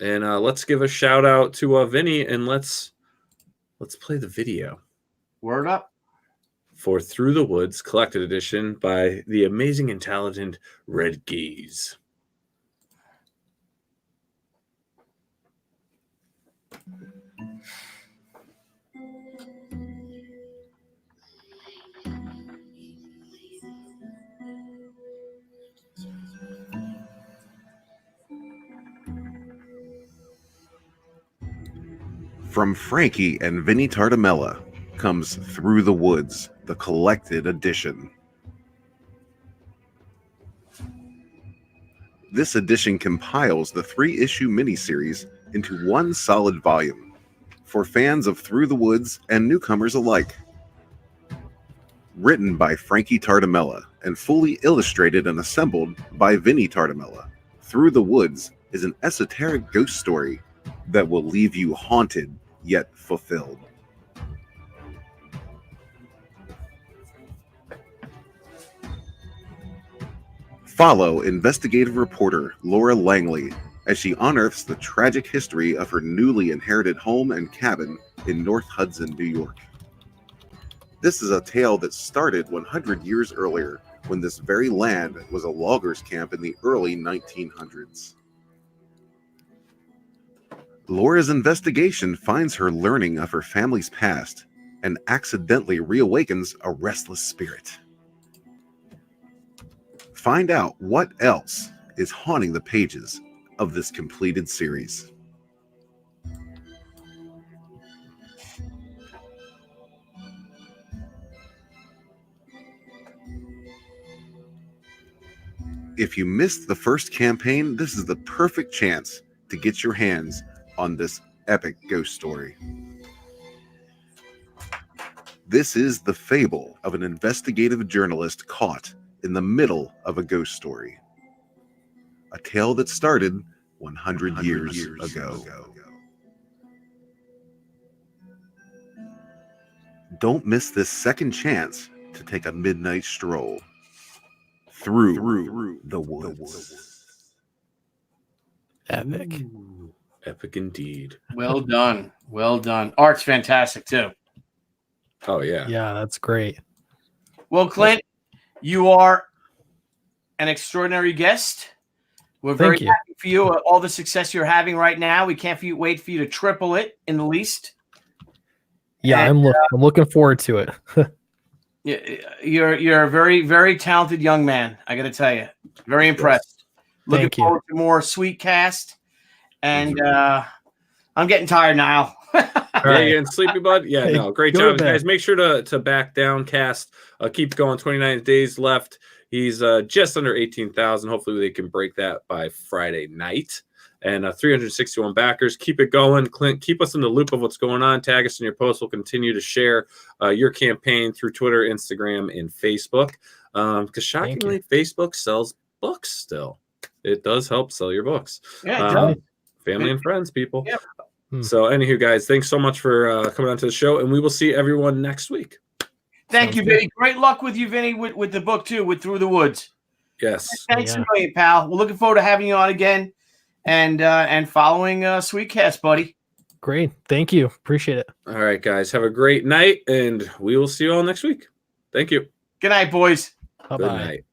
And let's give a shout out to Vinny, and let's play the video. Word up. For Through the Woods Collected Edition by the amazing and talented Red Geese. From Frankie and Vinny Tartamella comes Through the Woods, the Collected Edition. This edition compiles the 3-issue miniseries into one solid volume for fans of Through the Woods and newcomers alike. Written by Frankie Tartamella and fully illustrated and assembled by Vinny Tartamella, Through the Woods is an esoteric ghost story that will leave you haunted yet fulfilled. Follow investigative reporter Laura Langley as she unearths the tragic history of her newly inherited home and cabin in North Hudson, New York. This is a tale that started 100 years earlier, when this very land was a loggers' camp in the early 1900s. Laura's investigation finds her learning of her family's past and accidentally reawakens a restless spirit. Find out what else is haunting the pages of this completed series. If you missed the first campaign, this is the perfect chance to get your hands on this epic ghost story. This is the fable of an investigative journalist caught in the middle of a ghost story. A tale that started 100 years ago. Don't miss this second chance to take a midnight stroll through the woods. Epic. Ooh, epic indeed. Well done. Well done. Art's fantastic too. Oh yeah. Yeah, that's great. Well, Clint, you are an extraordinary guest. We're very Thank you. happy for you. All the success you're having right now. We can't wait for you to triple it in the least. Yeah, And, I'm looking forward to it. You're a very, very talented young man. I got to tell you, very impressed. Looking Thank you. forward to more Sweetcast. And I'm getting tired now. Yeah, you getting sleepy, bud? Yeah, no, great Go to job, bed. guys. Make sure to back Downcast. Keep going. 29 days left. He's just under 18,000. Hopefully, they can break that by Friday night. And 361 backers. Keep it going, Clint. Keep us in the loop of what's going on. Tag us in your posts. We'll continue to share your campaign through Twitter, Instagram, and Facebook. Because shockingly, Facebook sells books still. It does help sell your books. Yeah, it does. Family and friends, people. Yep. So, anywho, guys, thanks so much for coming on to the show, and we will see everyone next week. Thank Sounds you, good. Vinny. Great luck with you, Vinny, with the book too, with Through the Woods. Yes. Thanks Yeah. a million, pal. We're looking forward to having you on again, and following Sweetcast, buddy. Great. Thank you. Appreciate it. All right, guys. Have a great night, and we will see you all next week. Thank you. Good night, boys. Bye Good bye. night.